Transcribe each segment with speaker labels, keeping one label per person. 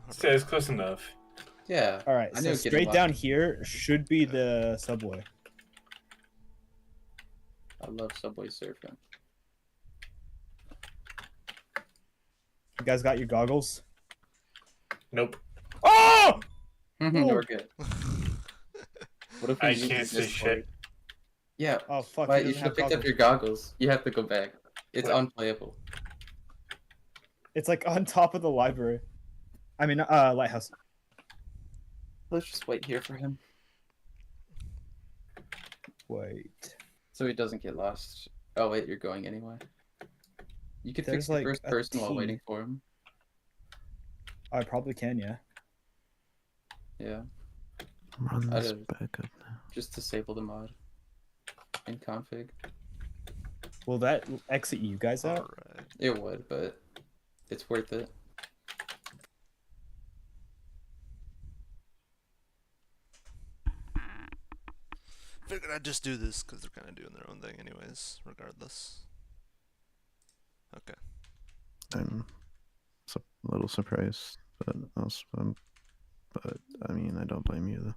Speaker 1: It's close enough.
Speaker 2: Yeah.
Speaker 3: All right,
Speaker 2: I
Speaker 3: so
Speaker 2: knew
Speaker 3: straight
Speaker 2: getting
Speaker 3: down
Speaker 2: lost.
Speaker 3: here should be the subway.
Speaker 2: I love Subway Surfing.
Speaker 3: You guys got your goggles?
Speaker 1: Nope.
Speaker 3: Oh!
Speaker 2: We're good. What if we
Speaker 1: I
Speaker 2: use
Speaker 1: can't
Speaker 2: the
Speaker 1: see
Speaker 2: Discord?
Speaker 1: shit.
Speaker 2: Yeah.
Speaker 3: Oh fuck!
Speaker 2: Why,
Speaker 3: He
Speaker 2: you
Speaker 3: doesn't
Speaker 2: should have
Speaker 3: have
Speaker 2: picked up
Speaker 3: goggles.
Speaker 2: your goggles. You have to go back. It's
Speaker 1: What?
Speaker 2: unplayable.
Speaker 3: It's like on top of the library. I mean, lighthouse.
Speaker 2: Let's just wait here for him
Speaker 3: Wait.
Speaker 2: so he doesn't get lost. Oh wait, you're going anyway. You could fix
Speaker 3: There's
Speaker 2: the
Speaker 3: like
Speaker 2: first
Speaker 3: a
Speaker 2: person while
Speaker 3: T.
Speaker 2: waiting for him.
Speaker 3: I probably can, yeah.
Speaker 2: Yeah.
Speaker 4: Run
Speaker 2: I
Speaker 4: this
Speaker 2: did.
Speaker 4: back up now.
Speaker 2: Just disable the mod in config.
Speaker 3: Will that exit you guys out?
Speaker 5: Alright.
Speaker 2: It would, but it's worth it.
Speaker 5: Figured I'd just do this because they're kind of doing their own thing anyways, regardless. Okay.
Speaker 4: I'm a little surprised, but also, but I mean, I don't blame you though.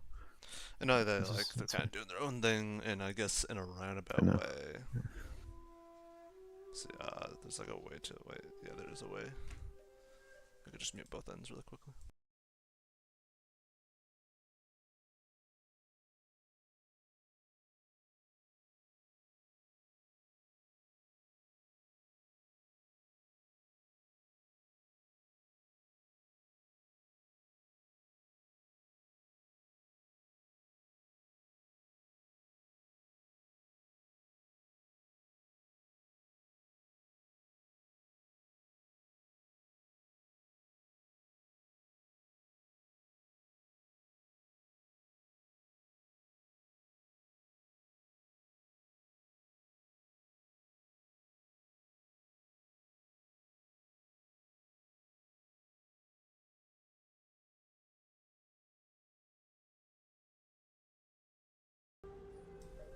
Speaker 5: I know that
Speaker 4: This is-
Speaker 5: like they're
Speaker 4: that's
Speaker 5: kind of doing their own thing, and I guess in a roundabout
Speaker 4: know.
Speaker 5: way. See, there's like a way to wait. Yeah, there is a way. I could just mute both ends really quickly.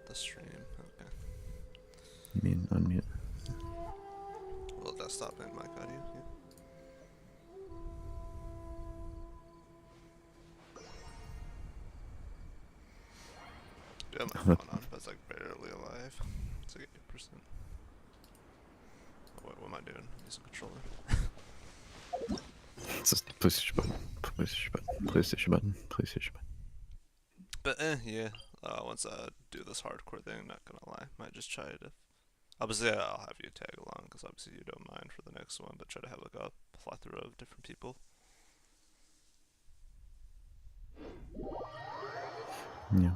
Speaker 5: The stream, okay.
Speaker 4: You mean unmute?
Speaker 5: Well, desktop and mic audio, yeah. Do have my phone on, but it's like barely alive. It's like 8%. Oh, wait, what am I doing? I'm using a controller.
Speaker 4: It's just PlayStation button, PlayStation button, PlayStation button, PlayStation button.
Speaker 5: But yeah, once I do this hardcore thing, not gonna lie, might just try to. Obviously, I'll have you tag along because obviously you don't mind for the next one, but try to have like a plethora of different people.
Speaker 4: Yeah.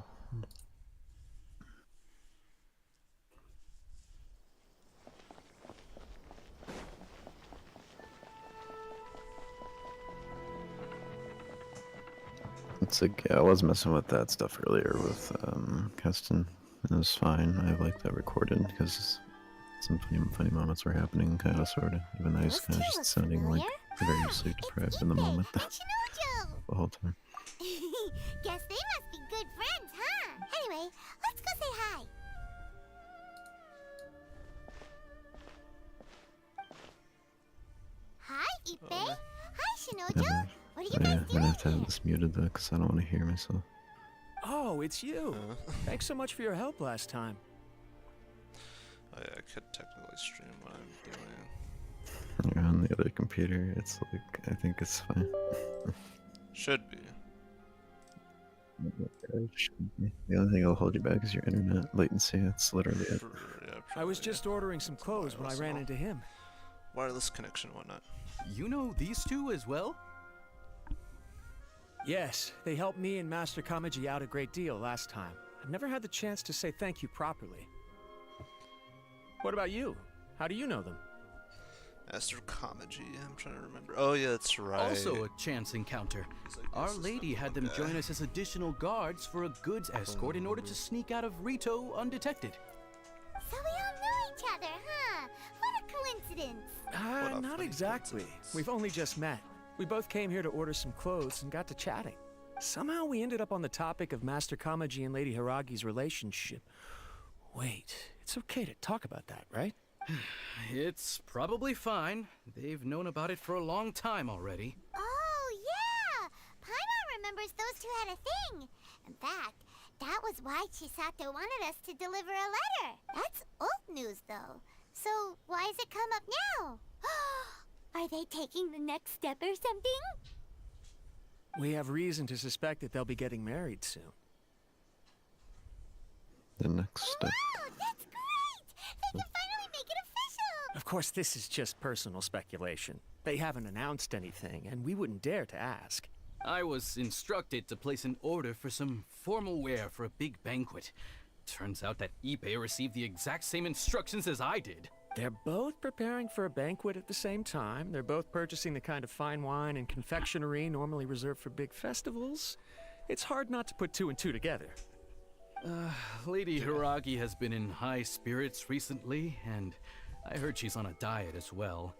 Speaker 4: It's like, yeah, I was messing with that stuff earlier with Keston. It was fine. I like that recorded because some funny moments were happening, kind of, sort of. Even though I was
Speaker 6: Those
Speaker 4: kind of
Speaker 6: two
Speaker 4: just
Speaker 6: look
Speaker 4: sounding like
Speaker 6: familiar.
Speaker 4: very sleep
Speaker 6: It's
Speaker 4: deprived in the
Speaker 6: Ipe
Speaker 4: moment
Speaker 6: and Shinojo.
Speaker 4: the whole time.
Speaker 6: Guess they must be good friends, huh? Anyway, let's go say hi. Hi, Ipe.
Speaker 5: Oh,
Speaker 6: Hi, Shinojo.
Speaker 4: Yeah,
Speaker 6: What are you
Speaker 4: but yeah,
Speaker 6: guys
Speaker 4: I'm gonna have to
Speaker 6: doing
Speaker 4: have
Speaker 6: here?
Speaker 4: this muted though, because I don't want to hear myself.
Speaker 7: Oh, it's you.
Speaker 5: Uh,
Speaker 7: Thanks so much for your help last time.
Speaker 5: oh yeah, I could technically stream what I'm doing.
Speaker 4: You're on the other computer. It's like, I think it's fine.
Speaker 5: Should be.
Speaker 4: It should be. The only thing that'll hold you back is your internet latency. That's literally it.
Speaker 5: Yeah,
Speaker 7: I was
Speaker 5: probably,
Speaker 7: just
Speaker 5: yeah.
Speaker 7: ordering some clothes when I ran into him.
Speaker 5: Wireless connection and whatnot.
Speaker 8: You know these two as well?
Speaker 7: Yes, they helped me and Master Kamaji out a great deal last time. I've never had the chance to say thank you properly. What about you? How do you know them?
Speaker 5: Master Kamaji, I'm trying to remember. Oh yeah, that's right.
Speaker 8: Also a chance encounter.
Speaker 5: He's like,
Speaker 8: Our
Speaker 5: this is
Speaker 8: lady
Speaker 5: the
Speaker 8: had them
Speaker 5: guy.
Speaker 8: join us as additional guards for a goods escort in order to sneak out of Rito undetected.
Speaker 6: So we all knew each other, huh? What a coincidence.
Speaker 5: What a
Speaker 7: Not
Speaker 5: funny
Speaker 7: exactly.
Speaker 5: coincidence.
Speaker 7: We've only just met. We both came here to order some clothes and got to chatting. Somehow we ended up on the topic of Master Kamaji and Lady Hiragi's relationship. Wait, it's okay to talk about that, right?
Speaker 8: It's probably fine. They've known about it for a long time already.
Speaker 6: Oh, that a thing. In fact, that was why Chisato wanted us to deliver a letter. That's old news, though. So why has it come up now? Are they taking the next step or something?
Speaker 7: We have reason to suspect that they'll be getting married soon.
Speaker 4: The next step.
Speaker 6: Wow, that's great! They can finally make it official!
Speaker 7: Of course, this is just personal speculation. They haven't announced anything, and we wouldn't dare to ask.
Speaker 8: I was instructed to place an order for some formal wear for a big banquet. Turns out that Ippei received the exact same instructions as I did.
Speaker 7: They're both preparing for a banquet at the same time. They're both purchasing the kind of fine wine and confectionery normally reserved for big festivals. It's hard not to put two and two together.
Speaker 8: Lady Hiragi has been in high spirits recently, and I heard she's on a diet as well.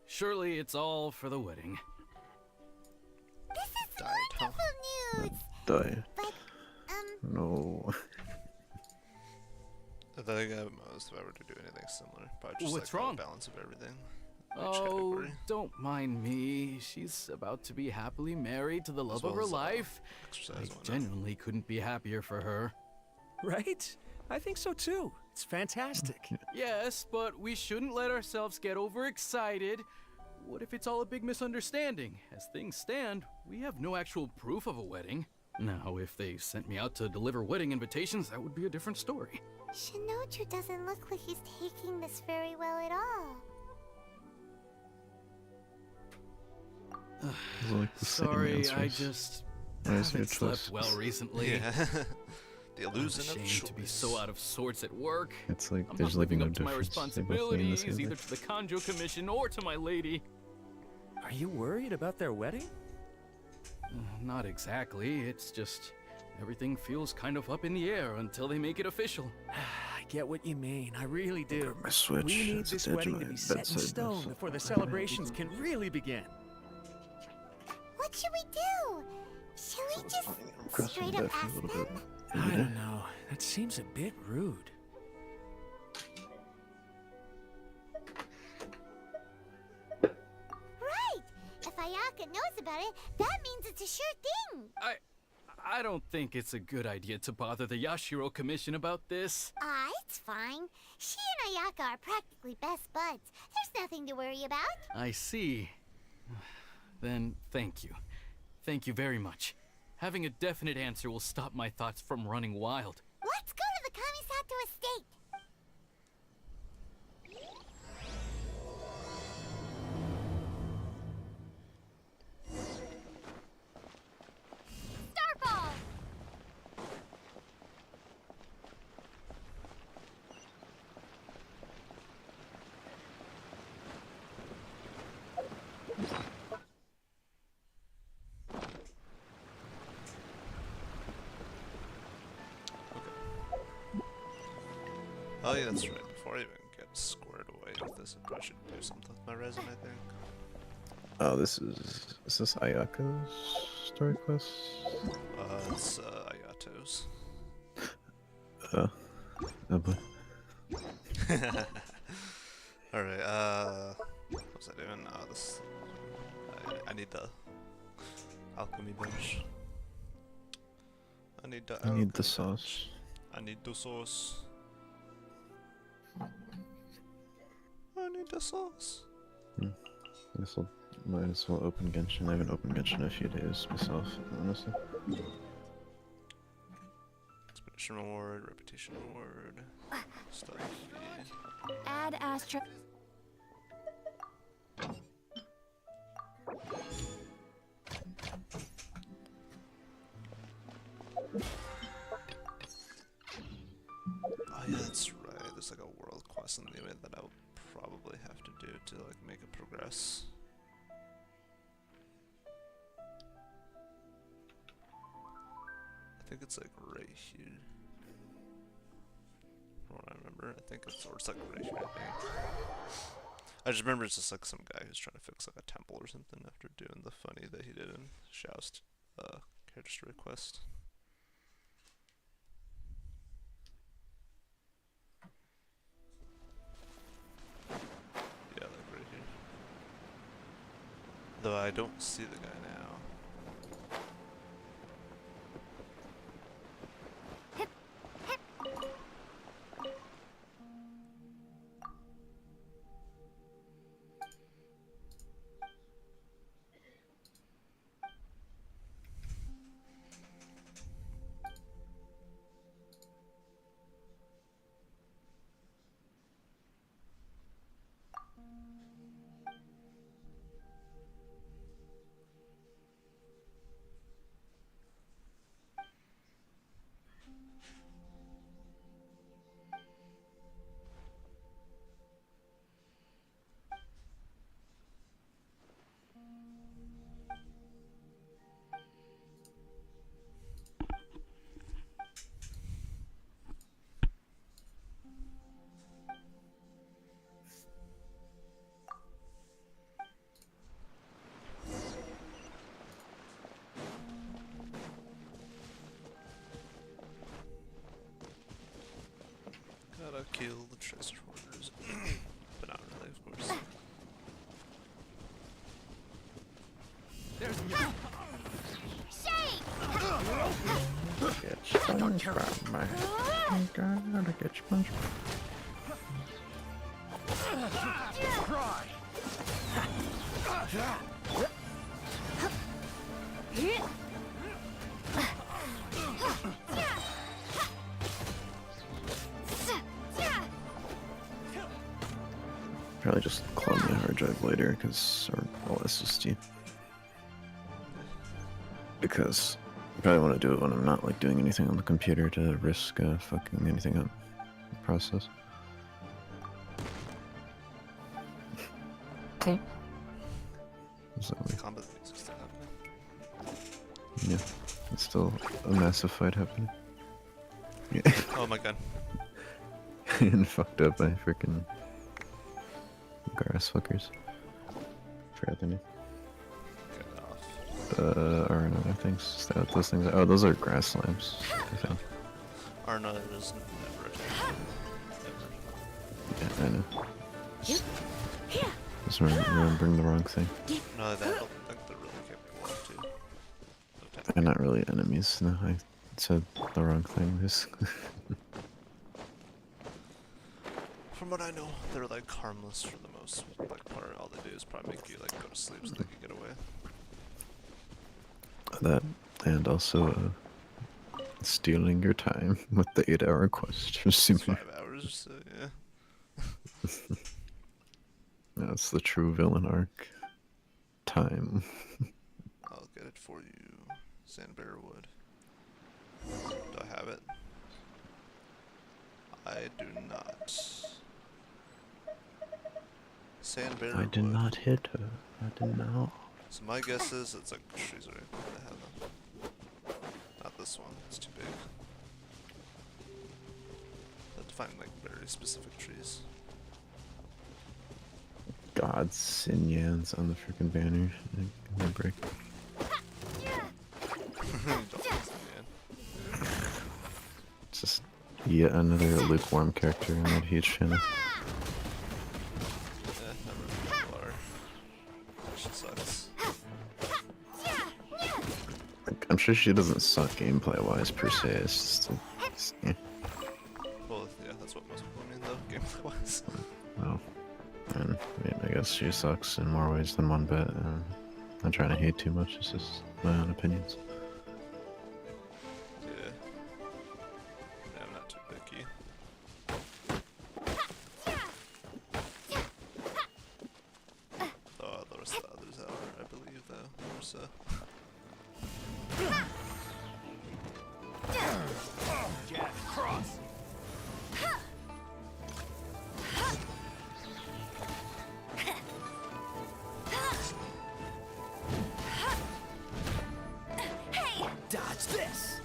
Speaker 8: Surely it's all for the wedding.
Speaker 6: This is
Speaker 5: Died, huh?
Speaker 6: wonderful news!
Speaker 4: Die.
Speaker 6: But,
Speaker 4: No.
Speaker 5: I think most if I were to do anything similar, probably just
Speaker 8: What's
Speaker 5: like
Speaker 8: wrong?
Speaker 5: the balance of everything. Each
Speaker 8: Oh,
Speaker 5: category.
Speaker 8: don't mind me. She's about to be happily married to the love
Speaker 5: well
Speaker 8: of her
Speaker 5: as,
Speaker 8: life.
Speaker 5: Exercise,
Speaker 8: I
Speaker 5: why not?
Speaker 8: genuinely couldn't be happier for her.
Speaker 7: Right? I think so too. It's fantastic.
Speaker 8: Yes, but we shouldn't let ourselves get overexcited. What if it's all a big misunderstanding? As things stand, we have no actual proof of a wedding. Now, if they sent me out to deliver wedding invitations, that would be a different story.
Speaker 6: Shinoju doesn't look like he's taking this very well at all.
Speaker 4: It's like the same
Speaker 8: Sorry,
Speaker 4: answers.
Speaker 8: I just
Speaker 4: Why is your
Speaker 8: haven't slept
Speaker 4: choice?
Speaker 8: well recently.
Speaker 5: Yeah. The
Speaker 8: I'm
Speaker 5: illusion of
Speaker 8: ashamed
Speaker 5: choice.
Speaker 8: to be so out of sorts at work.
Speaker 4: It's like
Speaker 8: I'm
Speaker 4: there's
Speaker 8: not
Speaker 4: like
Speaker 8: living
Speaker 4: no
Speaker 8: up to my
Speaker 4: difference. They both mean the
Speaker 8: responsibilities,
Speaker 4: same
Speaker 8: either
Speaker 4: thing.
Speaker 8: to the Kanjo Commission or to my lady.
Speaker 7: Are you worried about their wedding?
Speaker 8: Not exactly. It's just everything feels kind of up in the air until they make it official.
Speaker 7: I get what you mean. I really do.
Speaker 4: My switch.
Speaker 7: We need
Speaker 4: it's
Speaker 7: this
Speaker 4: at the edge of
Speaker 7: wedding to
Speaker 4: my
Speaker 7: be set in
Speaker 4: bedside
Speaker 7: stone
Speaker 4: desk.
Speaker 7: before the celebrations can really begin.
Speaker 6: What should we do? Should we just
Speaker 4: I'm crossing
Speaker 6: straight
Speaker 4: the bed
Speaker 6: up
Speaker 4: for a
Speaker 6: ask
Speaker 4: little
Speaker 6: them?
Speaker 4: bit.
Speaker 7: I don't know. That seems a bit rude.
Speaker 6: Right! If Ayaka knows about it, that means it's a sure thing!
Speaker 8: I don't think it's a good idea to bother the Yashiro Commission about this.
Speaker 6: It's fine. She and Ayaka are practically best buds. There's nothing to worry about.
Speaker 8: I see. Then thank you. Thank you very much. Having a definite answer will stop my thoughts from running wild.
Speaker 6: Let's go to the Kamisato estate! Starball!
Speaker 5: Oh yeah, that's right. Before I even get squared away with this, I probably should do something with my resume, I think.
Speaker 4: Oh, is this Ayaka's story quest?
Speaker 5: It's Ayato's.
Speaker 4: Oh boy.
Speaker 5: Alright, what was I doing? This... I need the alchemy bench. I need the
Speaker 4: I need
Speaker 5: alchemy
Speaker 4: the sauce.
Speaker 5: bench. I need the sauce. I need the sauce.
Speaker 4: I guess I'll might as well open Genshin. I haven't opened Genshin in a few days myself, honestly.
Speaker 5: Expedition reward, reputation reward, stuff.
Speaker 6: Add Astra.
Speaker 5: Oh yeah, that's right. There's like a world quest in the anime that I'll probably have to do to like make it progress. I think it's like right here. From what I remember, I think it's or it's like right here. I think. I just remember it's just like some guy who's trying to fix like a temple or something after doing the funny that he did in Shoust character story quest. Yeah, like right here. Though I don't see the guy now. kill the treasure hoarders. But not really, of course.
Speaker 8: There's
Speaker 6: Shake!
Speaker 4: Get SpongeBob, man. Gotta get SpongeBob. Probably just clone my hard drive later, or SSD. Because I probably want to do it when I'm not like doing anything on the computer to risk fucking anything up the process. So,
Speaker 5: Combat music's still happening.
Speaker 4: yeah, it's still a massive fight happening. Yeah,
Speaker 5: Oh my god.
Speaker 4: and fucked up by freaking grass fuckers. Forgot their name.
Speaker 5: Get off.
Speaker 4: Or another things. Is that what those things are? Oh, those are grass slams, I think.
Speaker 5: Arna is never attacked. Ever.
Speaker 4: Yeah, I know. Just remembering the wrong thing.
Speaker 5: No, I don't think they're really capable of
Speaker 4: They're not really enemies. No, I said the wrong thing.
Speaker 5: From what I know, they're like harmless for the most like part. All they do is probably make you like go to sleep so they can get away.
Speaker 4: That, and also stealing your time with the 8-hour quest for
Speaker 5: It's
Speaker 4: Super.
Speaker 5: 5 hours or so, yeah.
Speaker 4: That's the true villain arc. Time.
Speaker 5: I'll get it for you. Sandbear wood. Do I have it? I do not. Sandbear
Speaker 4: I did
Speaker 5: wood.
Speaker 4: not hit her. I did not.
Speaker 5: So my guess is it's like trees right there that have them. Not this one, it's too big. I have to find like very specific trees.
Speaker 4: God, Sinyans on the freaking banner. Give me a break. It's just yet another lukewarm character in that huge channel.
Speaker 5: Never really are. She sucks.
Speaker 4: Like, I'm sure she doesn't suck gameplay wise per se. It's just, yeah.
Speaker 5: Well, yeah, that's what most people mean though, gameplay wise.
Speaker 4: Well, and I mean, I guess she sucks in more ways than one bit. Not trying to hate too much. It's just my own opinions.
Speaker 5: Yeah. Yeah, I'm not too picky. Oh, the rest of the others are, I believe, though. There's
Speaker 7: Jack, cross. Dodge this.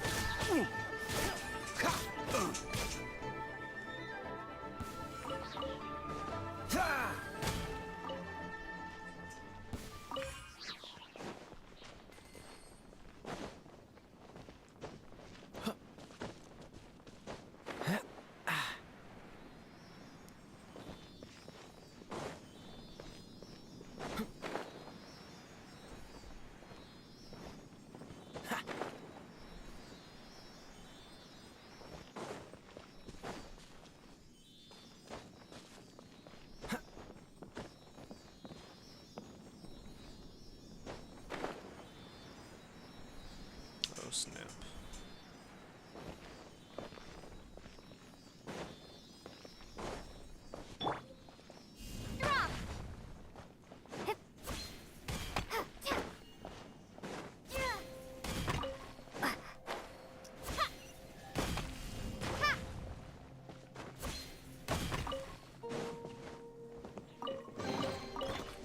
Speaker 5: oh snap.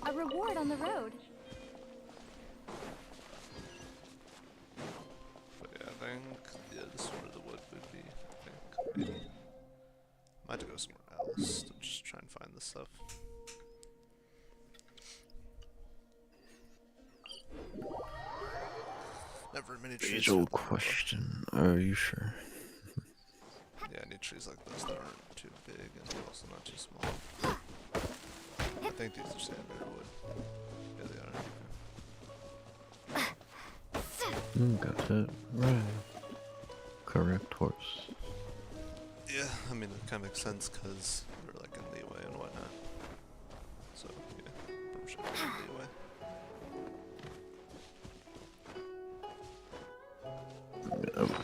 Speaker 9: A reward on the road.
Speaker 5: But yeah, I think, yeah, this is where the wood would be, I think. Maybe. Might have to go somewhere else to just try and find this stuff. Never many trees.
Speaker 4: Age old question. Are you sure?
Speaker 5: Yeah, I need trees like this that aren't too big and also not too small. I think these are standard wood. Yeah, they are.
Speaker 4: Got it right. Correct horse.
Speaker 5: Yeah, I mean, it kind of makes sense because we're like in leeway and whatnot. So, yeah, I'm sure we're in leeway.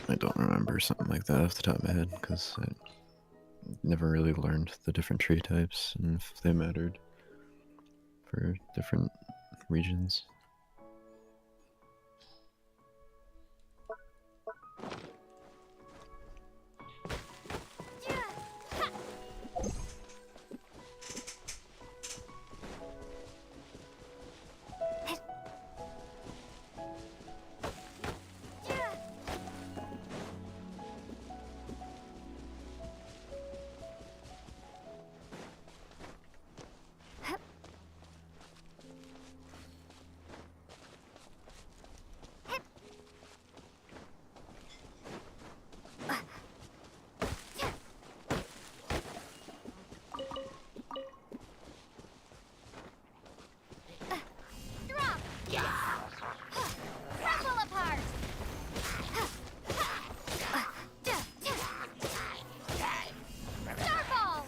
Speaker 4: I don't remember something like that off the top of my head because I never really learned the different tree types and if they mattered for different regions.
Speaker 6: Crumble apart! Starfall!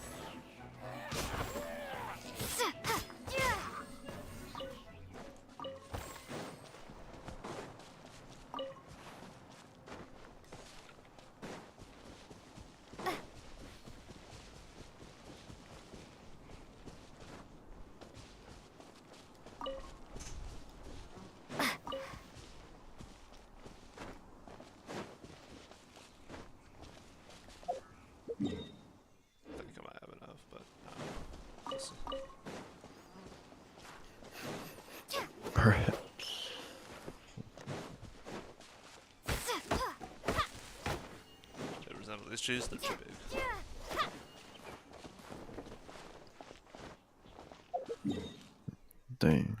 Speaker 5: I think I might have enough, but we'll see.
Speaker 4: Perhaps.
Speaker 5: They resemble these trees, they're too big.
Speaker 4: Dang.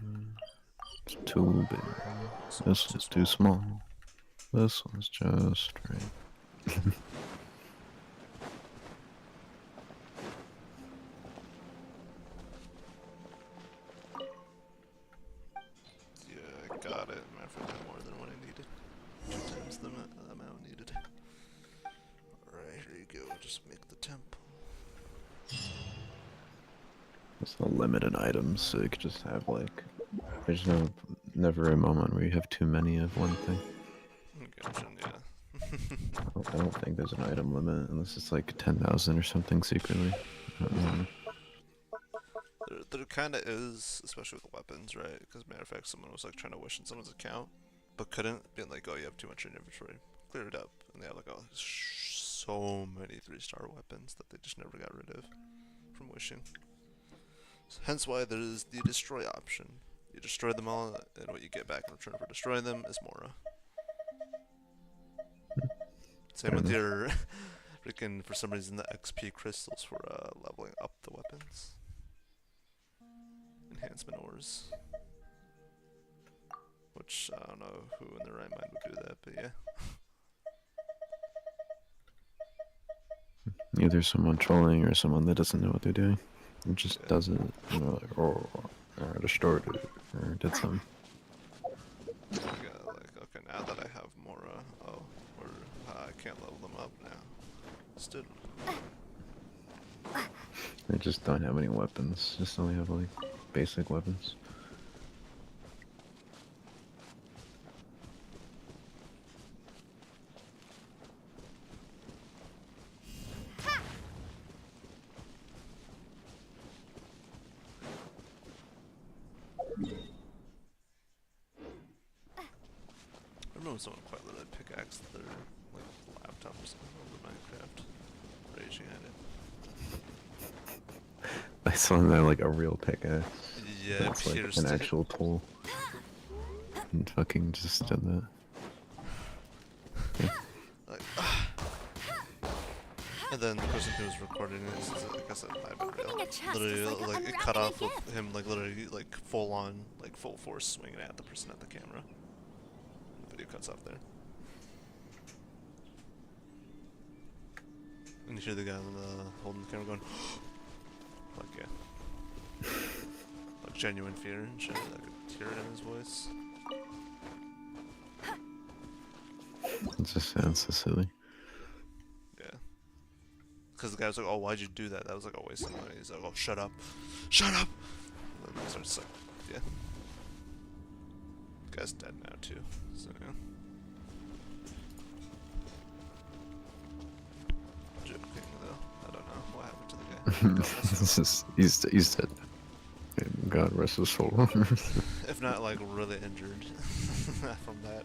Speaker 4: It's too big. This one's too small. This one's just right.
Speaker 5: Yeah, I got it. Matter of fact, I got more than what I needed. 2 times the amount needed. Alright, here you go. Just make the temple.
Speaker 4: There's no limited items, so you could just have like. There's never a moment where you have too many of one thing.
Speaker 5: Genshin, yeah.
Speaker 4: I don't think there's an item limit unless it's like 10,000 or something secretly. I don't know.
Speaker 5: There kind of is, especially with weapons, right? Because matter of fact, someone was like trying to wish in someone's account, but couldn't. Being like, oh, you have too much in your inventory. Clear it up, and they have like so many 3-star weapons that they just never got rid of from wishing. So hence why there is the destroy option. You destroy them all, and what you get back in return for destroying them is Mora. Same with your freaking, for some reason, the XP crystals for leveling up the weapons. Enhancement ores. Which, I don't know who in their right mind would do that, but yeah.
Speaker 4: Either someone trolling or someone that doesn't know what they're doing. It just does it, you know, like, or destroyed it, or did something.
Speaker 5: Like, okay, now that I have Mora, oh, or I can't level them up now. Still.
Speaker 4: They just don't have any weapons, just only have like basic weapons.
Speaker 5: I remember when someone quite literally pickaxed their like laptop or something over Minecraft, raging at it.
Speaker 4: I saw that like a real pickaxe.
Speaker 5: Yeah,
Speaker 4: That's like
Speaker 5: pierced
Speaker 4: an
Speaker 5: it.
Speaker 4: actual tool. And fucking just did that.
Speaker 5: Like, and then the person who was recording it, like I said, might have been
Speaker 6: Opening
Speaker 5: real.
Speaker 6: a chest is
Speaker 5: Literally,
Speaker 6: like
Speaker 5: like it cut
Speaker 6: unwrapping a
Speaker 5: off with him, like literally, like full on, like full force swinging at the person at the camera. The video cuts off there. And you hear the guy on the holding the camera going, like yeah, like genuine fear and shit. Like a tear in his voice.
Speaker 4: It just sounds so silly.
Speaker 5: Yeah. Because the guy was like, oh, why'd you do that? That was like a waste of money. He's like, oh, shut up. Shut up! And then he starts like, yeah. The guy's dead now, too. So, yeah. Joking, though. I don't know what happened to the guy. God rest him.
Speaker 4: he's dead. God rest his soul.
Speaker 5: If not, like, really injured from that.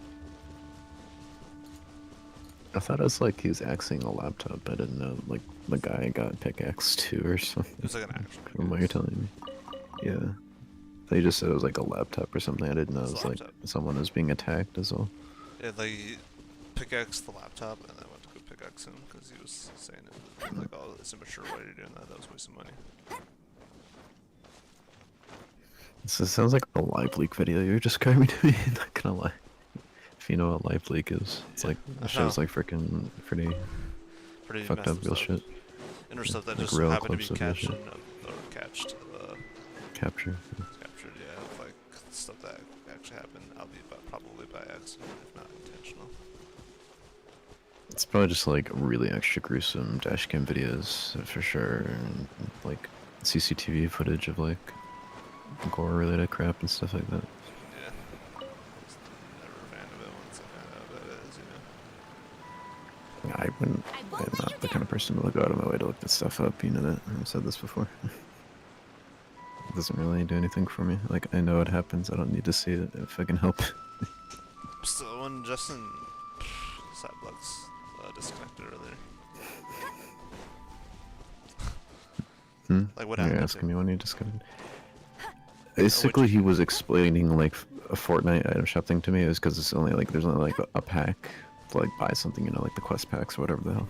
Speaker 4: I thought it was like he was axing a laptop. I didn't know like the guy got pickaxe too or something.
Speaker 5: It was like an actual
Speaker 4: From what you're telling me. Yeah. They just said it was like a laptop or something. I didn't know it was like
Speaker 5: laptop.
Speaker 4: someone was being attacked as well.
Speaker 5: Yeah, they pickaxed the laptop and then went to go pickaxe him because he was saying it was like, oh, it's immature. Why are you doing that? That was wasting money.
Speaker 4: This sounds like a live leak video you're describing to me. Not gonna lie. If you know what live leak is, it's like
Speaker 5: I
Speaker 4: it shows
Speaker 5: know.
Speaker 4: like freaking pretty
Speaker 5: Pretty
Speaker 4: fucked
Speaker 5: messed
Speaker 4: up real
Speaker 5: stuff.
Speaker 4: shit.
Speaker 5: And stuff that
Speaker 4: Like
Speaker 5: just
Speaker 4: real
Speaker 5: happened to be
Speaker 4: clips of real
Speaker 5: captured
Speaker 4: shit.
Speaker 5: or catched.
Speaker 4: Capture.
Speaker 5: Captured, yeah, like stuff that actually happened, probably by accident, if not intentional.
Speaker 4: It's probably just like really extra gruesome dashcam videos for sure, and like CCTV footage of like gore related crap and stuff like that.
Speaker 5: Yeah. Just never a fan of it once I found out what that is, you know.
Speaker 4: I wouldn't. I'm not the kind of person to go out of my way to look this stuff up. You know that. I've said this before. It doesn't really do anything for me. Like I know it happens. I don't need to see it if I can help.
Speaker 5: So when Justin Sideblock's disconnected earlier. Like what
Speaker 4: You're
Speaker 5: happened?
Speaker 4: asking me when you discovered. Basically, he was explaining like a Fortnite item shop thing to me. It was because it's only like there's only like a pack to like buy something, you know, like the quest packs or whatever the hell.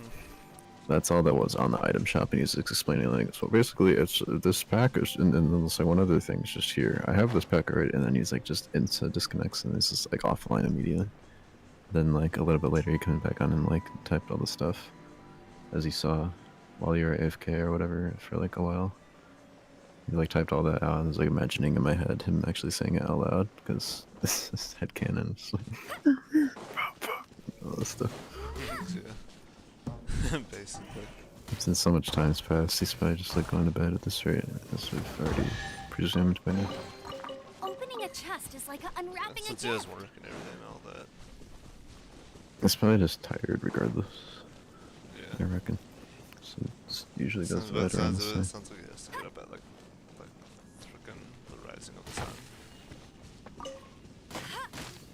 Speaker 4: That's all that was on the item shop, and he's explaining like, so basically it's this pack is, and then there's like one other thing, it's just here. I have this pack already, and then he's like just instant disconnects, and it's just like offline immediately. Then like a little bit later, he comes back on and like typed all the stuff as he saw while you were AFK or whatever for like a while. He like typed all that out, and I was like imagining in my head him actually saying it out loud because this is headcanon. It's like all this stuff.
Speaker 5: Yeah. Basically.
Speaker 4: Since so much time's passed, he's probably just like going to bed at this rate, as we've already presumed by now.
Speaker 6: Opening a chest is like unwrapping a
Speaker 5: Since he
Speaker 6: gift.
Speaker 5: has work and everything and all that.
Speaker 4: He's probably just tired regardless, I
Speaker 5: Yeah.
Speaker 4: reckon. So it usually goes
Speaker 5: Sounds,
Speaker 4: to bed around
Speaker 5: sounds,
Speaker 4: this
Speaker 5: of it,
Speaker 4: time.
Speaker 5: sounds like he has to get up at like freaking the rising of the sun.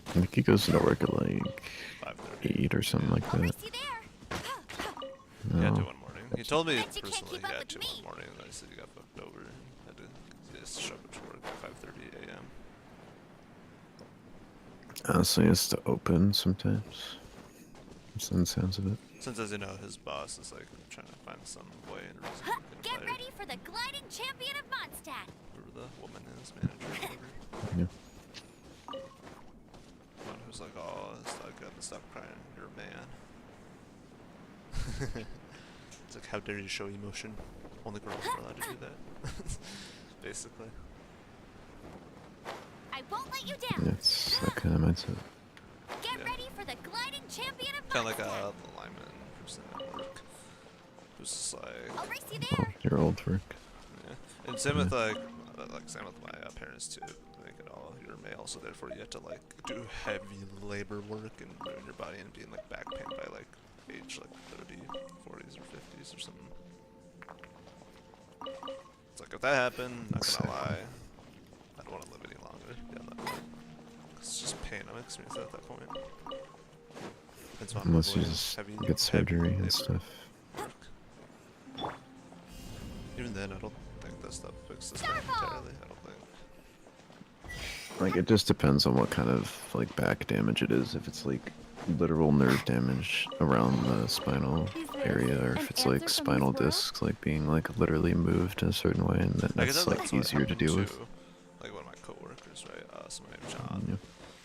Speaker 4: I think he goes to work at like
Speaker 5: 5:30.
Speaker 4: 8 or something like
Speaker 6: I'll
Speaker 4: that.
Speaker 6: race you there.
Speaker 5: He had to
Speaker 4: No.
Speaker 5: one morning. He told me
Speaker 6: Bet you can't
Speaker 5: personally
Speaker 6: keep
Speaker 5: he
Speaker 6: up
Speaker 5: had
Speaker 6: with
Speaker 5: to
Speaker 6: me.
Speaker 5: one morning, and I said he got fucked over. Had to just show up to work at 5:30 a.m.
Speaker 4: So he has to open sometimes. Some sounds of it.
Speaker 5: Since, as you know, his boss is like trying to find some way and reason he can
Speaker 6: Get
Speaker 5: fire
Speaker 6: ready for the gliding champion of Mondstadt.
Speaker 5: whoever the woman is, manager, or whatever.
Speaker 4: Yeah.
Speaker 5: One who's like, oh, I gotta stop crying, you're a man. It's like, how dare you show emotion? Only girls are allowed to do that. Basically.
Speaker 6: I won't let you down.
Speaker 4: Yeah, it's that kind of mindset.
Speaker 6: Get
Speaker 5: Yeah.
Speaker 6: ready for the gliding champion of
Speaker 5: Kind of like
Speaker 6: Mondstadt.
Speaker 5: the lineman person at work. Who's just like,
Speaker 6: I'll race you
Speaker 4: Oh,
Speaker 6: there.
Speaker 4: you're old for it.
Speaker 5: yeah. And same with like same with my parents too. They get all, you're male, so therefore you have to like do heavy labor work and ruin your body and be in like back pain by like age like 30, 40s or 50s or something. It's like if that happened, not gonna lie, I don't want to live any longer. Yeah, that, it's just pain I'm experiencing at that point. That's why I'm
Speaker 4: Unless you
Speaker 5: avoiding
Speaker 4: just
Speaker 5: heavy
Speaker 4: get surgery
Speaker 5: labor
Speaker 4: and stuff.
Speaker 5: work. Even then, I don't think that stuff fixes that
Speaker 6: Starfall!
Speaker 5: entirely. I don't think.
Speaker 4: Like, it just depends on what kind of, like, back damage it is. If it's, like, literal nerve damage around the spinal area, or if it's, like, spinal discs, like, being, like, literally moved in a certain way, and
Speaker 5: I guess
Speaker 4: that's, like,
Speaker 5: that's what
Speaker 4: easier to
Speaker 5: happened
Speaker 4: deal with.
Speaker 5: Like one of my coworkers, right? Someone named John.
Speaker 4: Yeah.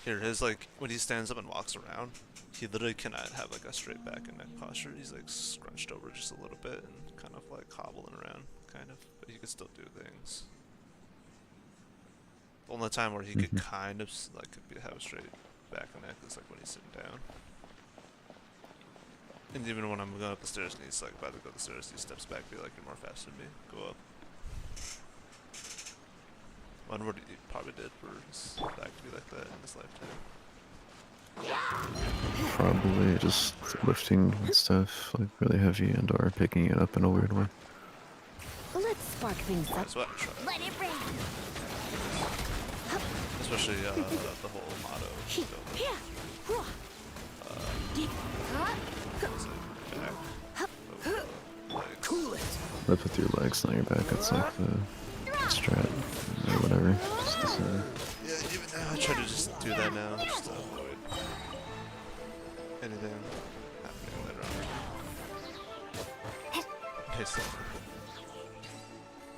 Speaker 5: Here, his like when he stands up and walks around, he literally cannot have like a straight back and neck posture. He's like scrunched over just a little bit and kind of like hobbling around, kind of. But he can still do things. The only time where he could kind of like have a straight back and neck is like when he's sitting down. And even when I'm going up the stairs and he's like about to go up the stairs, he steps back, be like, "You're more faster than me. Go up." I wonder what he probably did for his back to be like that in his lifetime.
Speaker 4: Probably just lifting stuff like really heavy and or picking it up in a weird way.
Speaker 6: Let's spark things up.
Speaker 5: That's what I try.
Speaker 6: Let it rain.
Speaker 5: Especially the whole motto.
Speaker 6: Cool it.
Speaker 4: Lift with your legs, not your back. It's like the strat or whatever. Just the same.
Speaker 5: Yeah, even now I try to just do that now, just to avoid anything happening later on. Basically.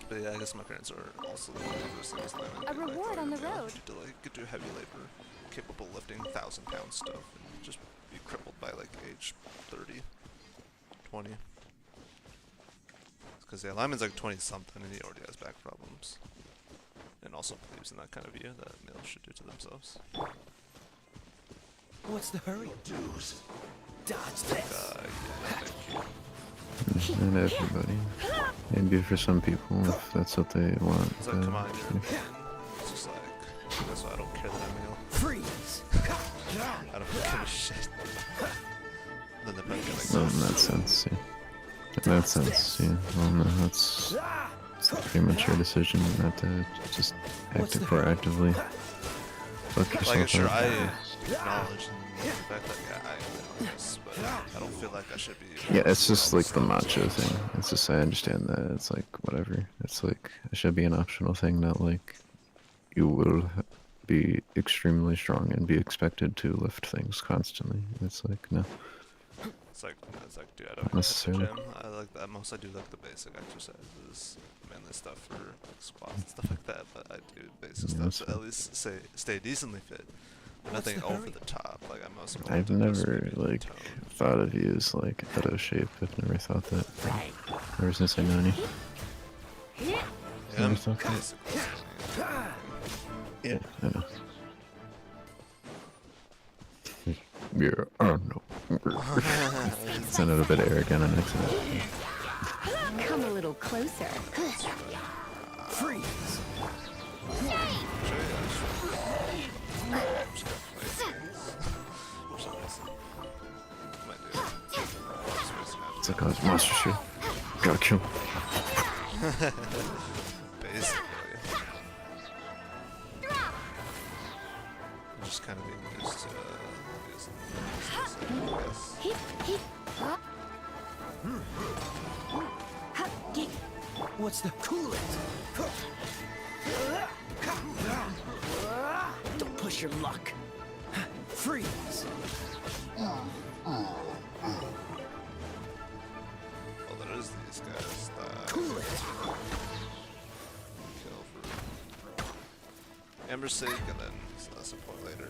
Speaker 5: But yeah, I guess my parents are also those things that I
Speaker 6: A reward on the road.
Speaker 5: To like get do heavy labor, capable of lifting 1,000-pound stuff, and just be crippled by like age 30, 20. Because the alignment's like 20 something, and he already has back problems, and also believes in that kind of view that males should do to themselves.
Speaker 7: What's the hurry? Deuce. Dodge this.
Speaker 5: Yeah, thank you.
Speaker 4: Not everybody. Maybe for some people, if that's what they want.
Speaker 5: It's like, come on, you're a man. It's just like, that's why I don't care that I'm male.
Speaker 7: Freeze.
Speaker 5: I don't give a shit. Then they're probably like,
Speaker 4: Well, in that sense, yeah. In that sense, yeah. Well, no, that's pretty much your decision not to just act proactively. Fuck yourself
Speaker 5: like, sure,
Speaker 4: up.
Speaker 5: I acknowledge the fact that, yeah, I am this, but I don't feel like I should be.
Speaker 4: Yeah, it's just like the macho thing. It's just, I understand that. It's like, whatever. It's like, it should be an optional thing, not like you will be extremely strong and be expected to lift things constantly. It's like, no.
Speaker 5: It's like, dude, I don't hit the gym. I like that. Most I do like the basic exercises, mainly stuff for like squats and stuff like that. But I do basic stuff to at least stay decently fit. Nothing over the top. Like I'm most.
Speaker 4: I've never like thought of you as like pedo shape. I've never thought that. Ever since I know you.
Speaker 5: Yeah,
Speaker 4: Never thought that.
Speaker 5: basically.
Speaker 4: Yeah, I know. Yeah, oh no. Sounded a bit arrogant on accident.
Speaker 6: Come a little closer.
Speaker 7: Freeze.
Speaker 4: It's like a monster shit. Gotta kill him.
Speaker 5: Basically. I'm just kind of being used to
Speaker 7: What's the coolant? Don't push your luck. Freeze.
Speaker 5: Well, there is these guys that
Speaker 7: Cool it.
Speaker 5: kill for Amber's sake, and then support later.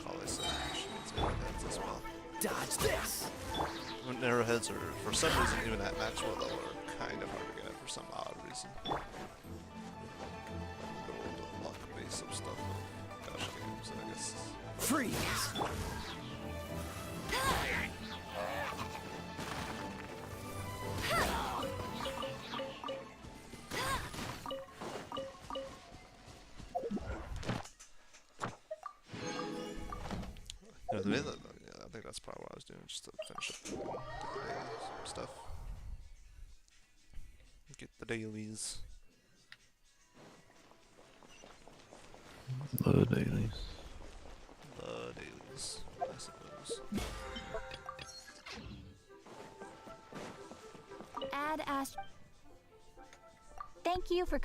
Speaker 5: Call this she needs arrowheads as well.
Speaker 7: Dodge this.
Speaker 5: When arrowheads are, for some reason, even at Maxwell level, are kind of hard to get for some odd reason. Good old luck base of stuff of gosh games, I guess.
Speaker 7: Freeze.
Speaker 5: Yeah, I think that's probably what I was doing, just to finish up the daily stuff. Get the dailies.
Speaker 4: The dailies.
Speaker 5: The dailies, I suppose.
Speaker 6: Add Ast. Thank you for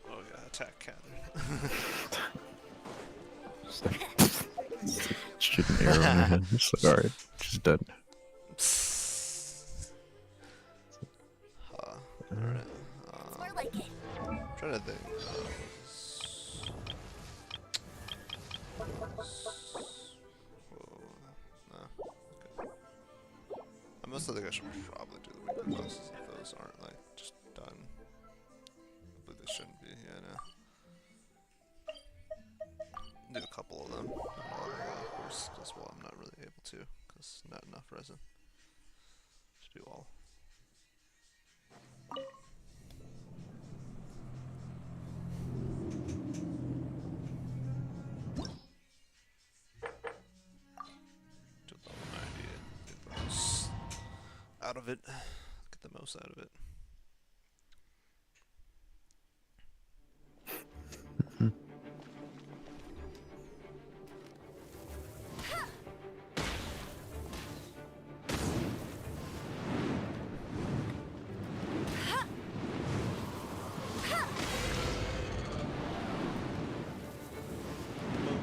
Speaker 5: Oh yeah, attack Catherine.
Speaker 4: Just like, shoot an arrow in her head. It's like, alright, she's dead.
Speaker 5: trying to think. Whoa, no. Okay. I mostly think I should probably do the weekly bosses if those aren't like just done. But they shouldn't be, yeah, no. Do a couple of them, of course, as well. I'm not really able to, because not enough resin to do all. To level 90 and get the most out of it. Get the most out of it.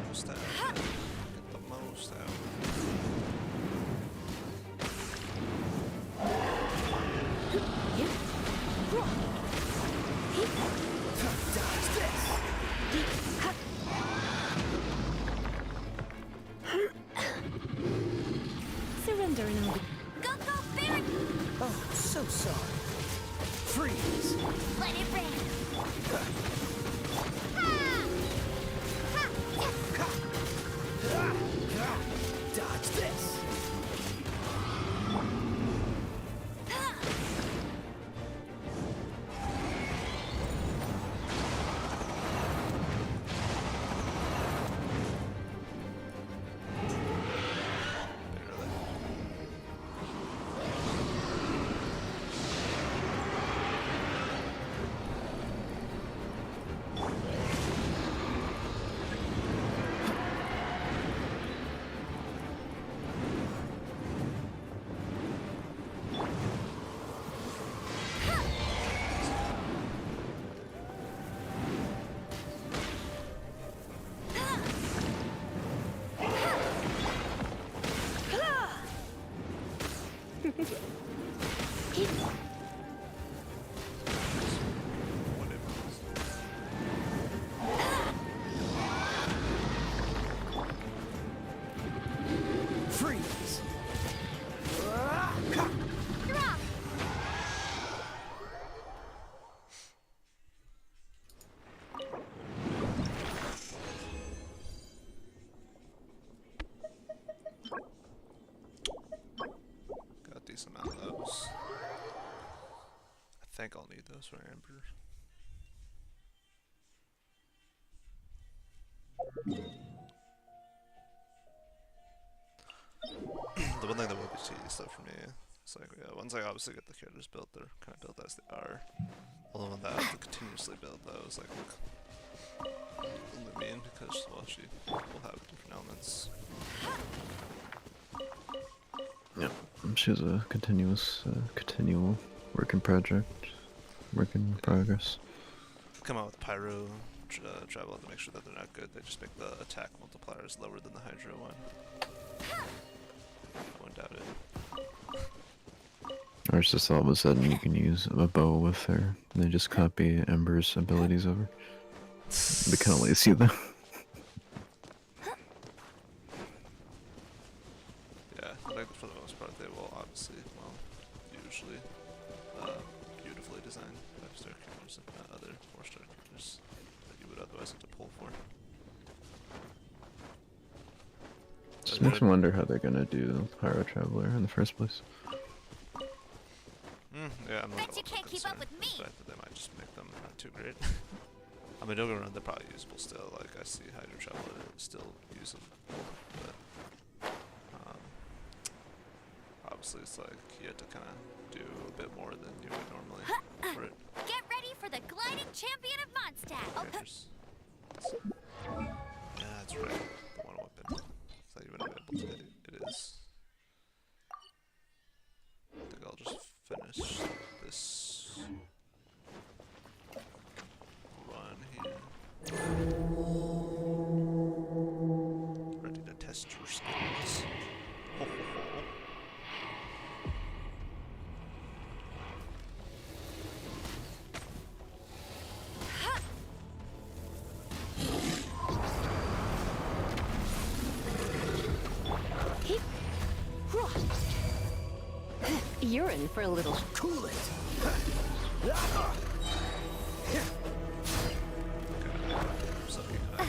Speaker 5: Most out. Get the most out.
Speaker 9: Surrender and I'll be...
Speaker 6: Go, go, Barret!
Speaker 7: Oh, so sorry. Freeze!
Speaker 6: Let it rain!
Speaker 7: Dodge this! Freeze!
Speaker 6: Drop!
Speaker 5: Got a decent amount of those. I think I'll need those for Amber. The one thing that will be tedious though for me is like, yeah, once I obviously get the characters built, they're kind of built as they are. Although one that I have to continuously build though is like Lumion, because well, she will have different elements.
Speaker 4: Yep, she's a continual work in progress.
Speaker 5: Come out with Pyro, travel to make sure that they're not good. They just make the attack multipliers lower than the Hydro one. I wouldn't doubt it.
Speaker 4: Or it's just all of a sudden you can use a bow with her, and they just copy Ember's abilities over. It'd be kind of lazy though.
Speaker 5: Yeah, I think for the most part they will obviously, well, usually, beautifully designed 5-star characters, if not other 4-star characters that you would otherwise have to pull for.
Speaker 4: Just makes me wonder how they're gonna do Pyro Traveler in the first place.
Speaker 5: Yeah, I'm a
Speaker 6: Bet
Speaker 5: little
Speaker 6: you can't keep up
Speaker 5: concerned
Speaker 6: with me.
Speaker 5: the fact that they might just make them not too great. I mean, don't get me wrong, they're probably usable still. Like, I see Hydro Traveler is still usable, but obviously it's like you have to kind of do a bit more than you would normally for it.
Speaker 6: Get ready for the gliding champion of Mondstadt!
Speaker 5: Characters. Yeah, that's right. The one weapon. It's not even available today. It is. I think I'll just finish this run here. Ready to test your skills. Ho, ho, ho.
Speaker 9: You're in for a little.
Speaker 7: Cool it.
Speaker 5: So you can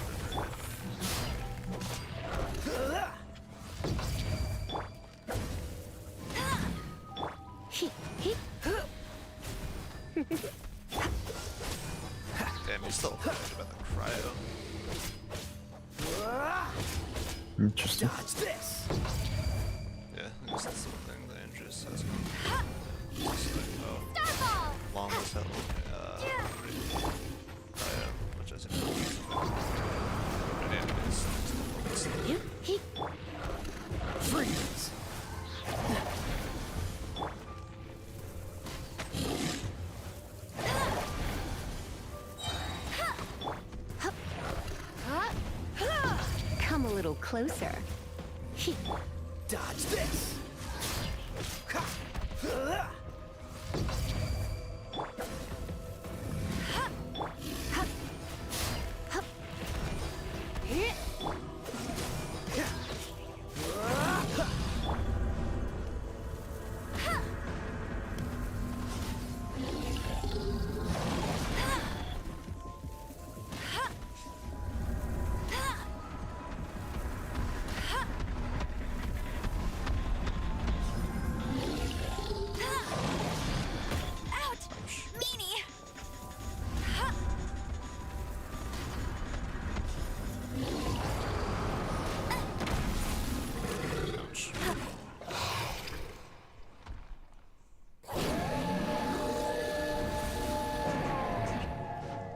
Speaker 5: Damn, you're still thinking about the cryo.
Speaker 4: Interesting.
Speaker 7: Dodge this.
Speaker 5: Yeah, I guess that's the thing that Andrews has. Just like, oh,
Speaker 6: Starball!
Speaker 5: long as hell. Cryo, which I think is
Speaker 7: Freeze.
Speaker 9: Come a little closer.
Speaker 7: Dodge this.
Speaker 6: Meanie!
Speaker 5: ouch.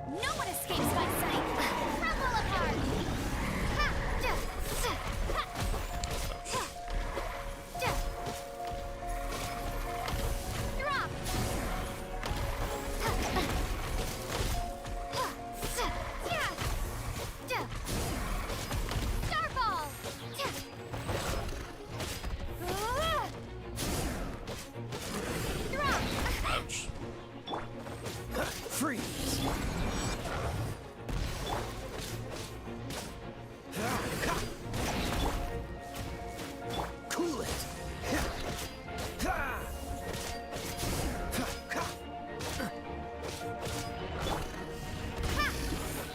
Speaker 6: No one escapes my sight! Crumble apart! Ha! Ja! Sa! Ha! Ha! Ja! Drop! Ha! Ha! Sa! Ja! Ja! Starball! Ja! Drop!
Speaker 5: Ouch.
Speaker 7: Freeze. Cool it.
Speaker 6: Ha!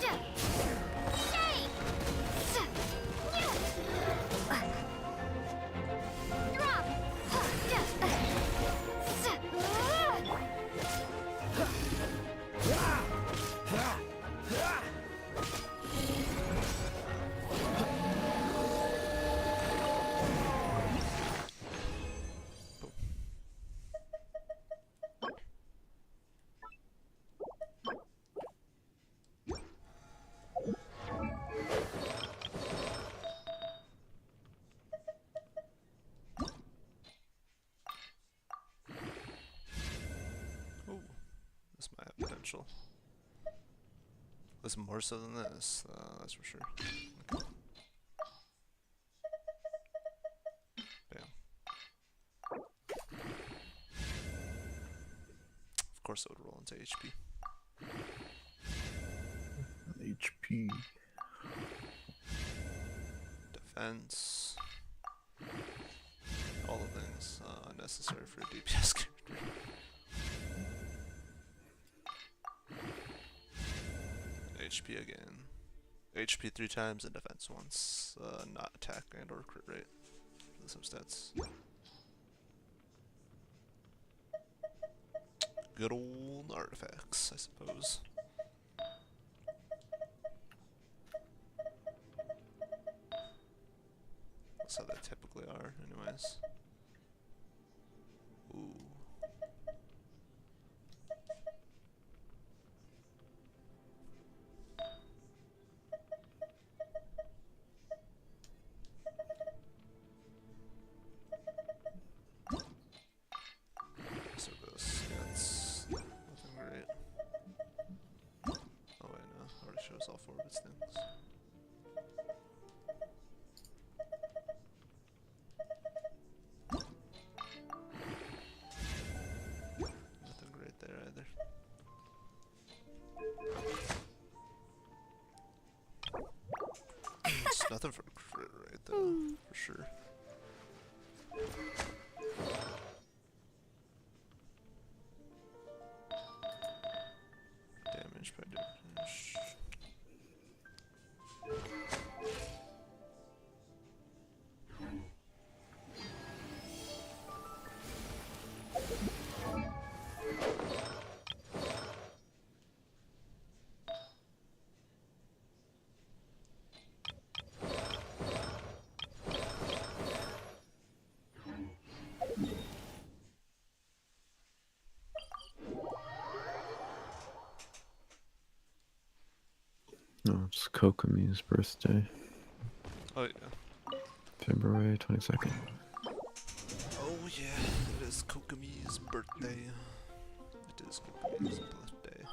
Speaker 6: Ja! Shake! Sa! Ja! Drop! Ha! Ja! Sa!
Speaker 5: Ooh, this might have potential. This more so than this, that's for sure. Okay. Bam. Of course, it would roll into HP.
Speaker 4: HP.
Speaker 5: Defense. All the things unnecessary for a DPS character. HP again. HP 3 times and defense once. Not attack and or crit rate. Some stats. Good old artifacts, I suppose. That's how they typically are, anyways. Ooh. So this gets nothing great. Oh wait, no, already shows all 4 of its things. Nothing great there either. It's nothing for crit rate though, for sure. damage per damage.
Speaker 4: No, it's Kokomi's birthday,
Speaker 5: Oh yeah.
Speaker 4: February 22nd.
Speaker 5: Oh yeah, it is Kokomi's birthday. It is Kokomi's birthday.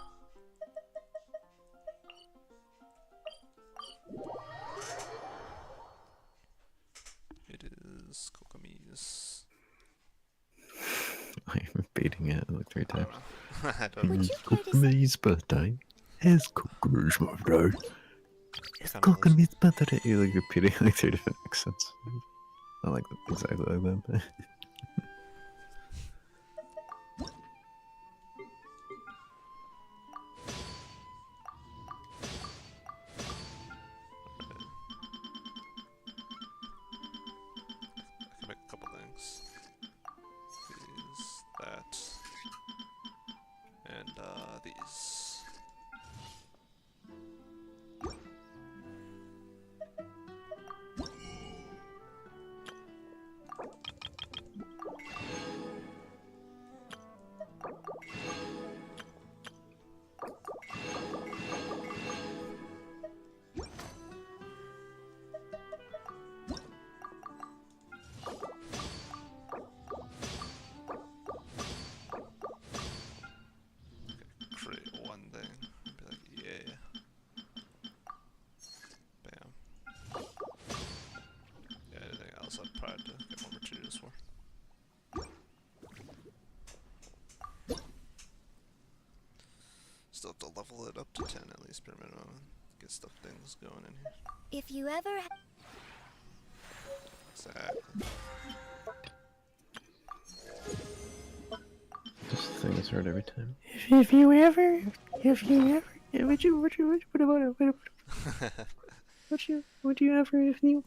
Speaker 5: It is Kokomi's.
Speaker 4: I'm beating it like 3 times.
Speaker 5: I don't know.
Speaker 9: Would you care to say
Speaker 4: Kokomi's birthday. It's Kokomi's birthday. It's
Speaker 5: Kinda was-
Speaker 4: Kokomi's birthday. You're like repeating like 3 different accents. Not like exactly like that, but.
Speaker 5: I can make a couple things. These, that, and these. Create one thing and be like, yeah. Bam. Yeah, anything else I'd probably to get more materials for. Still have to level it up to 10 at least per minimum. Get stuff things going in here.
Speaker 6: If you ever
Speaker 5: Exactly.
Speaker 4: This thing is hard every time.
Speaker 7: If you ever, would you ever, if you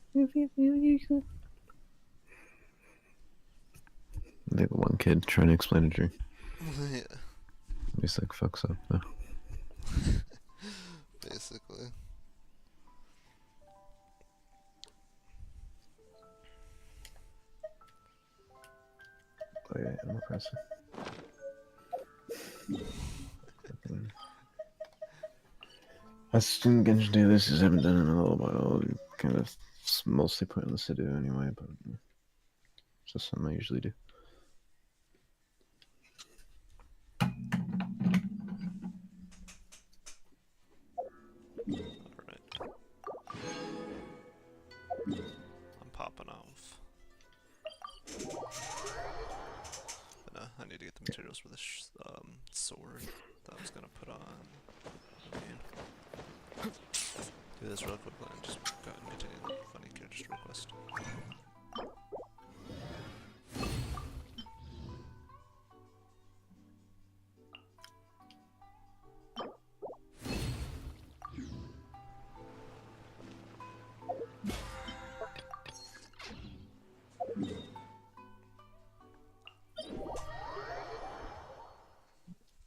Speaker 4: Like one kid trying to explain a dream.
Speaker 5: Yeah.
Speaker 4: He's like fucks up though.
Speaker 5: Basically.
Speaker 4: Oh yeah, I'm impressive. I assume Genshin Daily I haven't done it in a little while. Kind of mostly pointless to do anyway, but it's just something I usually do.
Speaker 5: Alright. I'm popping off. But no, I need to get the materials for this sword that I was gonna put on. I mean, do this real quickly and just go and continue the funny characters request.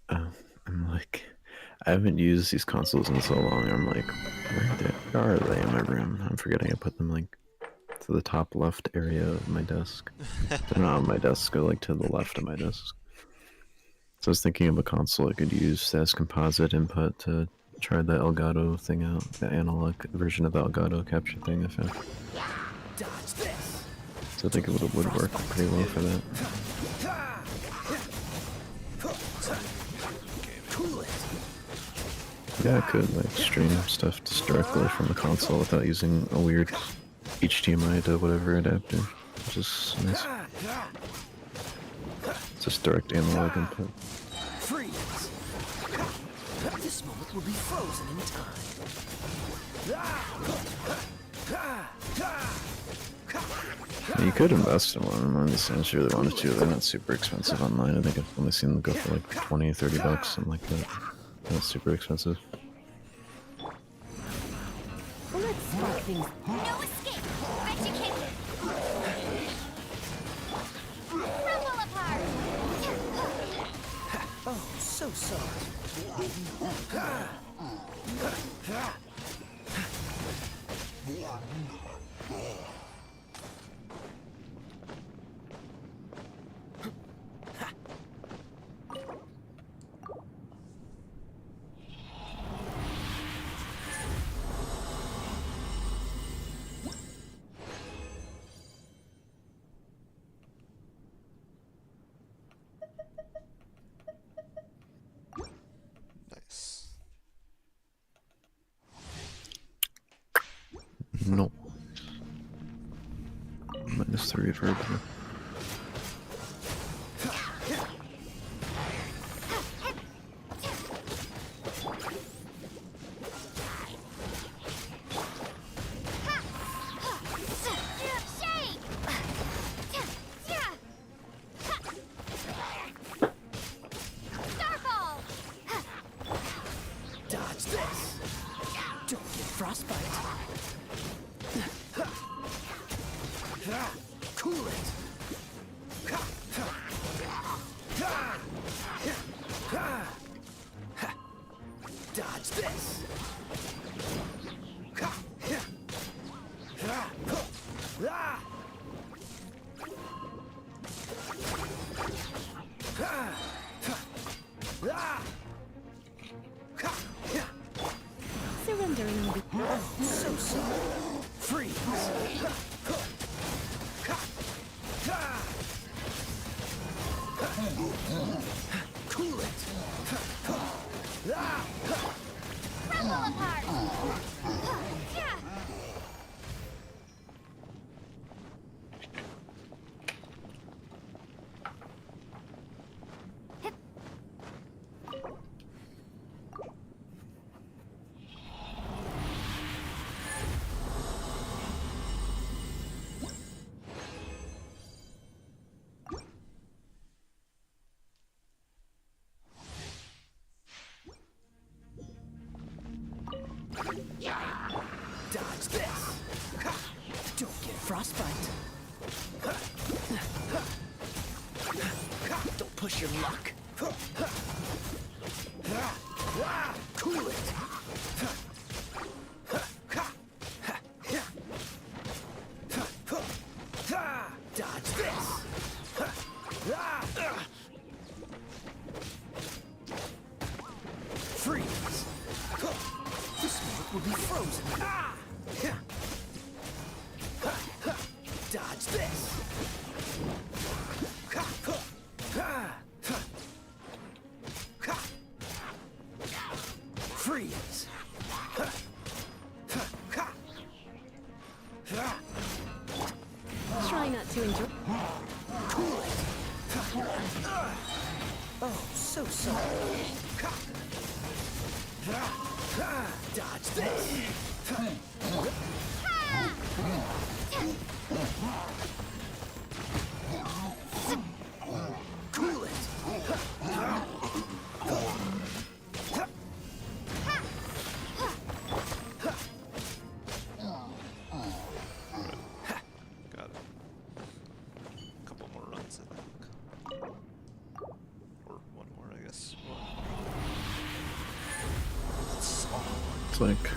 Speaker 4: I'm like, I haven't used these consoles in so long. I'm like, where are they in my room? I'm forgetting I put them like to the top left area of my desk. They're not on my desk, they're like to the left of my desk. So I was thinking of a console I could use as composite input to try the Elgato thing out, the analog version of the Elgato capture thing I found. So I think it would work pretty well for that. Yeah, I could like stream stuff just directly from the console without using a weird HDMI to whatever adapter. Which is nice. Just direct analog input.
Speaker 7: freeze, this moment will be frozen in time.
Speaker 4: You could invest in one of them, unless you really wanted to. They're not super expensive online. I think I've only seen them go for like 20 or 30 bucks, something like that. That's super expensive.
Speaker 9: Let's spark things.
Speaker 6: No escape! Bet you can't. Crumble apart!
Speaker 7: Oh, so sorry.
Speaker 5: Nice.
Speaker 4: No. Minus 3 reverb.
Speaker 6: Shake! Starfall!
Speaker 7: Dodge this. Don't get frostbite. Cool it. Dodge this.
Speaker 9: Surrender and I'll be.
Speaker 7: So sorry. Freeze. Cool it.
Speaker 6: Crumble apart!
Speaker 7: Dodge this. Don't get frostbite. Don't push your luck. Cool it. Dodge this. Freeze. This moment will be frozen. Dodge this. Freeze.
Speaker 9: Try not to enjoy.
Speaker 7: Cool it. Oh, so sorry. Dodge this. Cool it.
Speaker 5: Got it. Couple more runs, I think. Or one more, I guess.
Speaker 4: It's like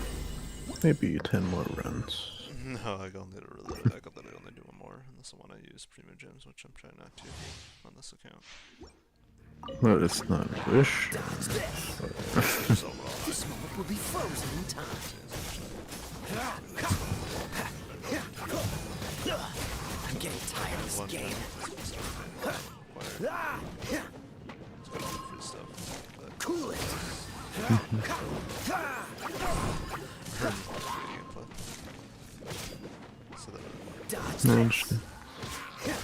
Speaker 4: maybe 10 more runs.
Speaker 5: No, I only need to really back up that I only do one more, unless I want to use premium gems, which I'm trying not to on this account.
Speaker 4: But it's not a wish.
Speaker 7: Dodge this.
Speaker 5: Just overall,
Speaker 7: This moment will be frozen in time. I'm getting tired of this
Speaker 5: one
Speaker 7: game.
Speaker 5: It's got all the free stuff. But
Speaker 7: Cool it.
Speaker 5: so that
Speaker 7: Dodge
Speaker 4: No,
Speaker 7: this.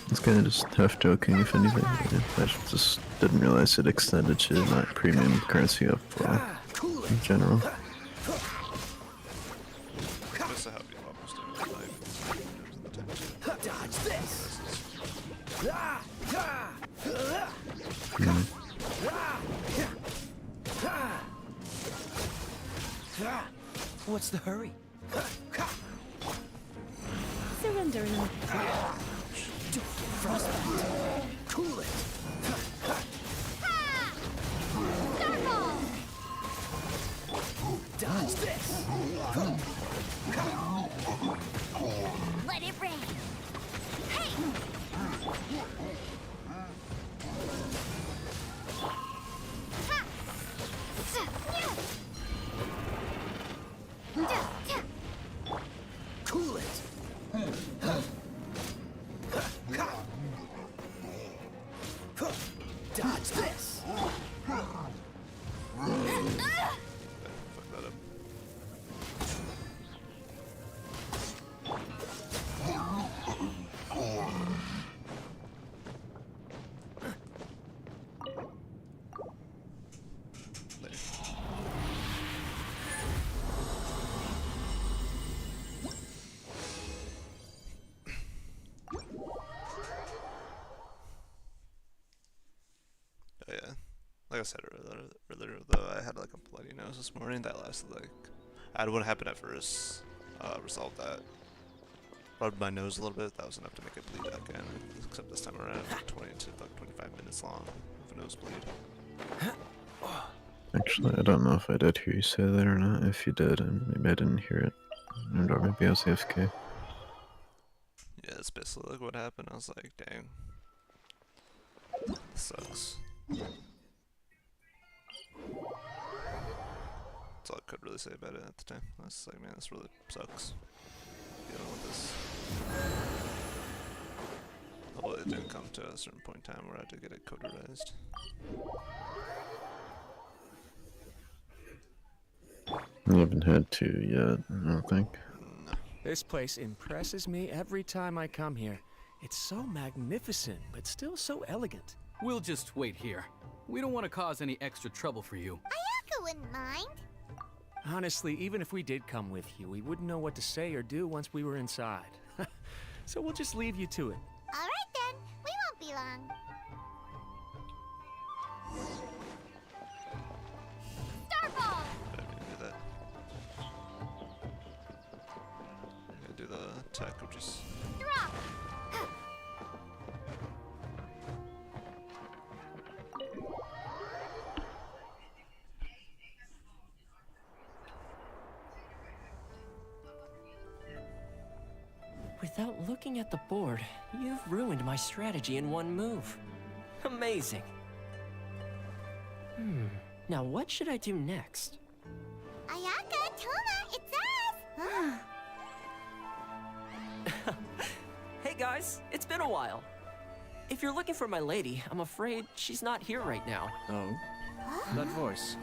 Speaker 4: it's kind of just half joking, if anything. I just didn't realize it extended to not premium currency up
Speaker 7: Cool it.
Speaker 4: in general.
Speaker 5: just to help you almost every life in the time too.
Speaker 7: Dodge this. What's the hurry?
Speaker 9: Surrender and I'll...
Speaker 7: Frostbite. Cool it.
Speaker 6: Starfall!
Speaker 7: Dodge this.
Speaker 6: Let it rain. Hey! Ha!
Speaker 7: Cool it. Dodge this.
Speaker 5: Fuck that up. Oh yeah, like I said earlier though, I had like a bloody nose this morning that lasted like, I had what happened at first, resolved that. Rubbed my nose a little bit, that was enough to make it bleed again, except this time around it was 20 to like 25 minutes long of a nosebleed.
Speaker 4: Actually, I don't know if I did hear you say that or not. If you did, and maybe I didn't hear it. Or maybe I was AFK.
Speaker 5: Yeah, that's basically like what happened. I was like, dang. This sucks. That's all I could really say about it at the time. I was like, man, this really sucks. Dealing with this. Although it didn't come to a certain point in time where I had to get it cauterized.
Speaker 4: You haven't had to yet, I don't think.
Speaker 5: No.
Speaker 7: This place impresses me every time I come here. It's so magnificent, but still so elegant.
Speaker 8: We'll just wait here. We don't want to cause any extra trouble for you.
Speaker 6: Ayaka wouldn't mind.
Speaker 7: Honestly, even if we did come with you, we wouldn't know what to say or do once we were inside. So we'll just leave you to it.
Speaker 6: Alright then, we won't be long. Starfall!
Speaker 5: I didn't do that. I'm gonna do the attack, which is.
Speaker 6: Drop!
Speaker 10: Without looking at the board, you've ruined my strategy in one move. Amazing. Now what should I do next?
Speaker 6: Ayaka, Toma, it's us!
Speaker 10: Hey guys, it's been a while. If you're looking for my lady, I'm afraid she's not here right now.
Speaker 7: Oh? That voice.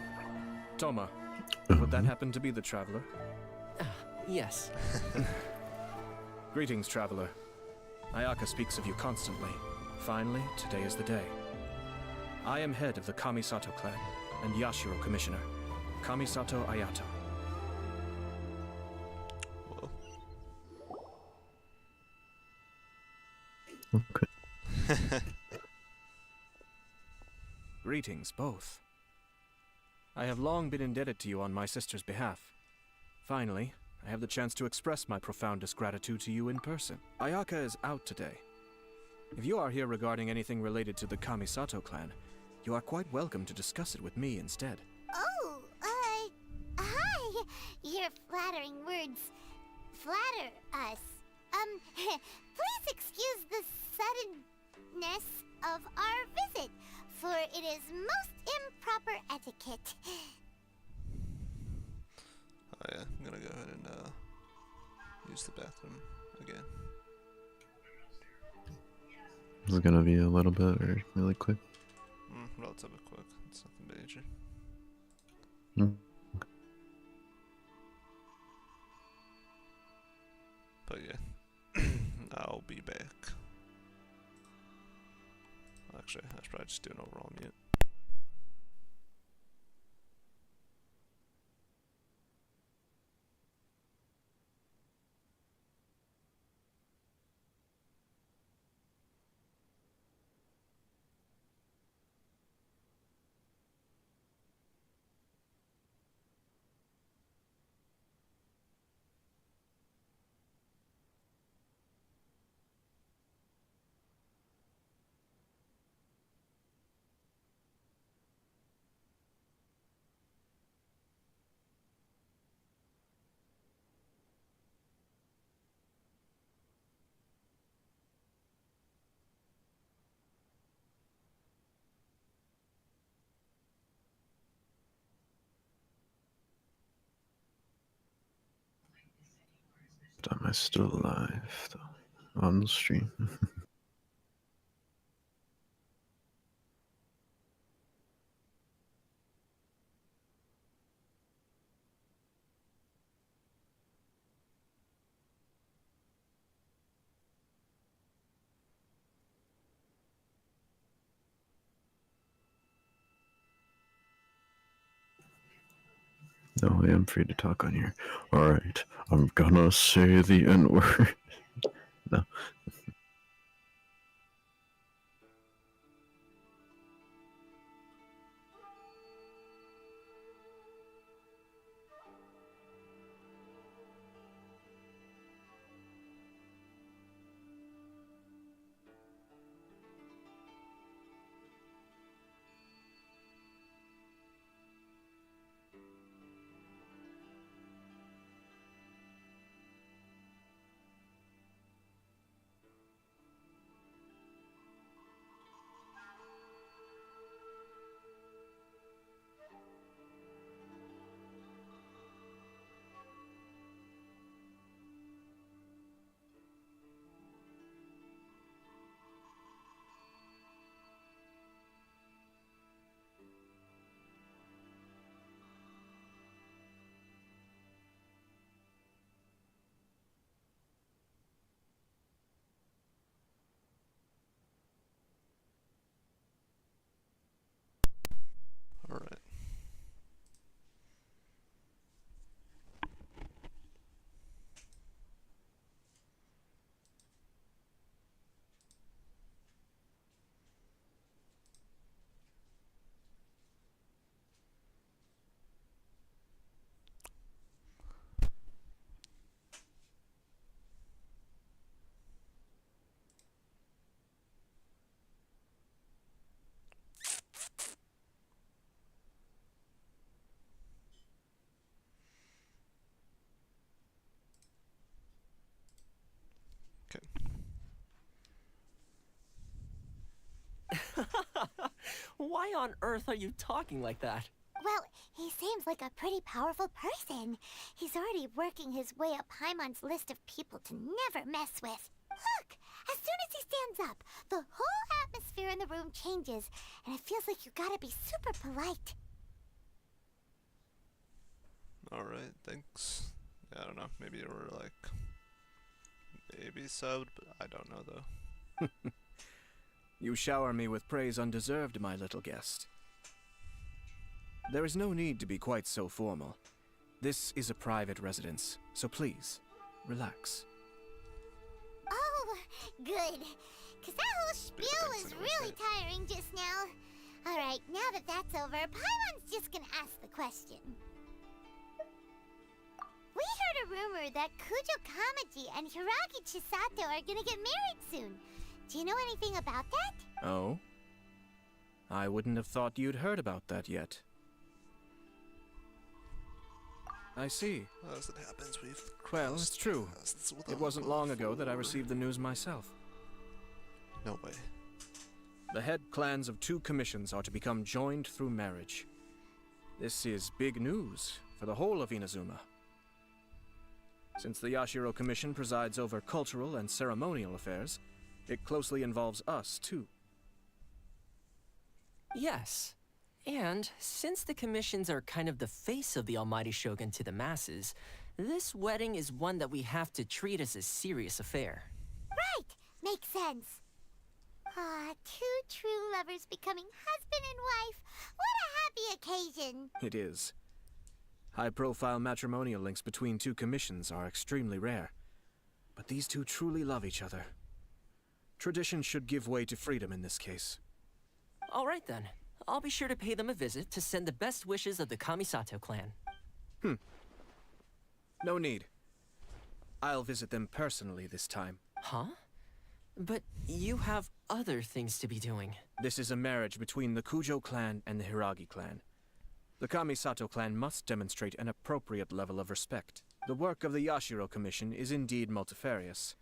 Speaker 7: Toma, would that happen to be the traveler?
Speaker 10: Yes.
Speaker 7: Greetings, traveler. Ayaka speaks of you constantly. Finally, today is the day. I am head of the Kamisato clan, and Yashiro commissioner. Kamisato Ayato.
Speaker 5: Whoa.
Speaker 4: Okay.
Speaker 7: Greetings, both. I have long been indebted to you on my sister's behalf. Finally, I have the chance to express my profoundest gratitude to you in person. Ayaka is out today. If you are here regarding anything related to the Kamisato clan, you are quite welcome to discuss it with me instead.
Speaker 6: Oh, hi! Your flattering words flatter us. Please excuse the suddenness of our visit, for it is most improper etiquette.
Speaker 5: Oh yeah, I'm gonna go ahead and use the bathroom again.
Speaker 4: Is it gonna be a little bit or really quick?
Speaker 5: Relatively quick. It's nothing major.
Speaker 4: Hmm.
Speaker 5: But yeah, I'll be back. Actually, I should probably just do an overall mute.
Speaker 4: Am I still alive, though? On the stream? No, I am free to talk on here. Alright, I'm gonna say the N-word. No.
Speaker 5: Alright.
Speaker 10: Why on earth are you talking like that?
Speaker 6: Well, he seems like a pretty powerful person. He's already working his way up Paimon's list of people to never mess with. Look! As soon as he stands up, the whole atmosphere in the room changes, and it feels like you gotta be super polite.
Speaker 5: Alright, thanks. Yeah, I don't know, maybe you were like... maybe subbed, but I don't know though.
Speaker 7: You shower me with praise undeserved, my little guest. There is no need to be quite so formal. This is a private residence, so please, relax.
Speaker 6: Oh, good. Because that whole spiel was really tiring just now. Alright, now that that's over, Paimon's just gonna ask the question. We heard a rumor that Kujo Kamaji and Hiragi Chisato are gonna get married soon. Do you know anything about that?
Speaker 7: Oh? I wouldn't have thought you'd heard about that yet. I see.
Speaker 5: As it happens, we've...
Speaker 7: Well, it's true. It wasn't long ago that I received the news myself.
Speaker 5: No way.
Speaker 7: The head clans of 2 commissions are to become joined through marriage. This is big news for the whole of Inazuma. Since the Yashiro Commission presides over cultural and ceremonial affairs, it closely involves us, too.
Speaker 10: Yes. And since the commissions are kind of the face of the Almighty Shogun to the masses, this wedding is one that we have to treat as a serious affair.
Speaker 6: Right! Makes sense. Ah, 2 true lovers becoming husband and wife. What a happy occasion!
Speaker 7: It is. High-profile matrimonial links between 2 commissions are extremely rare. But these 2 truly love each other. Tradition should give way to freedom in this case.
Speaker 10: All right then. I'll be sure to pay them a visit to send the best wishes of the Kamisato clan.
Speaker 7: No need. I'll visit them personally this time.
Speaker 10: Huh? But you have other things to be doing.
Speaker 7: This is a marriage between the Kujo clan and the Hiragi clan. The Kamisato clan must demonstrate an appropriate level of respect. The work of the Yashiro Commission is indeed multifarious.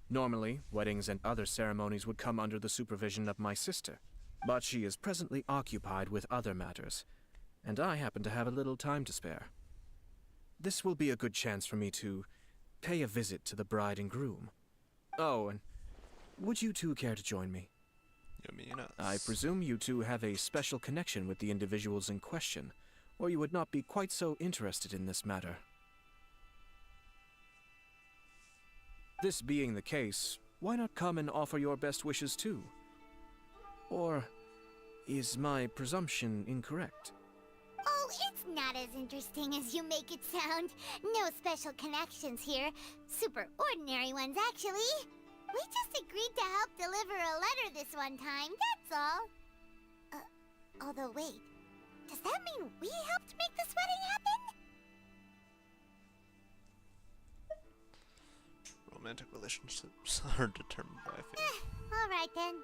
Speaker 7: Normally, weddings and other ceremonies would come under the supervision of my sister. But she is presently occupied with other matters, and I happen to have a little time to spare. This will be a good chance for me to pay a visit to the bride and groom. Oh, and would you two care to join me?
Speaker 5: You mean us?
Speaker 7: I presume you two have a special connection with the individuals in question, or you would not be quite so interested in this matter. This being the case, why not come and offer your best wishes too? Or is my presumption incorrect?
Speaker 6: Oh, it's not as interesting as you make it sound. No special connections here. Super ordinary ones, actually. We just agreed to help deliver a letter this one time, that's all. Although wait, does that mean we helped make this wedding happen?
Speaker 5: Romantic relationships are determined by fate.
Speaker 6: Alright then.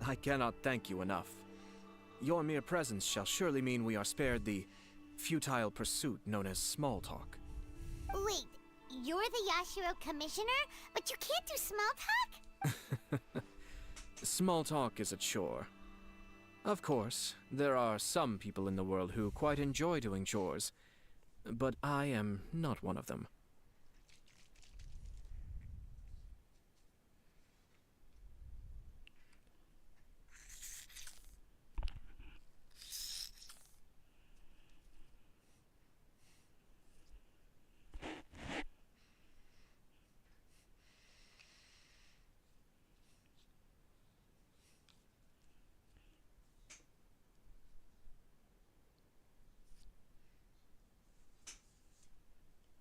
Speaker 7: I cannot thank you enough. Your mere presence shall surely mean we are spared the futile pursuit known as small talk.
Speaker 6: Wait, you're the Yashiro commissioner, but you can't do small talk?
Speaker 7: Small talk is a chore. Of course, there are some people in the world who quite enjoy doing chores, but I am not one of them.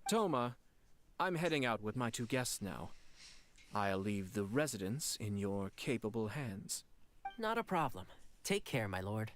Speaker 7: Toma, I'm heading out with my two guests now. I'll leave the residence in your capable hands.
Speaker 10: Not a problem. Take care, my lord.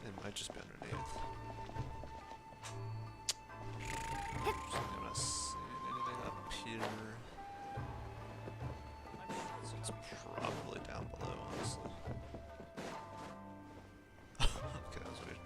Speaker 5: It might just be underneath. I'm not seeing anything up here. So it's probably down below, honestly. Okay, that was weird.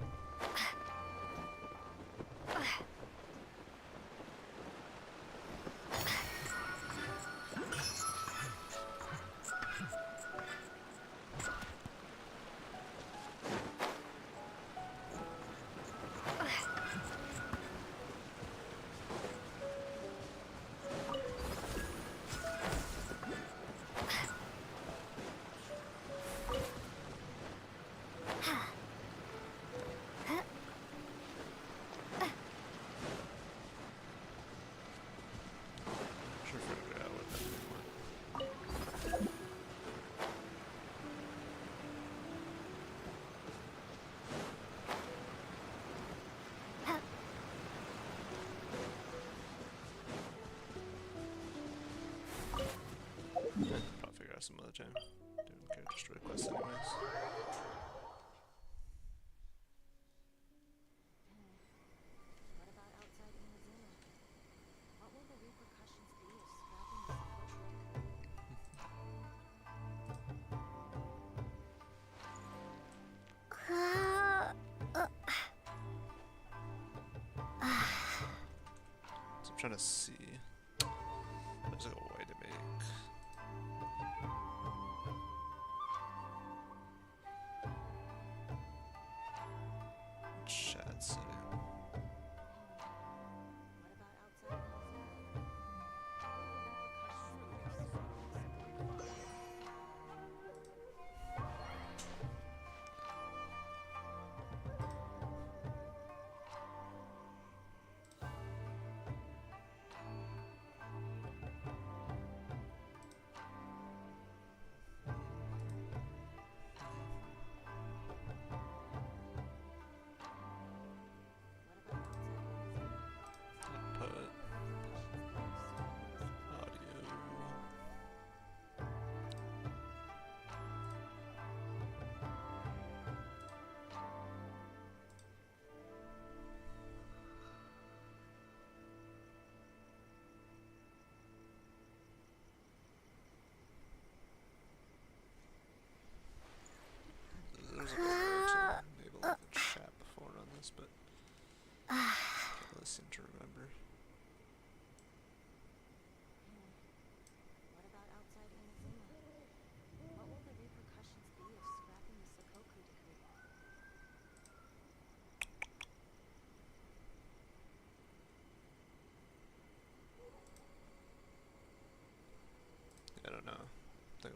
Speaker 5: Sure figure out what that thing was. I'll figure out some other time. Doing character story quests anyways. So I'm trying to see. There's like a way to make. Chat setting.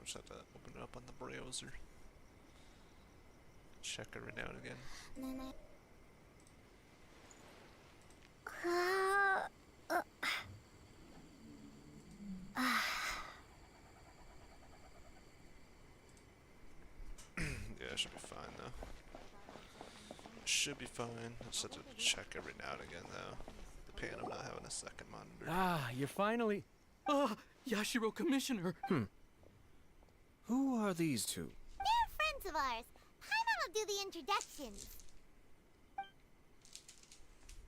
Speaker 5: I'll just have to open it up on the browser. Check every now and again.
Speaker 6: And then
Speaker 5: Yeah, it should be fine though. Should be fine. I just have to check every now and again though. The pain of not having a second monitor.
Speaker 7: Ah, you're finally...
Speaker 8: Ah, Yashiro Commissioner.
Speaker 7: Who are these two?
Speaker 6: they're friends of ours. Paimon will do the introductions.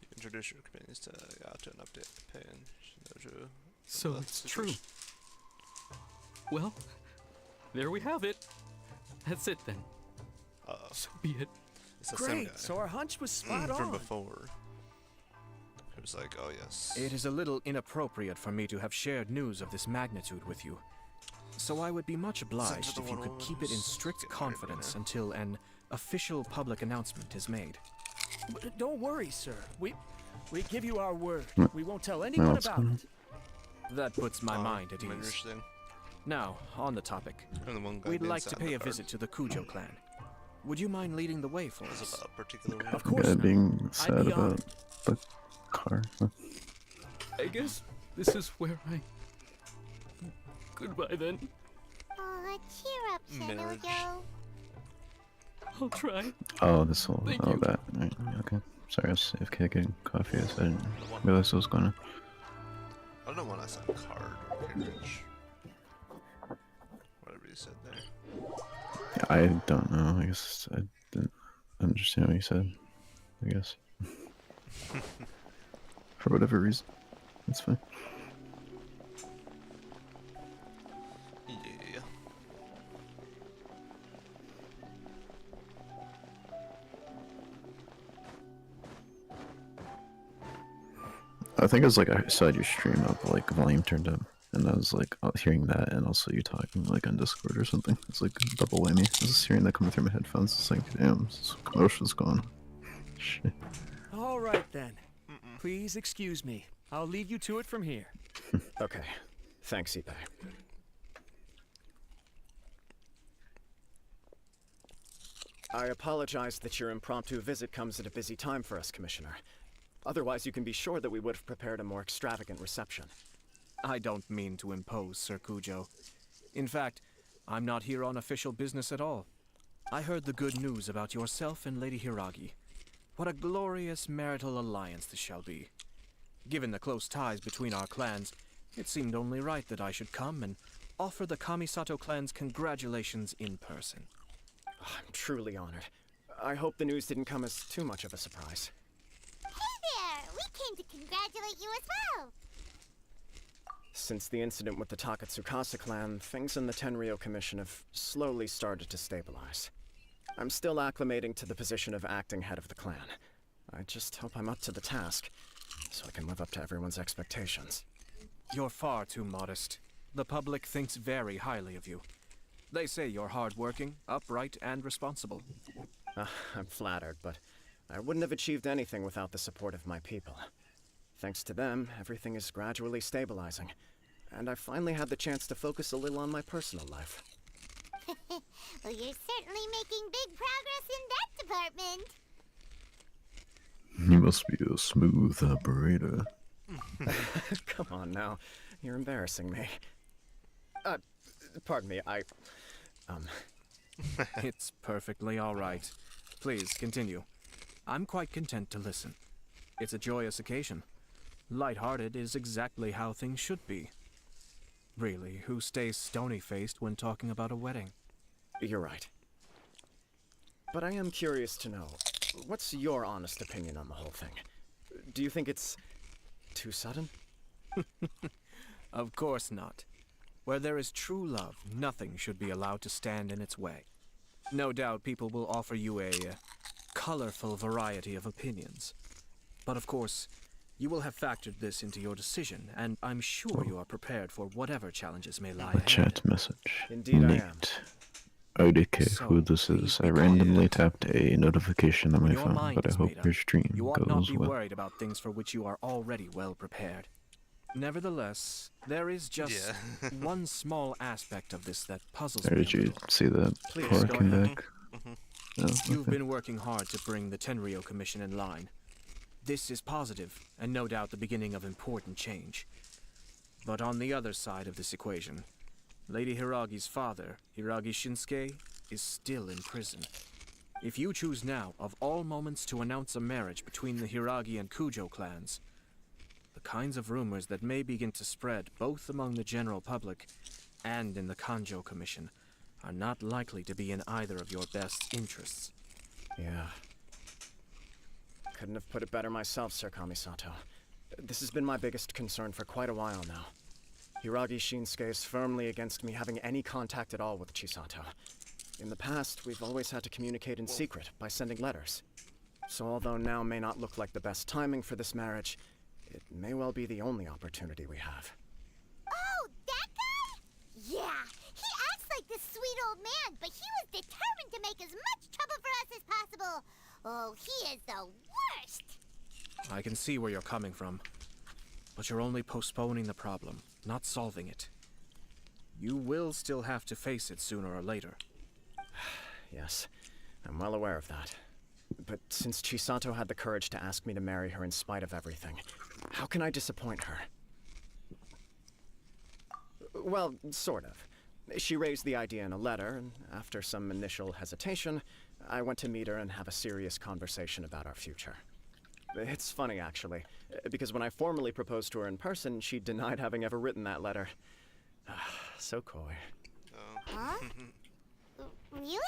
Speaker 5: You introduce your companions to Yato and update the pain. Shinojo.
Speaker 8: So
Speaker 5: the
Speaker 8: it's true.
Speaker 5: situation.
Speaker 8: Well, there we have it. That's it then.
Speaker 5: Uh-oh.
Speaker 8: So be it.
Speaker 5: It's the same guy
Speaker 7: Great, so our hunch was spot
Speaker 5: from
Speaker 7: on.
Speaker 5: before. It was like, oh yes.
Speaker 7: It is a little inappropriate for me to have shared news of this magnitude with you. So I would be much obliged
Speaker 5: the
Speaker 7: if you could keep it in
Speaker 5: ones.
Speaker 7: strict
Speaker 5: Get married
Speaker 7: confidence
Speaker 5: now.
Speaker 7: until an official public announcement is made. Don't worry, sir. We give you our word. We won't tell anyone
Speaker 4: what's
Speaker 7: about
Speaker 4: going on?
Speaker 7: it. That puts my mind at ease.
Speaker 5: Interesting.
Speaker 7: Now, on the topic.
Speaker 5: I'm the one guy
Speaker 7: We'd
Speaker 5: being
Speaker 7: like to
Speaker 5: sat
Speaker 7: pay
Speaker 5: in
Speaker 7: a
Speaker 5: the
Speaker 7: visit to the Kujo clan. Would you mind leading the way for
Speaker 5: Is
Speaker 7: us?
Speaker 5: it a particular one?
Speaker 7: Of course
Speaker 4: Guy
Speaker 7: not.
Speaker 4: being sad
Speaker 7: be
Speaker 4: about
Speaker 7: honored.
Speaker 4: the car.
Speaker 8: I guess this is where I... Goodbye then.
Speaker 6: Aw, cheer up,
Speaker 5: Marriage.
Speaker 6: Shinojo.
Speaker 8: I'll try.
Speaker 4: Oh, this whole.
Speaker 8: Thank
Speaker 4: Oh,
Speaker 8: you.
Speaker 4: that. Right. Okay. Sorry, I was AFK getting coffee. I didn't realize what was going on.
Speaker 5: I don't know when I said card or carriage. Whatever you said there.
Speaker 4: Yeah, I don't know. I guess I didn't understand what you said. I guess. For whatever reason. That's fine.
Speaker 5: Yeah.
Speaker 4: I think it was like I saw your stream up, like volume turned up, and I was like hearing that, and also you talking like on Discord or something. It's like a double whammy. I was just hearing that coming through my headphones. It's like, damn, this commotion's going on. Shit.
Speaker 7: All right then. Please excuse me. I'll leave you to it from here.
Speaker 11: Okay. Thanks, Ippei. I apologize that your impromptu visit comes at a busy time for us, Commissioner. Otherwise, you can be sure that we would have prepared a more extravagant reception.
Speaker 7: I don't mean to impose, Sir Kujo. In fact, I'm not here on official business at all. I heard the good news about yourself and Lady Hiragi. What a glorious marital alliance this shall be. Given the close ties between our clans, it seemed only right that I should come and offer the Kamisato clan's congratulations in person.
Speaker 11: I'm truly honored. I hope the news didn't come as too much of a surprise.
Speaker 6: Hey there! We came to congratulate you as well!
Speaker 11: Since the incident with the Takatsukasa clan, things in the Tenryo Commission have slowly started to stabilize. I'm still acclimating to the position of acting head of the clan. I just hope I'm up to the task, so I can live up to everyone's expectations.
Speaker 7: You're far too modest. The public thinks very highly of you. They say you're hardworking, upright, and responsible.
Speaker 11: I'm flattered, but I wouldn't have achieved anything without the support of my people. Thanks to them, everything is gradually stabilizing, and I finally had the chance to focus a little on my personal life.
Speaker 6: Well, you're certainly making big progress in that department.
Speaker 4: You must be a smooth operator.
Speaker 11: Come on now, you're embarrassing me. Pardon me,
Speaker 7: It's perfectly all right. Please, continue. I'm quite content to listen. It's a joyous occasion. Light-hearted is exactly how things should be. Really, who stays stony-faced when talking about a wedding?
Speaker 11: You're right. But I am curious to know, what's your honest opinion on the whole thing? Do you think it's too sudden?
Speaker 7: Of course not. Where there is true love, nothing should be allowed to stand in its way. No doubt people will offer you a colorful variety of opinions. But of course, you will have factored this into your decision, and I'm sure you are prepared for whatever challenges may lie
Speaker 4: A
Speaker 7: ahead.
Speaker 4: chat message.
Speaker 11: Indeed I am.
Speaker 4: Nate. I don't care who this is. I randomly tapped a notification on my
Speaker 7: When your
Speaker 4: phone,
Speaker 7: mind
Speaker 4: but I
Speaker 7: is
Speaker 4: hope
Speaker 7: made up,
Speaker 4: your stream
Speaker 7: you ought not
Speaker 4: goes
Speaker 7: be
Speaker 4: well.
Speaker 7: worried about things for which you are already well prepared. Nevertheless, there is just
Speaker 5: Yeah.
Speaker 7: one small aspect of this that puzzles
Speaker 4: Or
Speaker 7: me.
Speaker 4: did you see that
Speaker 7: Please,
Speaker 4: before
Speaker 7: go
Speaker 4: I came
Speaker 7: ahead.
Speaker 4: back?
Speaker 5: Mhm.
Speaker 4: Oh,
Speaker 7: You've
Speaker 4: okay.
Speaker 7: been working hard to bring the Tenryo Commission in line. This is positive, and no doubt the beginning of important change. But on the other side of this equation, Lady Hiragi's father, Hiragi Shinsuke, is still in prison. If you choose now, of all moments, to announce a marriage between the Hiragi and Kujo clans, the kinds of rumors that may begin to spread both among the general public and in the Kanjo Commission are not likely to be in either of your best interests.
Speaker 11: Yeah. Couldn't have put it better myself, Sir Kamisato. This has been my biggest concern for quite a while now. Hiragi Shinsuke is firmly against me having any contact at all with Chisato. In the past, we've always had to communicate in secret by sending letters. So although now may not look like the best timing for this marriage, it may well be the only opportunity we have.
Speaker 6: Oh, that guy? Yeah, he acts like this sweet old man, but he was determined to make as much trouble for us as possible. Oh, he is the worst.
Speaker 7: I can see where you're coming from, but you're only postponing the problem, not solving it. You will still have to face it sooner or later.
Speaker 11: Yes, I'm well aware of that. But since Chisato had the courage to ask me to marry her in spite of everything, how can I disappoint her? Well, sort of. She raised the idea in a letter, and after some initial hesitation, I went to meet her and have a serious conversation about our future. It's funny, actually, because when I formally proposed to her in person, she denied having ever written that letter. So coy.
Speaker 5: Oh.
Speaker 6: Huh? Really?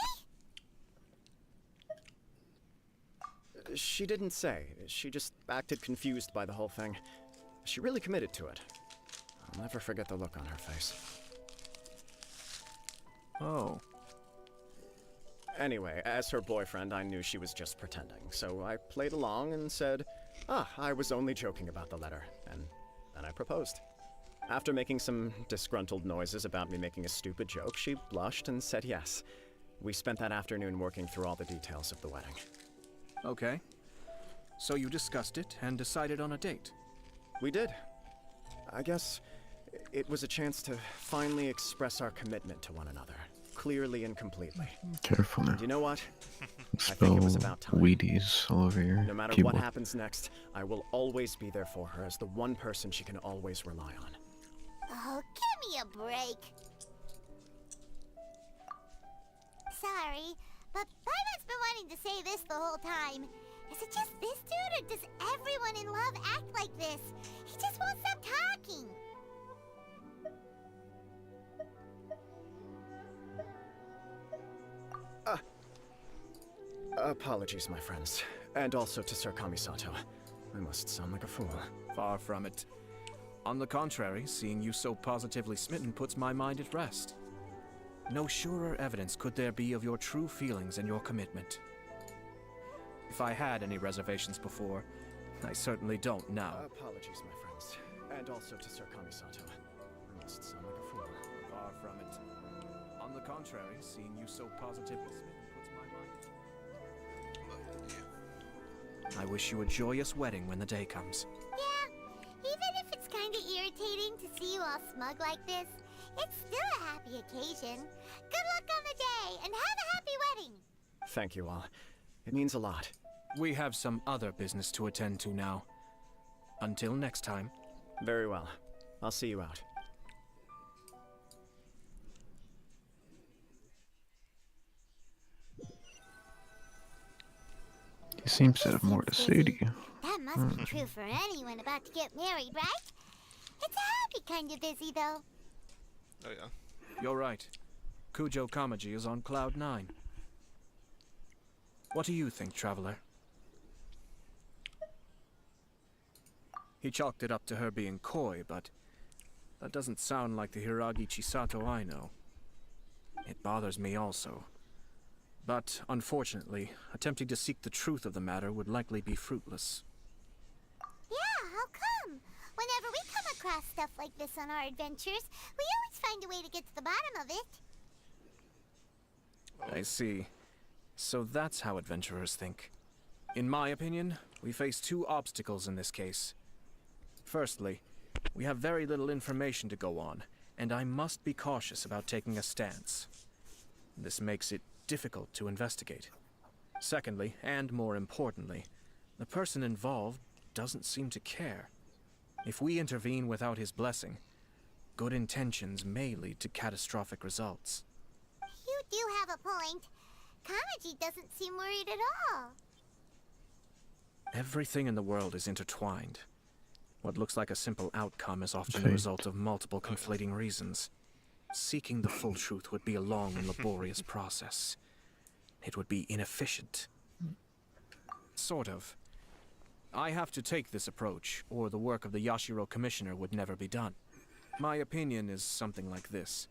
Speaker 11: She didn't say. She just acted confused by the whole thing. She really committed to it. I'll never forget the look on her face.
Speaker 7: Oh.
Speaker 11: Anyway, as her boyfriend, I knew she was just pretending, so I played along and said, I was only joking about the letter, and then I proposed. After making some disgruntled noises about me making a stupid joke, she blushed and said yes. We spent that afternoon working through all the details of the wedding.
Speaker 7: Okay. So you discussed it and decided on a date.
Speaker 11: We did. I guess it was a chance to finally express our commitment to one another, clearly and completely.
Speaker 4: Careful now.
Speaker 11: And you know what? I think
Speaker 4: Spell
Speaker 11: it was about time.
Speaker 4: Wheaties all over your
Speaker 11: No matter
Speaker 4: keyboard.
Speaker 11: what happens next, I will always be there for her as the one person she can always rely on.
Speaker 6: Oh, give me a break. Sorry, but Paimon's been wanting to say this the whole time. Is it just this dude, or does everyone in love act like this? He just won't stop talking.
Speaker 11: Apologies, my friends. And also to Sir Kamisato. I must sound like a fool.
Speaker 7: Far from it. On the contrary, seeing you so positively smitten puts my mind at rest. No surer evidence could there be of your true feelings and your commitment. If I had any reservations before, I certainly don't now.
Speaker 11: Apologies, my friends. And also to Sir Kamisato. I must sound like a fool.
Speaker 7: Far from it. On the contrary, seeing you so positively smitten puts my mind at rest. I wish you a joyous wedding when the day comes.
Speaker 6: Yeah, even if it's kinda irritating to see you all smug like this, it's still a happy occasion. Good luck on the day, and have a happy wedding!
Speaker 11: Thank you all. It means a lot.
Speaker 7: We have some other business to attend to now. Until next time.
Speaker 11: Very well. I'll see you out.
Speaker 4: He seems to have more to say to you.
Speaker 6: That must be true for anyone about to get married, right? It's a happy kind of busy, though.
Speaker 5: Oh yeah.
Speaker 7: You're right. Kujo Kamaji is on cloud 9. What do you think, Traveler? He chalked it up to her being coy, but that doesn't sound like the Hiragi Chisato I know. It bothers me also. But, unfortunately, attempting to seek the truth of the matter would likely be fruitless.
Speaker 6: Yeah, how come? Whenever we come across stuff like this on our adventures, we always find a way to get to the bottom of it.
Speaker 7: I see. So that's how adventurers think. In my opinion, we face two obstacles in this case. Firstly, We have very little information to go on, and I must be cautious about taking a stance. This makes it difficult to investigate. Secondly, and more importantly, the person involved doesn't seem to care. If we intervene without his blessing, good intentions may lead to catastrophic results.
Speaker 6: You do have a point. Kamaji doesn't seem worried at all.
Speaker 7: Everything in the world is intertwined. What looks like a simple outcome is often the
Speaker 4: Fate.
Speaker 7: result of multiple conflating reasons. Seeking the full truth would be a long and laborious process. It would be inefficient. Sort of. I have to take this approach, or the work of the Yashiro Commissioner would never be done. My opinion is something like this.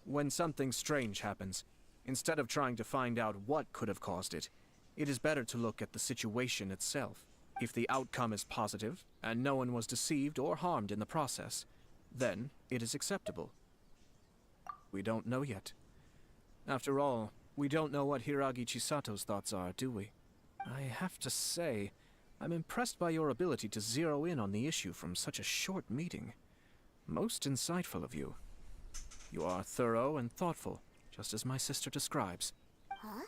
Speaker 7: When something strange happens, instead of trying to find out what could have caused it, it is better to look at the situation itself. If the outcome is positive, and no one was deceived or harmed in the process, then it is acceptable. We don't know yet. After all, we don't know what Hiragi Chisato's thoughts are, do we? I have to say, I'm impressed by your ability to zero in on the issue from such a short meeting. Most insightful of you. You are thorough and thoughtful, just as my sister describes.
Speaker 6: Huh?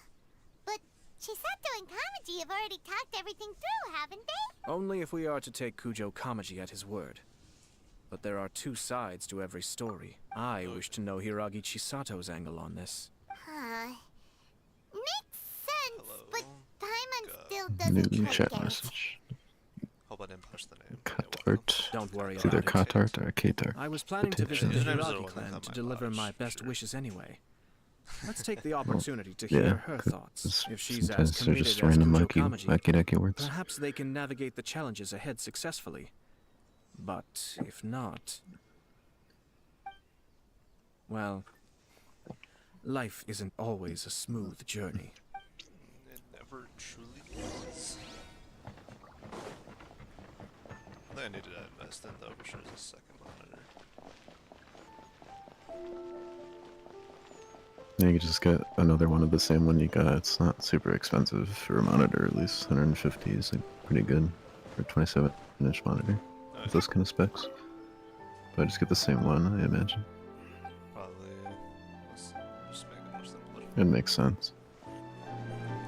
Speaker 6: But Chisato and Kamaji have already talked everything through, haven't they?
Speaker 7: Only if we are to take Kujo Kamaji at his word. But there are two sides to every story. I wish to know Hiragi Chisato's angle on this.
Speaker 6: Huh. Makes sense,
Speaker 5: Hello.
Speaker 6: but Paimon still
Speaker 4: New
Speaker 6: doesn't
Speaker 4: chat
Speaker 6: quite get it.
Speaker 4: message.
Speaker 5: Hope I didn't push the name.
Speaker 4: Cut
Speaker 5: Yeah, welcome.
Speaker 4: art.
Speaker 7: Don't worry
Speaker 4: It's either
Speaker 7: about it.
Speaker 4: cut art or Kate art.
Speaker 7: I was planning to visit the
Speaker 4: Potentially.
Speaker 5: His name's the
Speaker 7: Hiragi
Speaker 5: one
Speaker 7: clan
Speaker 5: that
Speaker 7: to
Speaker 5: might
Speaker 7: deliver
Speaker 5: lodge,
Speaker 7: my best
Speaker 5: sure.
Speaker 7: wishes anyway. Let's take the opportunity to
Speaker 4: Yeah,
Speaker 7: hear her
Speaker 4: cut-
Speaker 7: thoughts.
Speaker 4: it's-
Speaker 7: If she's as
Speaker 4: sometimes they're
Speaker 7: committed
Speaker 4: just
Speaker 7: as
Speaker 4: random
Speaker 7: Kujo
Speaker 4: wacky
Speaker 7: Kamaji,
Speaker 4: deki words.
Speaker 7: perhaps they can navigate the challenges ahead successfully. But if not... well, life isn't always a smooth journey.
Speaker 5: It never truly was. I think I needed to invest in though, for sure, as a second monitor.
Speaker 4: Yeah, you just get another one of the same one you got. It's not super expensive for a monitor, at least 150 is like pretty good for a 27-inch monitor with those kind of specs. But I just get the same one, I imagine.
Speaker 5: Probably just make it more simpler.
Speaker 4: It makes sense.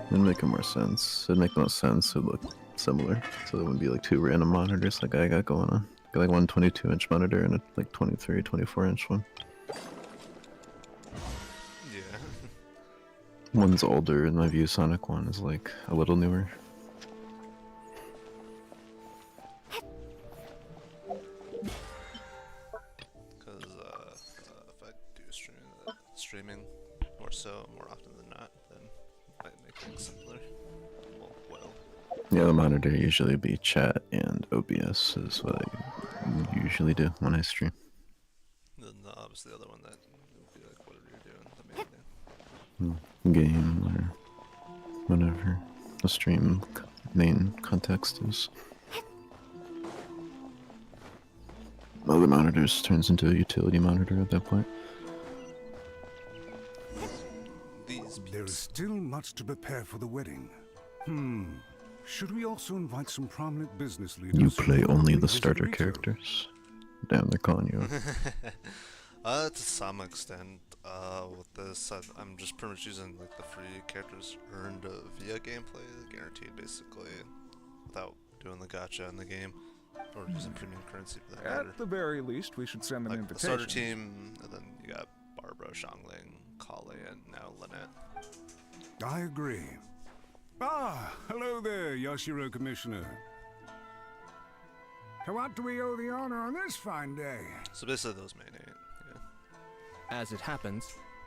Speaker 4: It'd make more sense. It'd make the most sense. It'd look similar. So there wouldn't be like two random monitors like I got going on. Got like one 22-inch monitor and a like 23, 24-inch one.
Speaker 5: Yeah.
Speaker 4: One's older and my ViewSonic one is like a little newer.
Speaker 5: Because if I do streaming more often than not, then it might make things simpler. Well.
Speaker 4: Yeah, the monitor usually be chat and OBS is what I usually do when I stream.
Speaker 5: Then obviously the other one that would be like whatever you're doing, the main thing.
Speaker 4: Game or whatever the stream main context is. Other monitors turns into a utility monitor at that point.
Speaker 12: There's still much to prepare for the wedding. Should we also invite some prominent business leaders?
Speaker 4: You
Speaker 12: who
Speaker 4: play
Speaker 12: will
Speaker 4: only
Speaker 12: probably
Speaker 4: the
Speaker 12: visit
Speaker 4: starter
Speaker 12: Rito?
Speaker 4: characters. Damn, they're calling you.
Speaker 5: To some extent, with this, I'm just pretty much using like the free characters earned via gameplay, guaranteed basically, without doing the gacha in the game, or using premium currency for that matter.
Speaker 13: At the very least, we should send them
Speaker 5: Like the starter
Speaker 13: invitations.
Speaker 5: team, and then you got Barbara, Xiangling, Kale, and now Lynette.
Speaker 12: I agree. Ah, hello there, Yashiro Commissioner. To what do we owe the honor on this fine day?
Speaker 5: So basically those main 8, yeah.
Speaker 7: As it happens,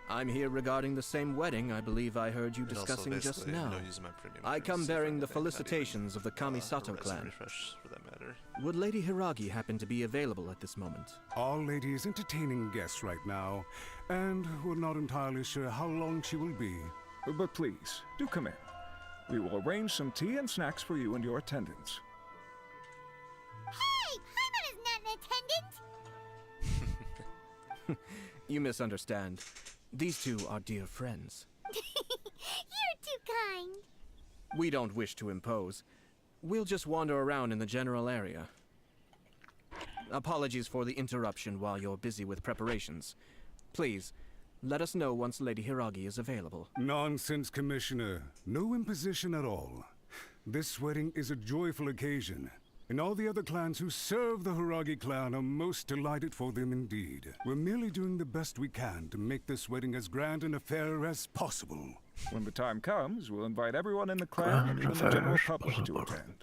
Speaker 7: I'm here regarding the same wedding I believe I heard you
Speaker 5: And also
Speaker 7: discussing just
Speaker 5: basically,
Speaker 7: now.
Speaker 5: no using my premium
Speaker 7: I come
Speaker 5: currency for
Speaker 7: bearing the
Speaker 5: anything, not even,
Speaker 7: felicitations of the Kamisato
Speaker 5: resume
Speaker 7: clan.
Speaker 5: refresh for that matter.
Speaker 7: Would Lady Hiragi happen to be available at this moment?
Speaker 12: Our lady is entertaining guests right now, and we're not entirely sure how long she will be.
Speaker 13: But please, do come in. We will arrange some tea and snacks for you and your attendants.
Speaker 6: Hey! Paimon is not an attendant!
Speaker 7: You misunderstand. These two are dear friends.
Speaker 6: You're too kind.
Speaker 7: We don't wish to impose. We'll just wander around in the general area. apologies for the interruption while you're busy with preparations. Please, let us know once Lady Hiragi is available.
Speaker 12: Nonsense, Commissioner. No imposition at all. This wedding is a joyful occasion, and all the other clans who serve the Hiragi clan are most delighted for them indeed. We're merely doing the best we can to make this wedding as grand an affair as possible.
Speaker 13: When the time comes, we'll invite everyone in the clan and even the general public to attend.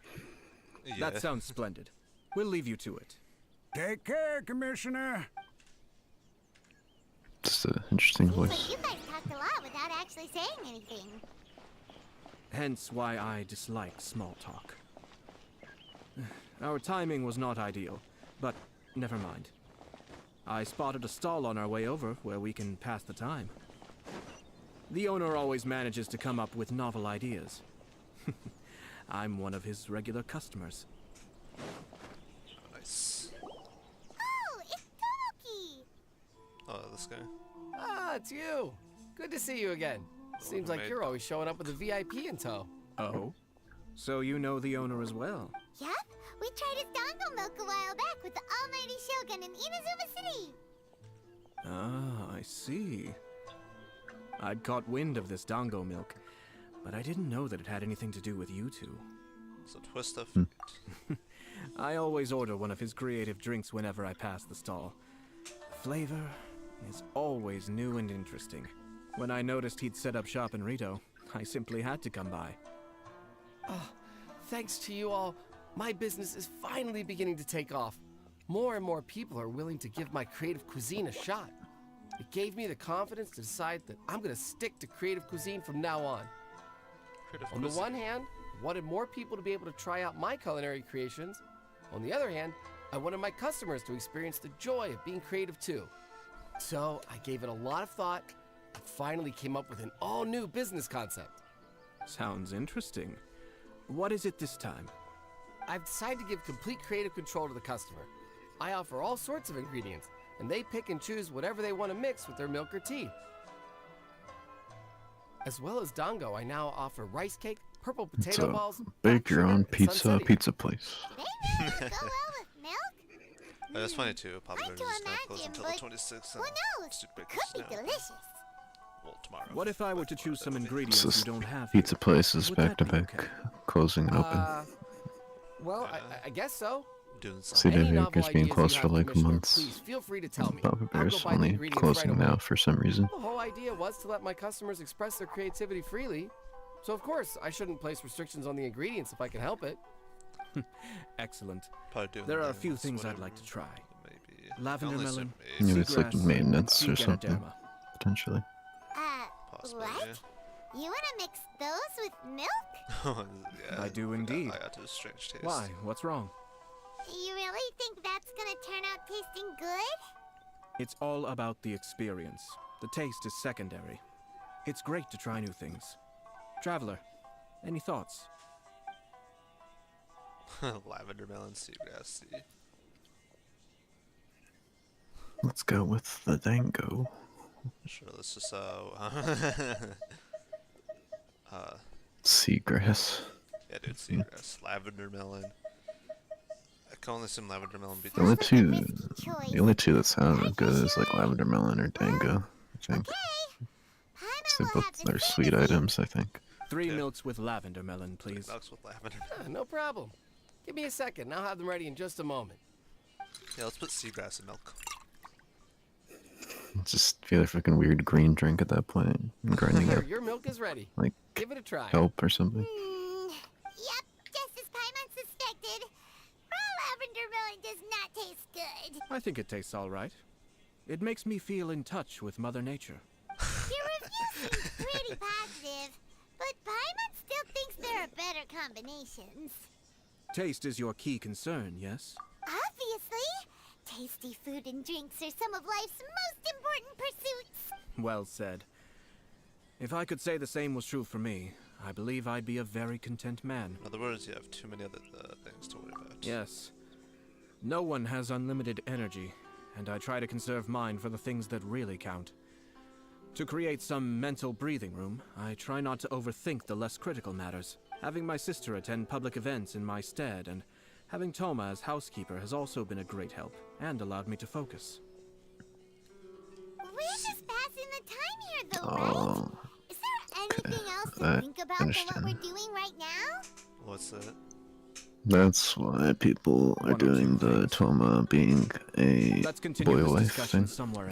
Speaker 5: Yeah.
Speaker 7: That sounds splendid. We'll leave you to it.
Speaker 12: Take care, Commissioner.
Speaker 4: Just an interesting
Speaker 6: Seems like
Speaker 4: voice.
Speaker 6: you guys talked a lot without actually saying anything.
Speaker 7: Hence why I dislike small talk. Our timing was not ideal, but never mind. I spotted a stall on our way over where we can pass the time. The owner always manages to come up with novel ideas. I'm one of his regular customers.
Speaker 5: Nice.
Speaker 6: Oh, it's Tomoki!
Speaker 5: Oh, this guy.
Speaker 14: Ah, it's you. Good to see you again. Seems like you're always showing up with a VIP in tow.
Speaker 7: Oh? So you know the owner as well?
Speaker 6: Yep, we tried his dango milk a while back with the almighty Shogun in Inazuma City.
Speaker 7: Ah, I see. I'd caught wind of this dango milk, but I didn't know that it had anything to do with you two.
Speaker 5: It's a twist of
Speaker 7: I always order one of his creative drinks whenever I pass the stall. The flavor is always new and interesting. When I noticed he'd set up shop in Rito, I simply had to come by.
Speaker 14: Oh, thanks to you all, my business is finally beginning to take off. More and more people are willing to give my creative cuisine a shot. It gave me the confidence to decide that I'm going to stick to creative cuisine from now on. On the one hand, I wanted more people to be able to try out my culinary creations. On the other hand, I wanted my customers to experience the joy of being creative too. So I gave it a lot of thought and finally came up with an all-new business concept.
Speaker 7: Sounds interesting. What is it this time?
Speaker 14: I've decided to give complete creative control to the customer. I offer all sorts of ingredients, and they pick and choose whatever they want to mix with their milk or tea. As well as dango, I now offer rice cake, purple
Speaker 4: It's
Speaker 14: potato
Speaker 4: a
Speaker 14: balls,
Speaker 4: bake your own
Speaker 14: black sugar, and
Speaker 4: pizza place.
Speaker 6: They really go well with milk.
Speaker 5: That's funny too. Papa
Speaker 6: Hard
Speaker 5: Burgers
Speaker 6: to
Speaker 5: is gonna close
Speaker 6: imagine,
Speaker 5: until the
Speaker 6: but
Speaker 5: 26th.
Speaker 6: who knows?
Speaker 5: Stupid
Speaker 6: Could be
Speaker 5: now.
Speaker 6: delicious.
Speaker 5: Well, tomorrow.
Speaker 7: What if I were to choose some ingredients
Speaker 4: This
Speaker 7: you don't have here?
Speaker 4: pizza place is
Speaker 7: Would
Speaker 4: back to
Speaker 7: that be
Speaker 4: back,
Speaker 7: okay?
Speaker 4: closing and open.
Speaker 14: Well, I guess so.
Speaker 5: Doing
Speaker 4: See,
Speaker 5: something.
Speaker 14: Any
Speaker 4: David
Speaker 14: novel
Speaker 4: Baker's being
Speaker 14: ideas
Speaker 4: closed
Speaker 14: you
Speaker 4: for
Speaker 14: have,
Speaker 4: like
Speaker 14: Commissioner,
Speaker 4: months.
Speaker 14: please feel free to tell me.
Speaker 4: Papa
Speaker 14: I'll
Speaker 4: Bear's
Speaker 14: go buy the
Speaker 4: only
Speaker 14: ingredients
Speaker 4: closing
Speaker 14: right
Speaker 4: now
Speaker 14: away.
Speaker 4: for some reason.
Speaker 14: The whole idea was to let my customers express their creativity freely. So of course, I shouldn't place restrictions on the ingredients if I can help it.
Speaker 7: Excellent.
Speaker 5: Probably doing
Speaker 7: There are a
Speaker 5: this,
Speaker 7: few things I'd
Speaker 5: whatever.
Speaker 7: like to try.
Speaker 5: Maybe.
Speaker 7: Lavender
Speaker 5: Only
Speaker 7: melon,
Speaker 5: some
Speaker 4: Maybe it's like
Speaker 7: seagrass,
Speaker 4: maintenance
Speaker 7: sea
Speaker 4: or something,
Speaker 7: ganoderma.
Speaker 4: potentially.
Speaker 5: Possibly,
Speaker 6: What? You want to mix those with milk?
Speaker 5: yeah,
Speaker 7: I do indeed.
Speaker 5: I got a strange taste.
Speaker 7: Why? What's wrong?
Speaker 6: You really think that's gonna turn out tasting good?
Speaker 7: It's all about the experience. The taste is secondary. It's great to try new things. Traveler, any thoughts?
Speaker 5: Lavender melon, seagrass, sea.
Speaker 4: Let's go with the dango.
Speaker 5: Sure, let's just
Speaker 4: Seagrass.
Speaker 5: yeah, dude, seagrass, lavender melon. I can only assume lavender melon be
Speaker 4: The only two that sound good is like lavender melon or dango, I think. So both are sweet items, I think.
Speaker 7: 3 milks with lavender melon, please.
Speaker 5: Milks with lavender.
Speaker 14: No problem. Give me a second, and I'll have them ready in just a moment.
Speaker 5: Yeah, let's put seagrass in milk.
Speaker 4: Just feel like a fucking weird green drink at that point. And grinding
Speaker 14: Here,
Speaker 4: up
Speaker 14: your milk is ready.
Speaker 4: like
Speaker 14: Give it a try.
Speaker 4: kelp or something.
Speaker 6: Yep, just as Paimon suspected. Raw lavender melon does not taste good.
Speaker 7: I think it tastes all right. It makes me feel in touch with Mother Nature.
Speaker 6: Your review seems pretty positive, but Paimon still thinks there are better combinations.
Speaker 7: Taste is your key concern, yes?
Speaker 6: Obviously, tasty food and drinks are some of life's most important pursuits.
Speaker 7: Well said. If I could say the same was true for me, I believe I'd be a very content man.
Speaker 5: In other words, you have too many other things to worry about.
Speaker 7: Yes. No one has unlimited energy, and I try to conserve mine for the things that really count. To create some mental breathing room, I try not to overthink the less critical matters, having my sister attend public events in my stead and Having Toma as housekeeper has also been a great help, and allowed me to focus.
Speaker 6: We're just passing the time here, though, right? Is there anything else to think about than what we're doing right now?
Speaker 5: What's that?
Speaker 4: That's why people are doing the Toma being a boy wife thing.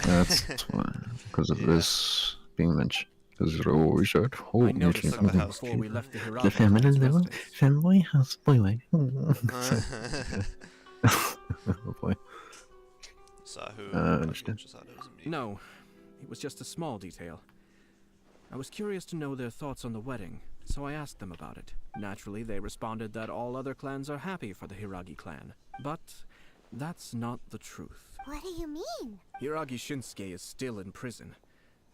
Speaker 4: That's why, because of this being mentioned. Because it's always said, oh, you
Speaker 7: noticed
Speaker 4: can
Speaker 7: that before we left the
Speaker 4: the family little family house boy wife. Oh boy. Understand.
Speaker 7: No, it was just a small detail. I was curious to know their thoughts on the wedding, so I asked them about it. Naturally, they responded that all other clans are happy for the Hiragi clan. But that's not the truth.
Speaker 6: What do you mean?
Speaker 7: Hiragi Shinsuke is still in prison,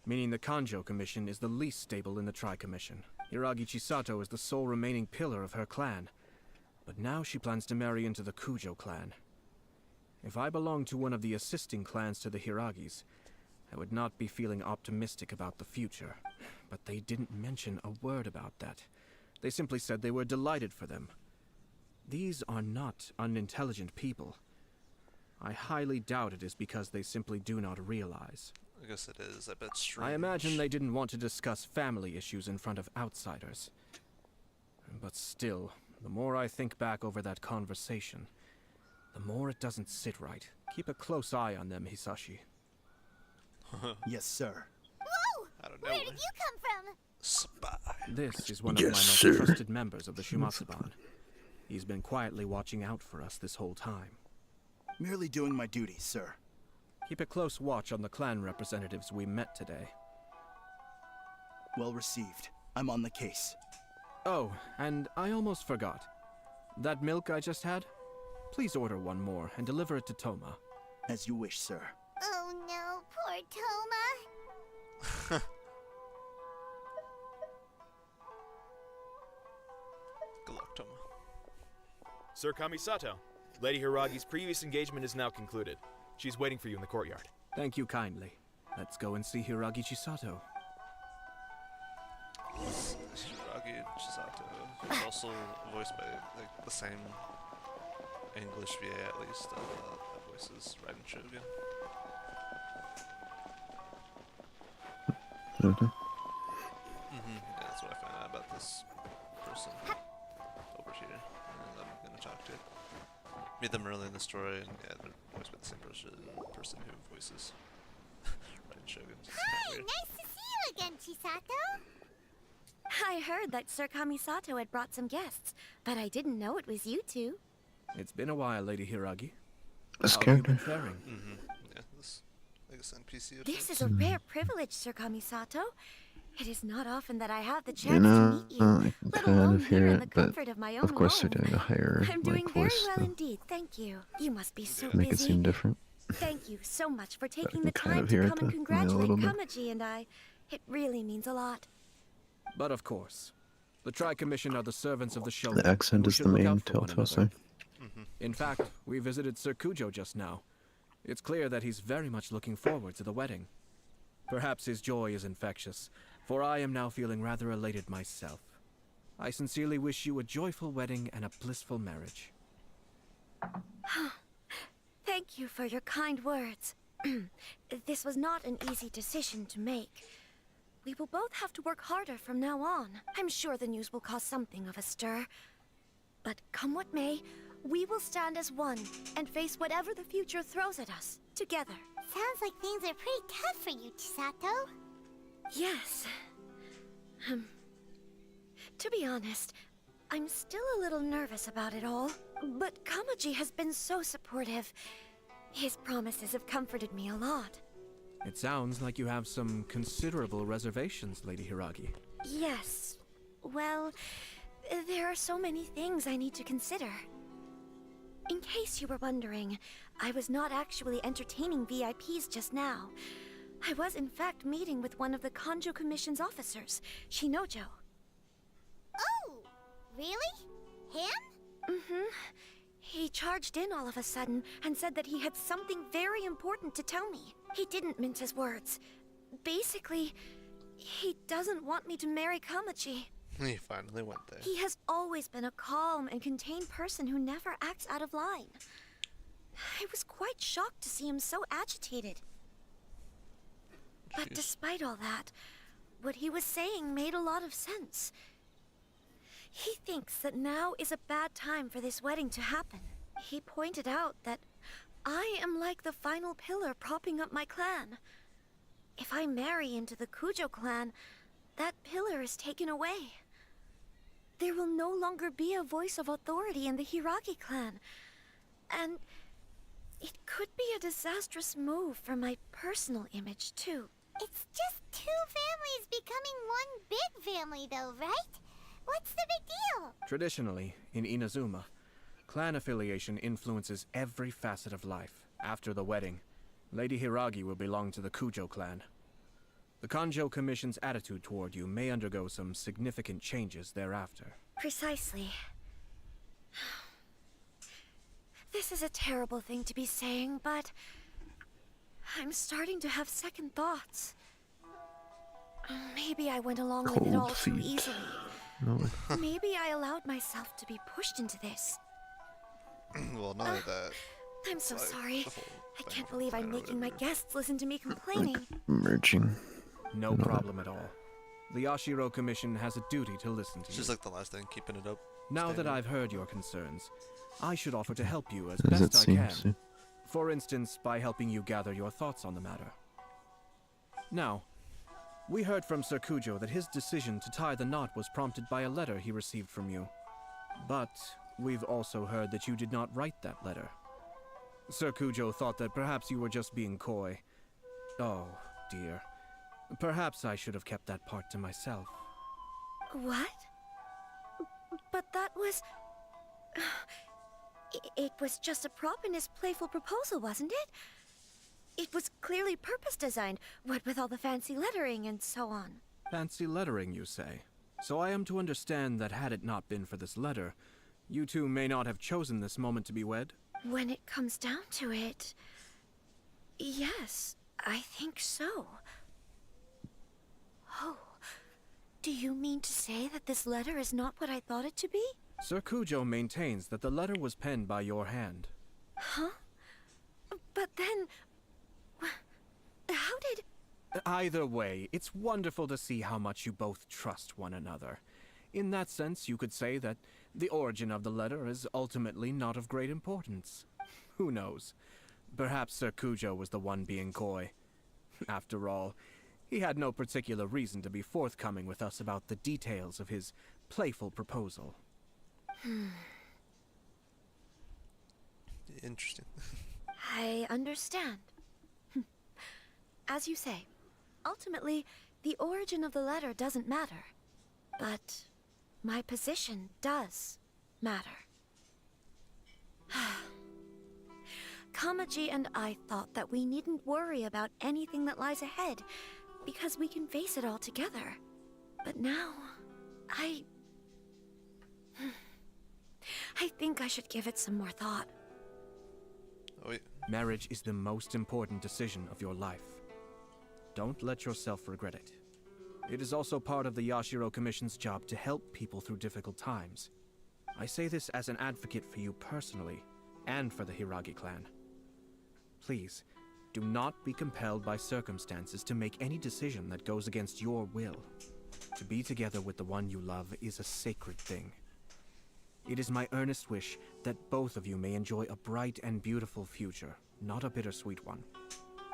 Speaker 7: meaning the Kanjo Commission is the least stable in the Tri-Commission. Hiragi Chisato is the sole remaining pillar of her clan, but now she plans to marry into the Kujo clan. If I belonged to one of the assisting clans to the Hiragis, I would not be feeling optimistic about the future. But they didn't mention a word about that. They simply said they were delighted for them. These are not unintelligent people. I highly doubt it is because they simply do not realize.
Speaker 5: I guess it is a bit strange.
Speaker 7: I imagine they didn't want to discuss family issues in front of outsiders. But still, the more I think back over that conversation, the more it doesn't sit right. Keep a close eye on them, Hisashi.
Speaker 15: Yes, sir.
Speaker 6: Whoa!
Speaker 5: I don't know.
Speaker 6: Where did you come from?
Speaker 5: Spy.
Speaker 7: This is one of my most trusted members of the Shumatsuban. He's been quietly watching out for us this whole time.
Speaker 15: Merely doing my duty, sir.
Speaker 7: Keep a close watch on the clan representatives we met today.
Speaker 15: Well received. I'm on the case.
Speaker 7: Oh, and I almost forgot. That milk I just had? Please order one more and deliver it to Toma.
Speaker 15: As you wish, sir.
Speaker 6: Oh no, poor Toma.
Speaker 5: Good luck, Toma.
Speaker 16: Sir Kamisato, Lady Hiragi's previous engagement is now concluded. She's waiting for you in the courtyard.
Speaker 7: Thank you kindly. Let's go and see Hiragi Chisato.
Speaker 5: Hiragi Chisato is also voiced by the same English VA at least that voices Raiden Shogun. Yeah, that's what I found out about this person over here, and I'm gonna talk to. Meet them early in the story, and yeah, they're voiced by the same person who voices Raiden Shogun.
Speaker 6: Hi, nice to see you again, Chisato.
Speaker 17: I heard that Sir Kamisato had brought some guests, but I didn't know it was you two.
Speaker 7: It's been a while, Lady Hiragi.
Speaker 4: This
Speaker 7: How have you been
Speaker 4: character.
Speaker 7: faring?
Speaker 5: Yeah, this I guess NPC.
Speaker 17: This is a rare privilege, Sir Kamisato. It is not often that I have the chance
Speaker 4: You
Speaker 17: to
Speaker 4: know,
Speaker 17: meet you,
Speaker 4: I can
Speaker 17: let
Speaker 4: kind
Speaker 17: alone
Speaker 4: of
Speaker 17: here
Speaker 4: hear
Speaker 17: in the
Speaker 4: it, but
Speaker 17: comfort of my own
Speaker 4: of course
Speaker 17: home.
Speaker 4: they're doing a higher
Speaker 17: I'm doing
Speaker 4: like
Speaker 17: very
Speaker 4: voice
Speaker 17: well
Speaker 4: to
Speaker 17: indeed, thank you. You must be so
Speaker 4: make it
Speaker 17: busy.
Speaker 4: seem different.
Speaker 17: Thank you so much for taking
Speaker 4: can
Speaker 17: the
Speaker 4: kind
Speaker 17: time
Speaker 4: of
Speaker 17: to
Speaker 4: hear it
Speaker 17: come and
Speaker 4: a
Speaker 17: congratulate
Speaker 4: little bit.
Speaker 17: Kamaji and I. It really means a lot.
Speaker 7: But of course, the Tri-Commission are the servants of the Shogun.
Speaker 4: The accent
Speaker 7: and we
Speaker 4: is
Speaker 7: should
Speaker 4: the
Speaker 7: look
Speaker 4: main
Speaker 7: out for one
Speaker 4: telltale
Speaker 7: another.
Speaker 4: sign.
Speaker 7: In fact, we visited Sir Kujo just now. It's clear that he's very much looking forward to the wedding. Perhaps his joy is infectious, for I am now feeling rather elated myself. I sincerely wish you a joyful wedding and a blissful marriage.
Speaker 17: Thank you for your kind words. This was not an easy decision to make. We will both have to work harder from now on. I'm sure the news will cause something of a stir. But come what may, we will stand as one and face whatever the future throws at us, together.
Speaker 6: Sounds like things are pretty tough for you, Chisato.
Speaker 17: Yes. To be honest, I'm still a little nervous about it all. But Kamaji has been so supportive. His promises have comforted me a lot.
Speaker 7: It sounds like you have some considerable reservations, Lady Hiragi.
Speaker 17: Yes. Well, there are so many things I need to consider. In case you were wondering, I was not actually entertaining VIPs just now. I was in fact meeting with one of the Kanjo Commission's officers, Shinojo.
Speaker 6: Oh, really? Him?
Speaker 17: Mm-hmm. He charged in all of a sudden and said that he had something very important to tell me. He didn't mince his words. Basically, he doesn't want me to marry Kamaji.
Speaker 5: He finally went there.
Speaker 17: He has always been a calm and contained person who never acts out of line. I was quite shocked to see him so agitated. But despite all that, what he was saying made a lot of sense. He thinks that now is a bad time for this wedding to happen. He pointed out that I am like the final pillar propping up my clan. If I marry into the Kujo clan, that pillar is taken away. There will no longer be a voice of authority in the Hiragi clan. And it could be a disastrous move for my personal image, too.
Speaker 6: It's just two families becoming one big family, though, right? What's the big deal?
Speaker 7: Traditionally, in Inazuma, clan affiliation influences every facet of life. After the wedding, Lady Hiragi will belong to the Kujo clan. The Kanjo Commission's attitude toward you may undergo some significant changes thereafter.
Speaker 17: Precisely. This is a terrible thing to be saying, but I'm starting to have second thoughts. Maybe I went along with it all too easily.
Speaker 4: No.
Speaker 17: Maybe I allowed myself to be pushed into this.
Speaker 5: Well, none of that.
Speaker 17: I'm so
Speaker 5: like,
Speaker 17: sorry.
Speaker 5: the whole
Speaker 17: I
Speaker 5: thing
Speaker 17: can't
Speaker 5: from
Speaker 17: believe I'm
Speaker 5: China or
Speaker 17: making my
Speaker 5: whatever.
Speaker 17: guests listen to me complaining.
Speaker 4: Merging.
Speaker 7: No problem at all. The Yashiro Commission has a duty to listen to
Speaker 5: It's
Speaker 7: you.
Speaker 5: just like the last thing, keeping it up.
Speaker 7: Now that
Speaker 5: standing.
Speaker 7: I've heard your concerns, I should offer to help you as
Speaker 4: As it
Speaker 7: best I
Speaker 4: seems,
Speaker 7: can. For instance, by helping you gather your thoughts on the matter. Now, we heard from Sir Kujo that his decision to tie the knot was prompted by a letter he received from you. But we've also heard that you did not write that letter. Sir Kujo thought that perhaps you were just being coy. Oh, dear. Perhaps I should have kept that part to myself.
Speaker 17: What? But that was... It was just a prop in his playful proposal, wasn't it? It was clearly purpose designed, what with all the fancy lettering and so on.
Speaker 7: Fancy lettering, you say? So I am to understand that had it not been for this letter, you two may not have chosen this moment to be wed?
Speaker 17: When it comes down to it... Yes, I think so. Oh, do you mean to say that this letter is not what I thought it to be?
Speaker 7: Sir Kujo maintains that the letter was penned by your hand.
Speaker 17: Huh? But then... How did...
Speaker 7: Either way, it's wonderful to see how much you both trust one another. In that sense, you could say that the origin of the letter is ultimately not of great importance. Who knows? Perhaps Sir Kujo was the one being coy. After all, he had no particular reason to be forthcoming with us about the details of his playful proposal.
Speaker 5: Interesting.
Speaker 17: I understand. As you say, ultimately, the origin of the letter doesn't matter. But my position does matter. Kamaji and I thought that we needn't worry about anything that lies ahead, because we can face it all together. But now, I think I should give it some more thought.
Speaker 5: Oh, yeah.
Speaker 7: Marriage is the most important decision of your life. Don't let yourself regret it. It is also part of the Yashiro Commission's job to help people through difficult times. I say this as an advocate for you personally, and for the Hiragi clan. Please, do not be compelled by circumstances to make any decision that goes against your will. To be together with the one you love is a sacred thing. It is my earnest wish that both of you may enjoy a bright and beautiful future, not a bittersweet one.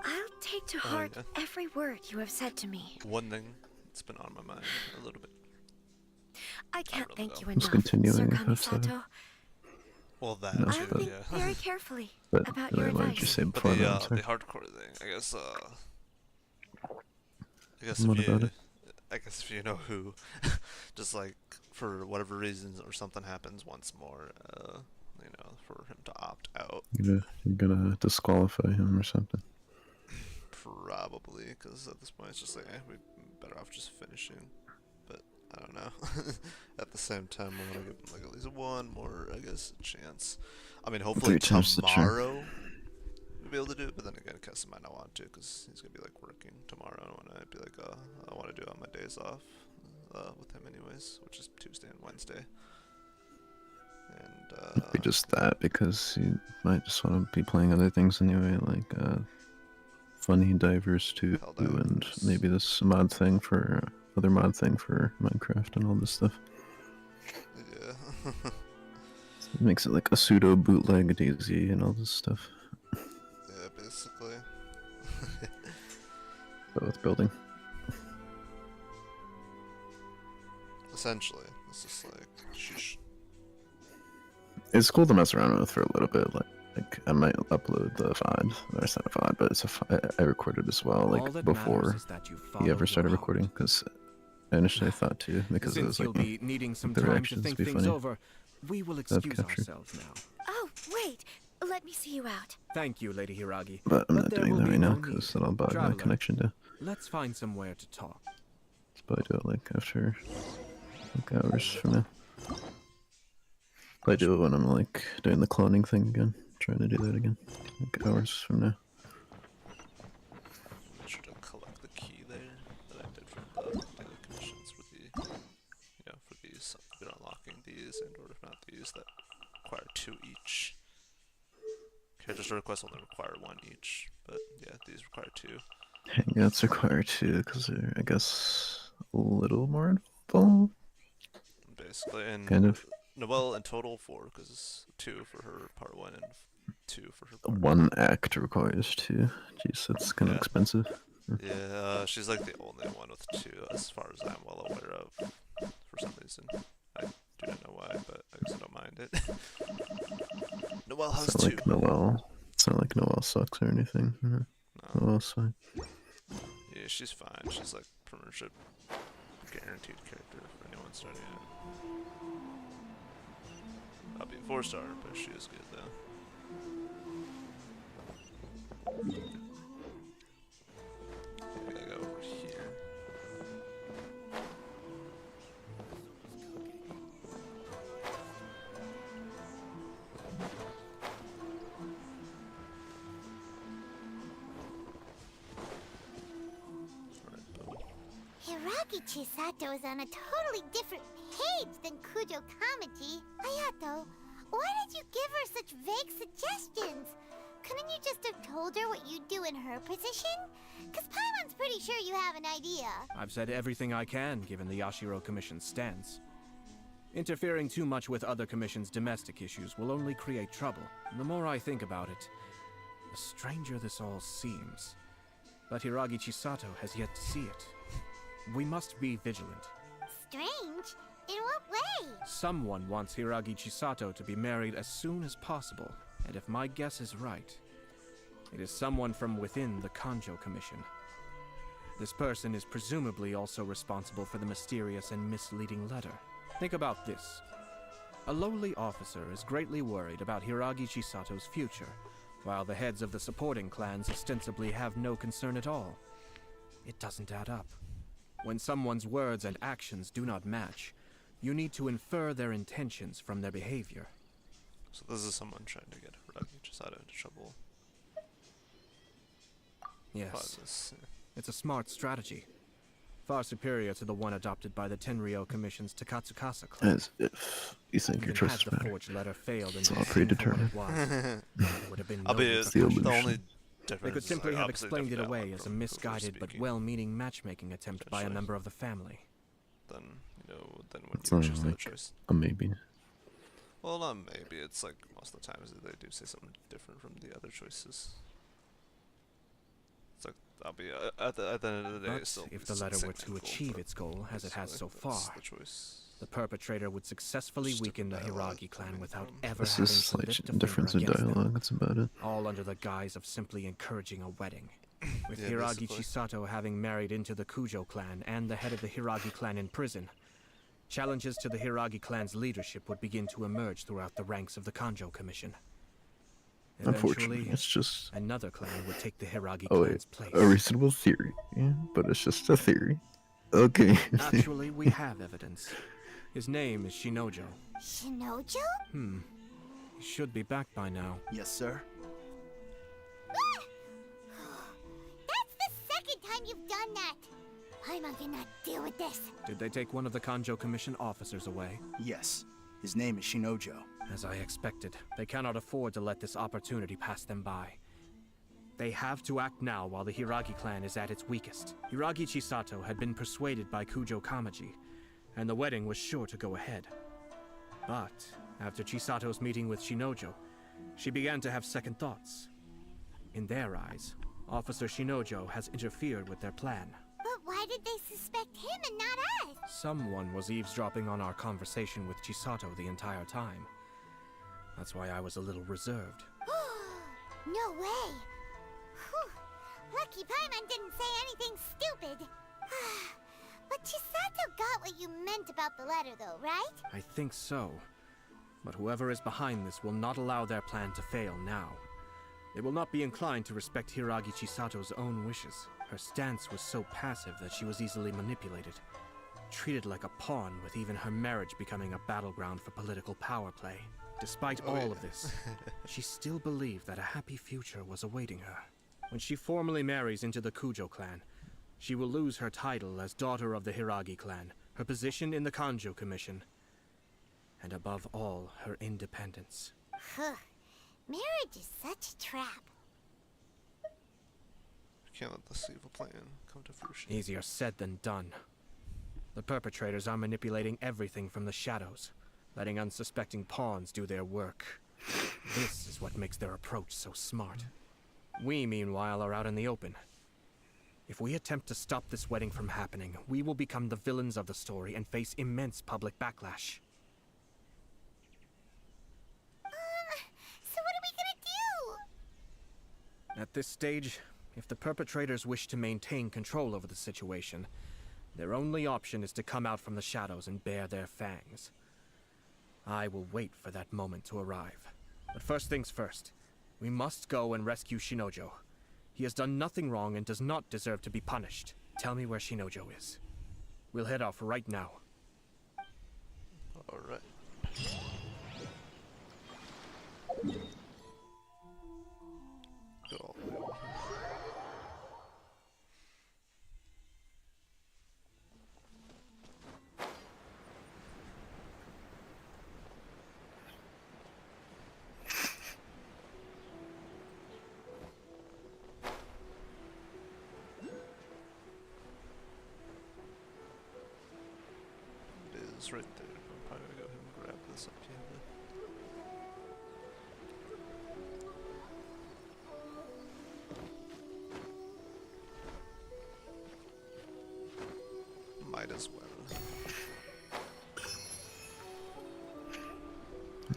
Speaker 17: I'll take to heart every word you have said to me.
Speaker 5: One thing that's been on my mind a little bit.
Speaker 17: I can't
Speaker 5: really
Speaker 17: thank you
Speaker 5: though.
Speaker 17: enough,
Speaker 4: Just continuing
Speaker 17: Sir
Speaker 4: if,
Speaker 17: Kamisato.
Speaker 5: Well, that
Speaker 4: No,
Speaker 17: I'll
Speaker 5: too,
Speaker 17: think
Speaker 5: yeah.
Speaker 17: very carefully
Speaker 4: But
Speaker 17: about
Speaker 4: what
Speaker 17: your
Speaker 4: did you
Speaker 17: advice.
Speaker 4: say
Speaker 5: But
Speaker 4: before
Speaker 5: the,
Speaker 4: that?
Speaker 5: the
Speaker 4: Sorry.
Speaker 5: hardcore thing, I guess
Speaker 4: What
Speaker 5: if you,
Speaker 4: about it?
Speaker 5: I guess if you know who, just like for whatever reasons or something happens once more, you know, for him to opt out.
Speaker 4: You're gonna disqualify him or something.
Speaker 5: Probably, because at this point it's just like, we're better off just finishing. But I don't know. At the same time, I want to give him like at least one more, I guess, chance. I mean, hopefully
Speaker 4: 3 times the charm.
Speaker 5: tomorrow we'll be able to do it. But then again, Kessa might not want to, because he's gonna be like working tomorrow, and I'd be like, I want to do it on my days off. with him anyways, which is Tuesday and Wednesday. And
Speaker 4: It'd be just that because you might just want to be playing other things anyway, like Funny Divers 2 and maybe this mod thing for other mod thing for Minecraft and all this stuff.
Speaker 5: Yeah.
Speaker 4: So it makes it like a pseudo bootleg DayZ and all this stuff.
Speaker 5: Yeah, basically.
Speaker 4: But with building.
Speaker 5: Essentially, it's just like sheesh.
Speaker 4: It's cool to mess around with for a little bit. Like I might upload the VOD, or it's not a VOD, but it's I recorded as well,
Speaker 7: All
Speaker 4: like
Speaker 7: that
Speaker 4: before
Speaker 7: matters is that you
Speaker 4: he
Speaker 7: follow
Speaker 4: ever started
Speaker 7: your heart.
Speaker 4: recording. Because initially I thought to, because it
Speaker 7: Since
Speaker 4: was
Speaker 7: you'll
Speaker 4: like
Speaker 7: be needing some
Speaker 4: the
Speaker 7: time to
Speaker 4: reactions
Speaker 7: think
Speaker 4: be
Speaker 7: things
Speaker 4: funny.
Speaker 7: over, we will
Speaker 4: That I've
Speaker 7: excuse
Speaker 4: captured.
Speaker 7: ourselves now.
Speaker 17: Oh, wait. Let me see you out.
Speaker 7: Thank you, Lady Hiragi.
Speaker 4: But I'm not
Speaker 7: there
Speaker 4: doing
Speaker 7: will
Speaker 4: that
Speaker 7: be
Speaker 4: right now
Speaker 7: no
Speaker 4: because
Speaker 7: need.
Speaker 4: that'll bug my
Speaker 7: Traveler,
Speaker 4: connection down.
Speaker 7: Let's find somewhere to talk.
Speaker 4: But I do it like after like hours from now. I do it when I'm like doing the cloning thing again. Trying to do that again. Like hours from now.
Speaker 5: Make sure to collect the key there that I did from the daily commissions with the, you know, for these, been unlocking these and or if not these that require 2 each. Characters requests only require 1 each, but yeah, these require 2.
Speaker 4: Hangouts require 2 because they're, I guess, a little more involved.
Speaker 5: Basically, and
Speaker 4: Kind of.
Speaker 5: Noelle in total 4 because 2 for her part 1 and 2 for her part
Speaker 4: 1 act requires 2. Jeez, that's kind of expensive.
Speaker 5: Yeah, she's like the only one with 2 as far as I'm well aware of. For some reason, I do not know why, but I guess I don't mind it. Noelle has
Speaker 4: It's
Speaker 5: 2.
Speaker 4: not like Noelle. It's not like Noelle sucks or anything. No. Noelle's fine.
Speaker 5: Yeah, she's fine. She's like premiership guaranteed character for anyone starting out. I'll be a 4-star, but she is good though. I gotta go over here.
Speaker 6: Hiragi Chisato is on a totally different page than Kujo Kamaji. Ayato, why did you give her such vague suggestions? Couldn't you just have told her what you'd do in her position? Cause Paimon's pretty sure you have an idea.
Speaker 7: I've said everything I can, given the Yashiro Commission's stance. Interfering too much with other commissions' domestic issues will only create trouble. The more I think about it, the stranger this all seems. But Hiragi Chisato has yet to see it. We must be vigilant.
Speaker 6: Strange? In what way?
Speaker 7: Someone wants Hiragi Chisato to be married as soon as possible, and if my guess is right, it is someone from within the Kanjo Commission. This person is presumably also responsible for the mysterious and misleading letter. Think about this. A lowly officer is greatly worried about Hiragi Chisato's future, while the heads of the supporting clans ostensibly have no concern at all. It doesn't add up. When someone's words and actions do not match, you need to infer their intentions from their behavior.
Speaker 5: So this is someone trying to get Hiragi Chisato into trouble.
Speaker 7: Yes,
Speaker 5: This,
Speaker 7: it's a smart strategy. Far superior to the one adopted by the Tenryou Commission's Takatsukasa clan.
Speaker 4: As if you think your
Speaker 7: Even
Speaker 4: choices
Speaker 7: had the
Speaker 4: matter.
Speaker 7: forged letter failed
Speaker 4: It's
Speaker 7: and
Speaker 4: all predetermined.
Speaker 7: there would have been
Speaker 5: I'll
Speaker 7: no
Speaker 5: be
Speaker 7: repercussions.
Speaker 5: the only
Speaker 7: They
Speaker 5: difference.
Speaker 7: could
Speaker 5: is,
Speaker 7: simply
Speaker 5: like,
Speaker 7: have
Speaker 5: obviously
Speaker 7: explained it
Speaker 5: definitely
Speaker 7: away
Speaker 5: outline
Speaker 7: as a
Speaker 5: from who we're
Speaker 7: misguided but
Speaker 5: speaking.
Speaker 7: well-meaning matchmaking attempt by a
Speaker 5: Potentially.
Speaker 7: member of the family.
Speaker 5: Then then when
Speaker 4: It's
Speaker 5: you
Speaker 4: not
Speaker 5: choose the
Speaker 4: like
Speaker 5: choice.
Speaker 4: a maybe.
Speaker 5: Well, not maybe. It's like most of the times they do say something different from the other choices. It's like I'll be at the end of the day.
Speaker 7: But
Speaker 5: Still,
Speaker 7: if the
Speaker 5: it's
Speaker 7: letter were
Speaker 5: segmental,
Speaker 7: to achieve
Speaker 5: but
Speaker 7: its goal, as it has so
Speaker 5: basically, that's
Speaker 7: far,
Speaker 5: the choice.
Speaker 7: the perpetrator would successfully weaken the Hiragi clan without ever
Speaker 4: It's
Speaker 7: having
Speaker 4: just
Speaker 7: to
Speaker 4: like
Speaker 7: lift a
Speaker 4: difference
Speaker 7: finger
Speaker 4: of
Speaker 7: against them.
Speaker 4: dialogue. That's about it.
Speaker 7: All under the guise of simply encouraging a wedding. With
Speaker 5: Yeah,
Speaker 7: Hiragi
Speaker 5: basically.
Speaker 7: Chisato having married into the Kujo clan and the head of the Hiragi clan in prison, challenges to the Hiragi clan's leadership would begin to emerge throughout the ranks of the Kanjo Commission.
Speaker 4: Unfortunately,
Speaker 7: Eventually,
Speaker 4: it's just
Speaker 7: another clan would take the Hiragi
Speaker 4: oh wait,
Speaker 7: clan's place.
Speaker 4: a reasonable theory. Yeah, but it's just a theory. Okay.
Speaker 7: Actually, we have evidence. His name is Shinojo.
Speaker 6: Shinojo?
Speaker 7: He should be back by now.
Speaker 15: Yes, sir.
Speaker 6: That's the second time you've done that. Paimon cannot deal with this.
Speaker 7: Did they take one of the Kanjo Commission officers away?
Speaker 15: Yes. His name is Shinojo.
Speaker 7: As I expected, they cannot afford to let this opportunity pass them by. They have to act now while the Hiragi clan is at its weakest. Hiragi Chisato had been persuaded by Kujo Kamaji, and the wedding was sure to go ahead. But after Chisato's meeting with Shinojo, she began to have second thoughts. In their eyes, Officer Shinojo has interfered with their plan.
Speaker 6: But why did they suspect him and not us?
Speaker 7: Someone was eavesdropping on our conversation with Chisato the entire time. That's why I was a little reserved.
Speaker 6: No way. Whew. Lucky Paimon didn't say anything stupid. But Chisato got what you meant about the letter though, right?
Speaker 7: I think so. But whoever is behind this will not allow their plan to fail now. They will not be inclined to respect Hiragi Chisato's own wishes. Her stance was so passive that she was easily manipulated, treated like a pawn, with even her marriage becoming a battleground for political power play. Despite all of this, she still believed that a happy future was awaiting her. When she formally marries into the Kujo clan, she will lose her title as daughter of the Hiragi clan, her position in the Kanjo Commission, and above all, her independence.
Speaker 6: Marriage is such a trap.
Speaker 5: Can't let this evil plan come to fruition.
Speaker 7: Easier said than done. The perpetrators are manipulating everything from the shadows, letting unsuspecting pawns do their work. This is what makes their approach so smart. We, meanwhile, are out in the open. If we attempt to stop this wedding from happening, we will become the villains of the story and face immense public backlash.
Speaker 6: So what are we gonna do?
Speaker 7: At this stage, if the perpetrators wish to maintain control over the situation, their only option is to come out from the shadows and bare their fangs. I will wait for that moment to arrive. But first things first, we must go and rescue Shinojo. He has done nothing wrong and does not deserve to be punished. Tell me where Shinojo is. We'll head off right now.
Speaker 5: Alright. Go. It is right there. I'm probably gonna go ahead and grab this up here. Might as well.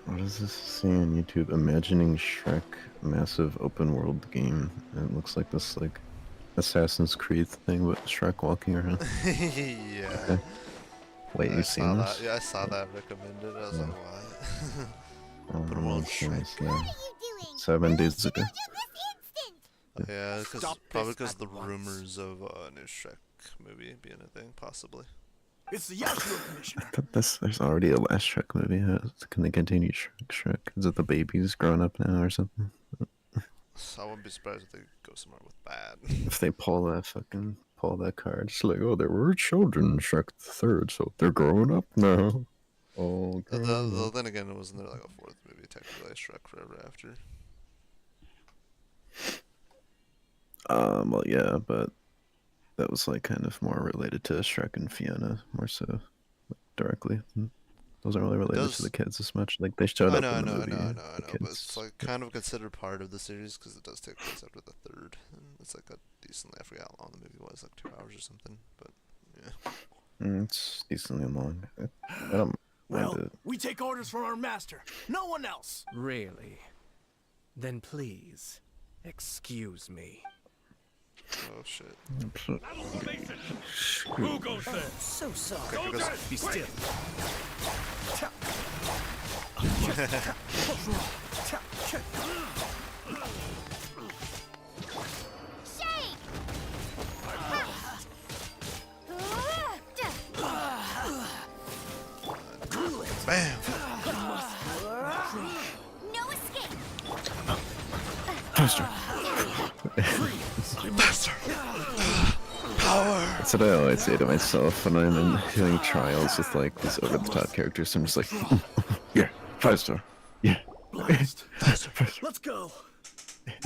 Speaker 4: What is this seeing on YouTube? Imagining Shrek massive open world game. It looks like this like Assassin's Creed thing with Shrek walking around.
Speaker 5: Yeah.
Speaker 4: Okay. Wait, you've seen this?
Speaker 5: That. Yeah, I saw that recommended. I was like, what?
Speaker 4: Oh,
Speaker 5: But well,
Speaker 4: nice, yeah. 7 days ago.
Speaker 5: Oh, yeah, probably because the rumors of a new Shrek movie being a thing, possibly.
Speaker 15: It's the Yashiro Commissioner.
Speaker 4: But there's already a last Shrek movie. Can they continue Shrek? Is it the babies growing up now or something?
Speaker 5: So I wouldn't be surprised if they go somewhere with bad.
Speaker 4: If they pull that card, it's like, oh, there were children in Shrek the Third, so they're growing up now. Oh,
Speaker 5: Though then again, wasn't there like a fourth movie technically, like Shrek Forever After?
Speaker 4: Well, yeah, but that was like kind of more related to Shrek and Fiona, more so like, directly. Those aren't really related to the kids as much. Like they showed up in the movie.
Speaker 5: I know, but it's like kind of considered part of the series because it does take place after the third, and it's like a decently. I forgot how long the movie was, like 2 hours or something. But yeah,
Speaker 4: it's decently long. I don't
Speaker 15: Well,
Speaker 4: mind it.
Speaker 15: we take orders from our master. No one else.
Speaker 7: Really? Then please, excuse me.
Speaker 5: Oh shit.
Speaker 7: Who goes there? So sorry. Be still.
Speaker 5: Bam!
Speaker 6: No escape.
Speaker 4: Faster.
Speaker 5: Faster. Power.
Speaker 4: That's what I always say to myself when I'm doing trials with like these over-the-top characters. I'm just like, yeah, 5-star. Yeah.
Speaker 15: Blast.
Speaker 4: 5-star, 5-star.
Speaker 15: Let's go.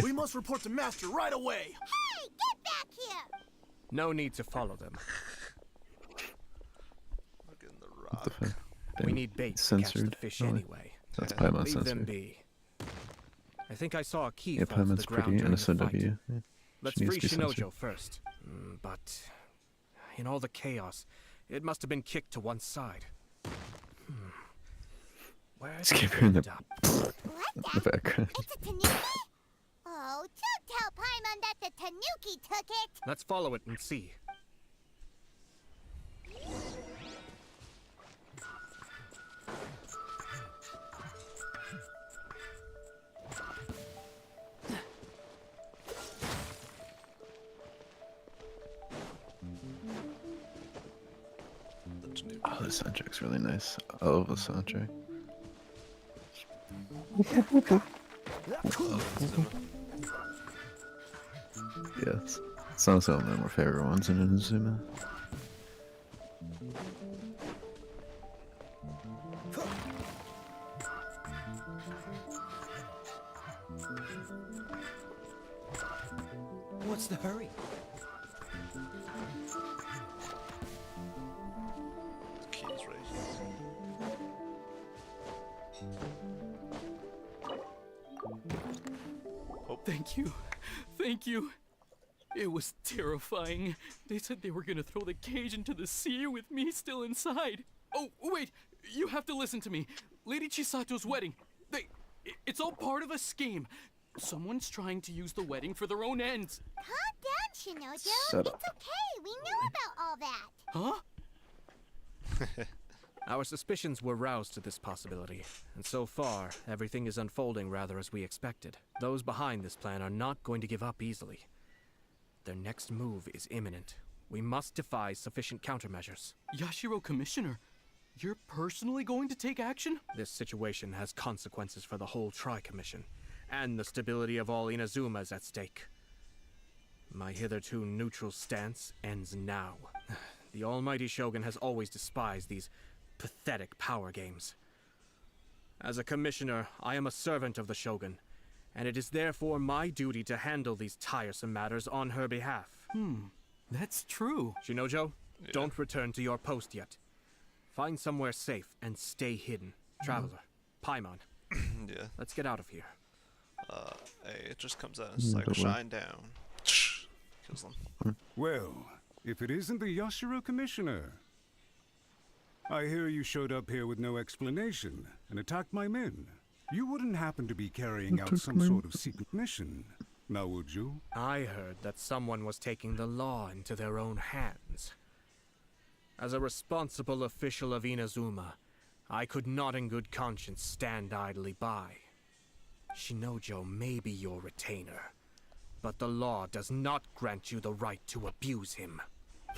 Speaker 15: We must report to Master right away.
Speaker 6: Hey, get back here!
Speaker 7: No need to follow them.
Speaker 5: Look in the rock.
Speaker 4: What the fuck?
Speaker 7: We
Speaker 4: Dang,
Speaker 7: need bait to catch
Speaker 4: censored.
Speaker 7: the fish
Speaker 4: Really?
Speaker 7: anyway.
Speaker 4: That's Paimon
Speaker 7: Leave them
Speaker 4: censored.
Speaker 7: be. I think I saw a key
Speaker 4: Yeah,
Speaker 7: fall to the
Speaker 4: Paimon's
Speaker 7: ground
Speaker 4: pretty
Speaker 7: during
Speaker 4: and
Speaker 7: the
Speaker 4: SOW.
Speaker 7: fight.
Speaker 4: Yeah.
Speaker 7: Let's
Speaker 4: She needs
Speaker 7: free
Speaker 4: to be censored.
Speaker 7: Shinojo first. But in all the chaos, it must have been kicked to one side. Where
Speaker 4: Just
Speaker 7: did
Speaker 4: keep
Speaker 7: it
Speaker 4: hearing the,
Speaker 7: end up?
Speaker 4: the background.
Speaker 6: It's a tanuki? Oh, don't tell Paimon that the tanuki took it!
Speaker 7: Let's follow it and see.
Speaker 4: Oh, the soundtrack's really nice. I love the soundtrack. Yes, it's also one of my favorite ones in Inazuma.
Speaker 14: What's the hurry?
Speaker 5: Keys right
Speaker 8: Oh, thank you. Thank you. It was terrifying. They said they were gonna throw the cage into the sea with me still inside. Oh, wait. You have to listen to me. Lady Chisato's wedding. It's all part of a scheme. Someone's trying to use the wedding for their own ends.
Speaker 6: Calm down, Shinojo.
Speaker 4: Shut
Speaker 6: It's
Speaker 4: up.
Speaker 6: okay. We know about all that.
Speaker 8: Huh?
Speaker 7: Our suspicions were roused to this possibility, and so far, everything is unfolding rather as we expected. Those behind this plan are not going to give up easily. Their next move is imminent. We must devise sufficient countermeasures.
Speaker 8: Yashiro Commissioner, you're personally going to take action?
Speaker 7: This situation has consequences for the whole Tri-Commission, and the stability of all Inazuma is at stake. My hitherto neutral stance ends now. The almighty Shogun has always despised these pathetic power games. As a commissioner, I am a servant of the Shogun, and it is therefore my duty to handle these tiresome matters on her behalf.
Speaker 8: That's true.
Speaker 7: Shinojo, don't return to your post yet. Find somewhere safe and stay hidden. Traveler, Paimon,
Speaker 5: Yeah.
Speaker 7: let's get out of here.
Speaker 5: Hey, it just comes out and it's like,
Speaker 4: But what?
Speaker 5: shine down. Kills them.
Speaker 12: Well, if it isn't the Yashiro Commissioner. I hear you showed up here with no explanation and attacked my men. You wouldn't happen to be carrying out some sort of secret mission, now would you?
Speaker 7: I heard that someone was taking the law into their own hands. As a responsible official of Inazuma, I could not in good conscience stand idly by. Shinojo may be your retainer, but the law does not grant you the right to abuse him.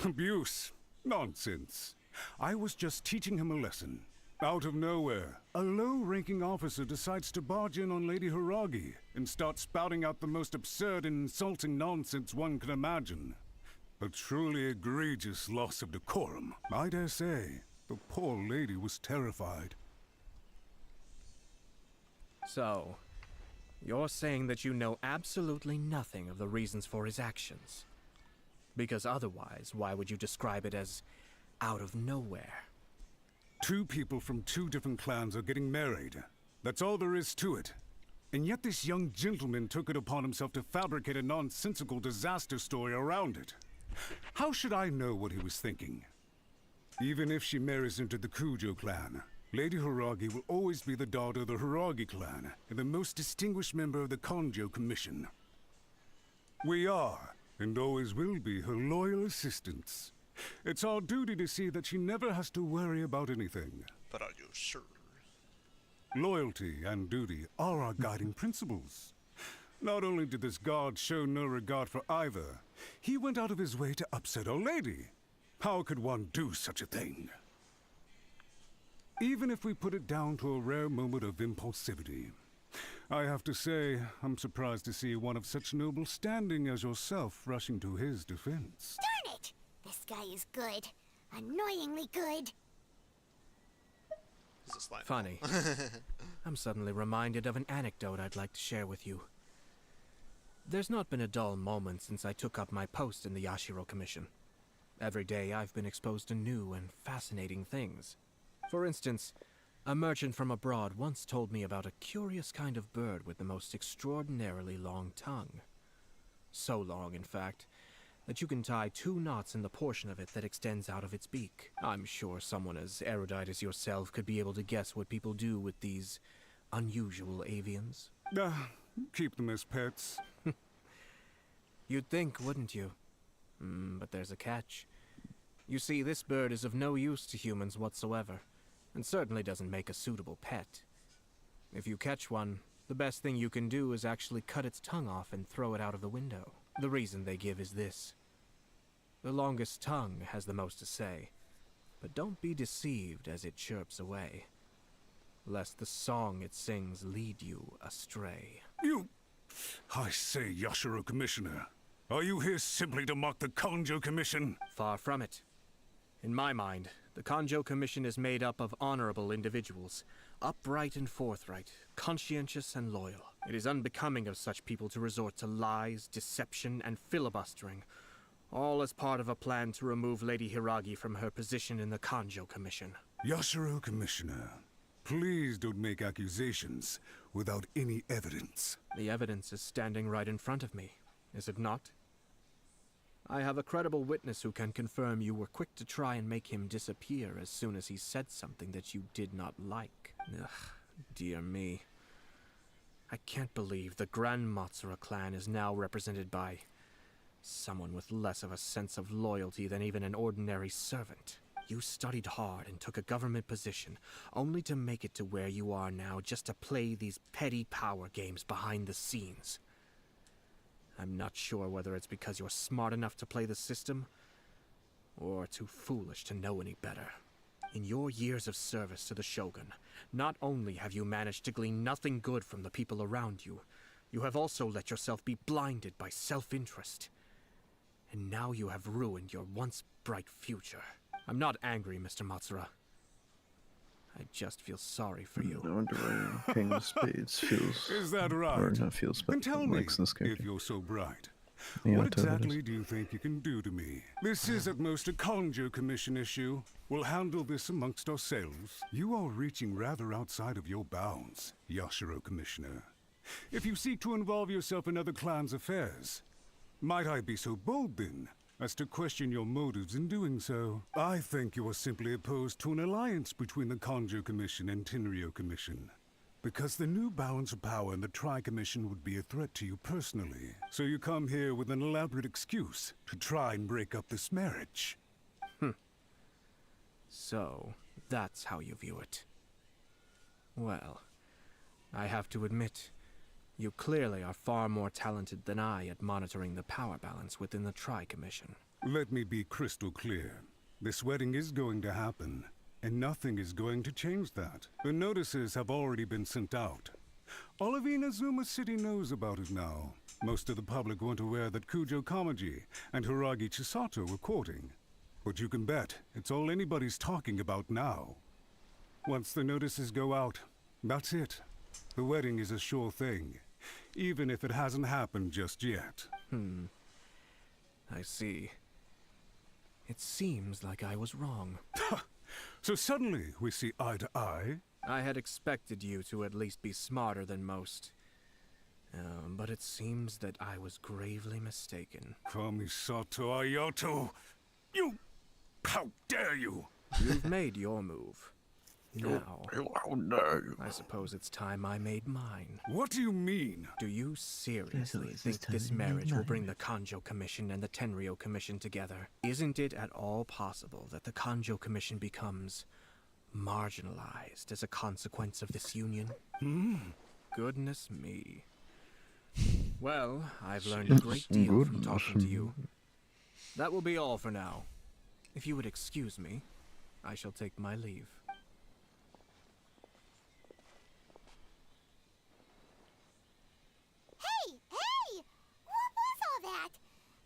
Speaker 12: Abuse? Nonsense. I was just teaching him a lesson. Out of nowhere, a low-ranking officer decides to barge in on Lady Hiragi and start spouting out the most absurd and insulting nonsense one can imagine. A truly egregious loss of decorum. I dare say, the poor lady was terrified.
Speaker 7: So, you're saying that you know absolutely nothing of the reasons for his actions? Because otherwise, why would you describe it as out of nowhere?
Speaker 12: Two people from two different clans are getting married. That's all there is to it. And yet this young gentleman took it upon himself to fabricate a nonsensical disaster story around it. How should I know what he was thinking? Even if she marries into the Kujo clan, Lady Hiragi will always be the daughter of the Hiragi clan and the most distinguished member of the Konjo Commission. We are, and always will be, her loyal assistants. It's our duty to see that she never has to worry about anything.
Speaker 5: But are you sure?
Speaker 12: Loyalty and duty are our guiding principles. Not only did this guard show no regard for either, he went out of his way to upset our lady. How could one do such a thing? Even if we put it down to a rare moment of impulsivity, I have to say, I'm surprised to see one of such noble standing as yourself rushing to his defense.
Speaker 6: Darn it! This guy is good. Annoyingly good.
Speaker 5: He's a slime.
Speaker 7: Funny. I'm suddenly reminded of an anecdote I'd like to share with you. There's not been a dull moment since I took up my post in the Yashiro Commission. Every day I've been exposed to new and fascinating things. For instance, a merchant from abroad once told me about a curious kind of bird with the most extraordinarily long tongue. So long, in fact, that you can tie 2 knots in the portion of it that extends out of its beak. I'm sure someone as erudite as yourself could be able to guess what people do with these unusual avians.
Speaker 12: Keep them as pets.
Speaker 7: You'd think, wouldn't you? But there's a catch. You see, this bird is of no use to humans whatsoever, and certainly doesn't make a suitable pet. If you catch one, the best thing you can do is actually cut its tongue off and throw it out of the window. The reason they give is this. The longest tongue has the most to say, but don't be deceived as it chirps away, lest the song it sings lead you astray.
Speaker 12: I say, Yashiro Commissioner, are you here simply to mock the Kanjo Commission?
Speaker 7: Far from it. In my mind, the Kanjo Commission is made up of honorable individuals, upright and forthright, conscientious and loyal. It is unbecoming of such people to resort to lies, deception, and filibustering, all as part of a plan to remove Lady Hiragi from her position in the Kanjo Commission.
Speaker 12: Yashiro Commissioner, please don't make accusations without any evidence.
Speaker 7: The evidence is standing right in front of me, is it not? I have a credible witness who can confirm you were quick to try and make him disappear as soon as he said something that you did not like. Ugh, dear me. I can't believe the Grand Matsura clan is now represented by someone with less of a sense of loyalty than even an ordinary servant. You studied hard and took a government position, only to make it to where you are now just to play these petty power games behind the scenes. I'm not sure whether it's because you're smart enough to play the system, or too foolish to know any better. In your years of service to the Shogun, not only have you managed to glean nothing good from the people around you, you have also let yourself be blinded by self-interest. And now you have ruined your once bright future. I'm not angry, Mr. Matsura. I just feel sorry for you.
Speaker 4: No wonder why King of Spades feels...
Speaker 12: Is that right?
Speaker 4: Or not feels, but
Speaker 12: Then tell me,
Speaker 4: likes this character.
Speaker 12: if you're so bright,
Speaker 4: Yeah,
Speaker 12: what
Speaker 4: I totally
Speaker 12: exactly do you think you can do to me? This is at most a Kanjo Commission issue. We'll handle this amongst ourselves. You are reaching rather outside of your bounds, Yashiro Commissioner. If you seek to involve yourself in other clans' affairs, might I be so bold then as to question your motives in doing so? I think you are simply opposed to an alliance between the Kanjo Commission and Tenryo Commission, because the new balance of power in the Tri-Commission would be a threat to you personally. So you come here with an elaborate excuse to try and break up this marriage.
Speaker 7: So, that's how you view it. Well, I have to admit, you clearly are far more talented than I at monitoring the power balance within the Tri-Commission.
Speaker 12: Let me be crystal clear. This wedding is going to happen, and nothing is going to change that. The notices have already been sent out. All of Inazuma City knows about it now. Most of the public weren't aware that Kujo Kamaji and Hiragi Chisato were courting. But you can bet it's all anybody's talking about now. Once the notices go out, that's it. The wedding is a sure thing, even if it hasn't happened just yet.
Speaker 7: I see. It seems like I was wrong.
Speaker 12: So suddenly we see eye to eye?
Speaker 7: I had expected you to at least be smarter than most. But it seems that I was gravely mistaken.
Speaker 12: Kamisato Ayato! You! How dare you!
Speaker 7: You've made your move. Now, I suppose it's time I made mine.
Speaker 12: What do you mean?
Speaker 7: Do you seriously think this marriage will bring the Kanjo Commission and the Tenryo Commission together? Isn't it at all possible that the Kanjo Commission becomes marginalized as a consequence of this union? Goodness me. Well, I've learned a great deal from talking to you. That will be all for now. If you would excuse me, I shall take my leave.
Speaker 6: Hey! What was all that?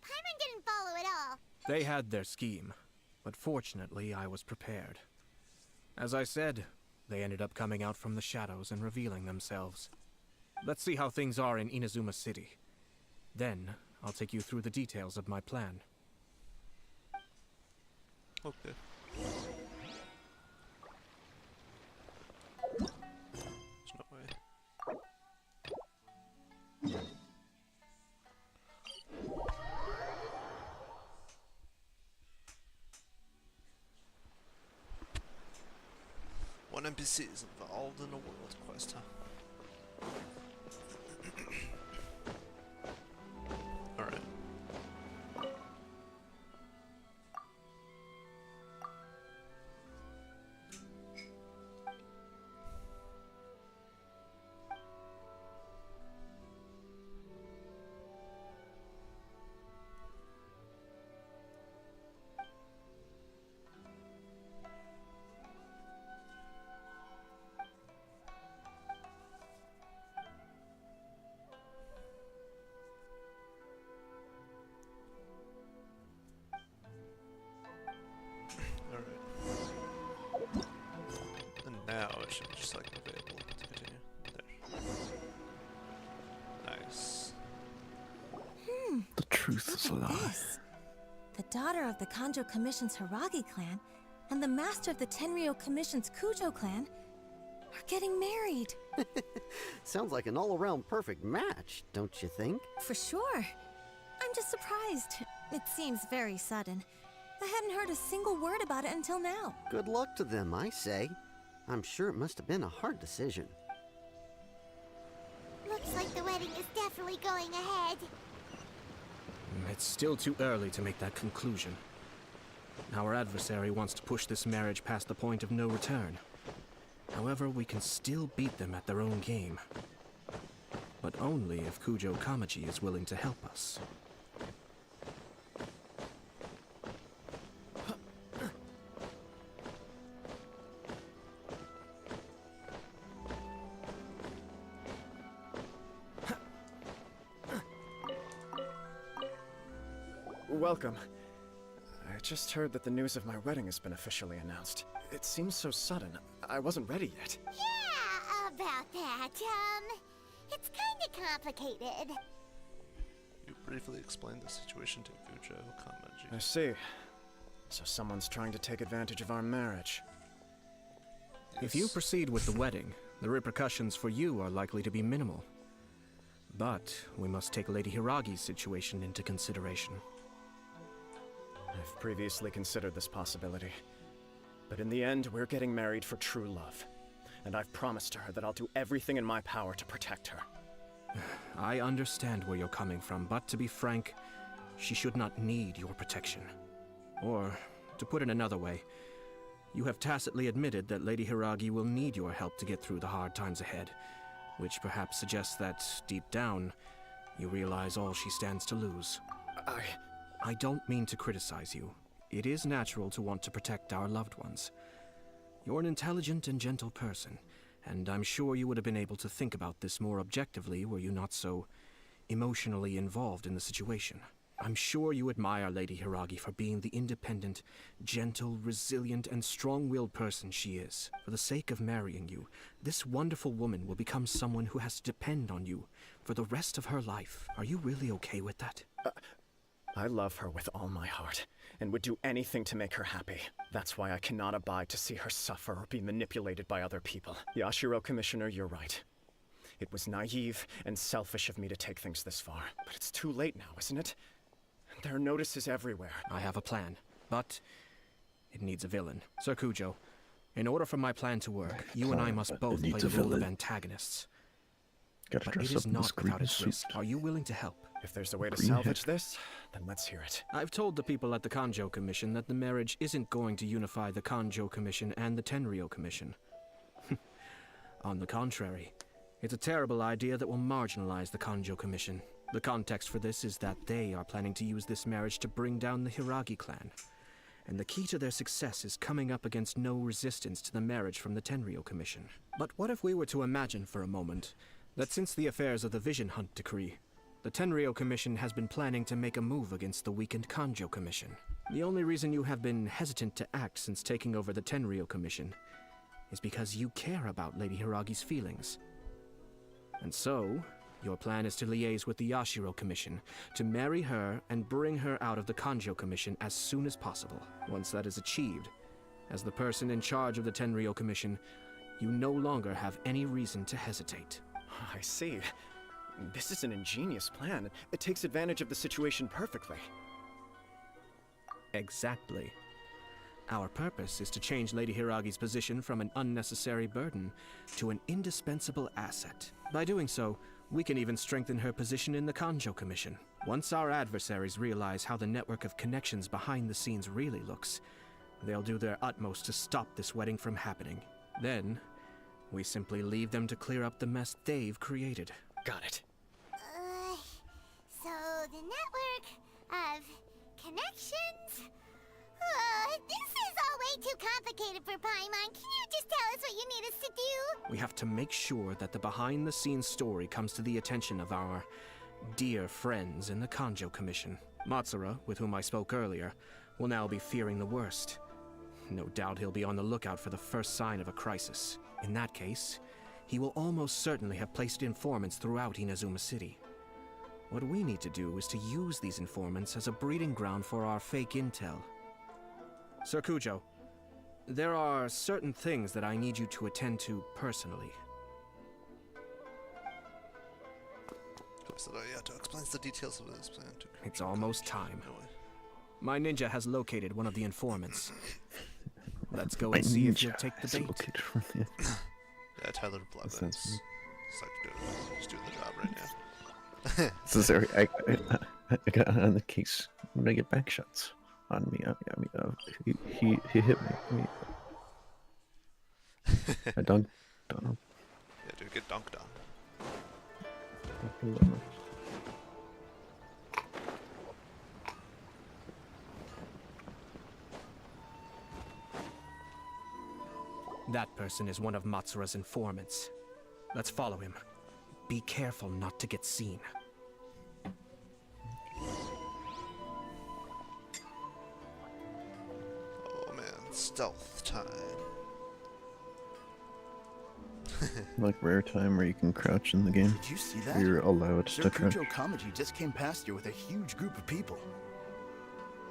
Speaker 6: Paimon didn't follow at all.
Speaker 7: They had their scheme, but fortunately I was prepared. As I said, they ended up coming out from the shadows and revealing themselves. Let's see how things are in Inazuma City. Then, I'll take you through the details of my plan.
Speaker 5: Okay. There's no way. One NPC is involved in a world quest, huh? Alright. And now it should be just like available to continue. There. Nice.
Speaker 4: The truth is a lie.
Speaker 18: This? The daughter of the Kanjo Commission's Hiragi clan and the master of the Tenryou Commission's Kujo clan are getting married.
Speaker 19: Sounds like an all-around perfect match, don't you think?
Speaker 18: For sure. I'm just surprised. It seems very sudden. I hadn't heard a single word about it until now.
Speaker 19: Good luck to them, I say. I'm sure it must have been a hard decision.
Speaker 6: Looks like the wedding is definitely going ahead.
Speaker 7: It's still too early to make that conclusion. Our adversary wants to push this marriage past the point of no return. However, we can still beat them at their own game. But only if Kujo Kamaji is willing to help us.
Speaker 11: Welcome. I just heard that the news of my wedding has been officially announced. It seems so sudden. I wasn't ready yet.
Speaker 6: Yeah, about that. It's kinda complicated.
Speaker 5: You briefly explained the situation to Kujo Kamaji.
Speaker 11: I see. So someone's trying to take advantage of our marriage.
Speaker 7: If you proceed with the wedding, the repercussions for you are likely to be minimal. But we must take Lady Hiragi's situation into consideration.
Speaker 11: I've previously considered this possibility. But in the end, we're getting married for true love. And I've promised her that I'll do everything in my power to protect her.
Speaker 7: I understand where you're coming from, but to be frank, she should not need your protection. Or, to put it another way, you have tacitly admitted that Lady Hiragi will need your help to get through the hard times ahead, which perhaps suggests that, deep down, you realize all she stands to lose. I don't mean to criticize you. It is natural to want to protect our loved ones. You're an intelligent and gentle person, and I'm sure you would have been able to think about this more objectively were you not so emotionally involved in the situation. I'm sure you admire Lady Hiragi for being the independent, gentle, resilient, and strong-willed person she is. For the sake of marrying you, this wonderful woman will become someone who has to depend on you for the rest of her life. Are you really okay with that?
Speaker 11: I love her with all my heart, and would do anything to make her happy. That's why I cannot abide to see her suffer or be manipulated by other people. Yashiro Commissioner, you're right. It was naive and selfish of me to take things this far. But it's too late now, isn't it? There are notices everywhere.
Speaker 7: I have a plan, but it needs a villain. Sir Kujo, in order for my plan to work, you and I must both play the role of antagonists.
Speaker 4: Gotta
Speaker 7: But
Speaker 4: dress
Speaker 7: it
Speaker 4: up
Speaker 7: is
Speaker 4: in
Speaker 7: not
Speaker 4: this green
Speaker 7: without its
Speaker 4: suit.
Speaker 7: risk. Are you willing to help?
Speaker 11: If there's a way to
Speaker 4: Green
Speaker 11: salvage
Speaker 4: head.
Speaker 11: this, then let's hear it.
Speaker 7: I've told the people at the Kanjo Commission that the marriage isn't going to unify the Kanjo Commission and the Tenryou Commission. On the contrary, it's a terrible idea that will marginalize the Kanjo Commission. The context for this is that they are planning to use this marriage to bring down the Hiragi clan. And the key to their success is coming up against no resistance to the marriage from the Tenryou Commission. But what if we were to imagine for a moment that since the affairs of the Vision Hunt decree, The Tenryou Commission has been planning to make a move against the weakened Kanjo Commission. The only reason you have been hesitant to act since taking over the Tenryou Commission is because you care about Lady Hiragi's feelings. And so, your plan is to liaise with the Yashiro Commission to marry her and bring her out of the Kanjo Commission as soon as possible. Once that is achieved, as the person in charge of the Tenryou Commission, you no longer have any reason to hesitate.
Speaker 11: I see. This is an ingenious plan. It takes advantage of the situation perfectly.
Speaker 7: Exactly. Our purpose is to change Lady Hiragi's position from an unnecessary burden to an indispensable asset. By doing so, we can even strengthen her position in the Kanjo Commission. Once our adversaries realize how the network of connections behind the scenes really looks, they'll do their utmost to stop this wedding from happening. Then, we simply leave them to clear up the mess they've created.
Speaker 11: Got it.
Speaker 6: So the network of connections? This is all way too complicated for Paimon. Can you just tell us what you need us to do?
Speaker 7: We have to make sure that the behind-the-scenes story comes to the attention of our dear friends in the Kanjo Commission. Matsura, with whom I spoke earlier, will now be fearing the worst. No doubt he'll be on the lookout for the first sign of a crisis. In that case, he will almost certainly have placed informants throughout Inazuma City. What we need to do is to use these informants as a breeding ground for our fake intel. Sir Kujo, there are certain things that I need you to attend to personally.
Speaker 5: Yato explains the details of his plan to...
Speaker 7: It's almost time. My ninja has located one of the informants. Let's go and see if you'll take the bait.
Speaker 5: Yeah, Tyler Blevins. It's like he's doing the job right now.
Speaker 4: So sorry, I got on the case. I'm gonna get back shots on me. He hit me. I dunked on him.
Speaker 5: Yeah, dude, get dunked on.
Speaker 7: That person is one of Matsura's informants. Let's follow him. Be careful not to get seen.
Speaker 5: Oh man, stealth time.
Speaker 4: Like rare time where you can crouch in the game.
Speaker 15: Did you see that?
Speaker 4: You're allowed
Speaker 15: Sir
Speaker 4: to crouch.
Speaker 15: Kujo Kamaji just came past here with a huge group of people.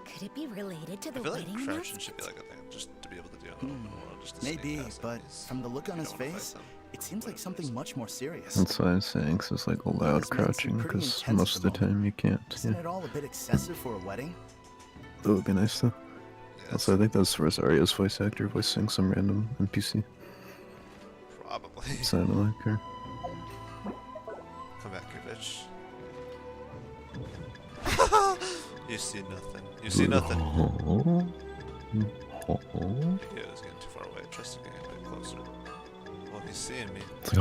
Speaker 18: Could it be related to the
Speaker 5: I feel
Speaker 18: wedding
Speaker 5: like crouching
Speaker 18: announcement?
Speaker 5: should be like a thing, just to be able to do just to
Speaker 15: Maybe,
Speaker 5: sneak past
Speaker 15: but
Speaker 5: enemies.
Speaker 15: from the look on
Speaker 5: You
Speaker 15: his
Speaker 5: don't wanna
Speaker 15: face,
Speaker 5: fight them.
Speaker 15: it seems like something much more serious.
Speaker 4: That's why I'm saying, 'cause it's like allowed crouching,
Speaker 15: pretty
Speaker 4: because
Speaker 15: intense
Speaker 4: most of
Speaker 15: at
Speaker 4: the
Speaker 15: the
Speaker 4: time you can't.
Speaker 15: Isn't
Speaker 4: Yeah.
Speaker 15: it all a bit excessive for a wedding?
Speaker 4: That would be nice though. Also, I think that's Rosario's voice actor voicing some random NPC.
Speaker 5: Probably.
Speaker 4: Sounded like her.
Speaker 5: Come back here, bitch. You see nothing. You see nothing. Yeah, it's getting too far away. Trust me, getting a bit closer. Well, he's seeing me.
Speaker 4: It's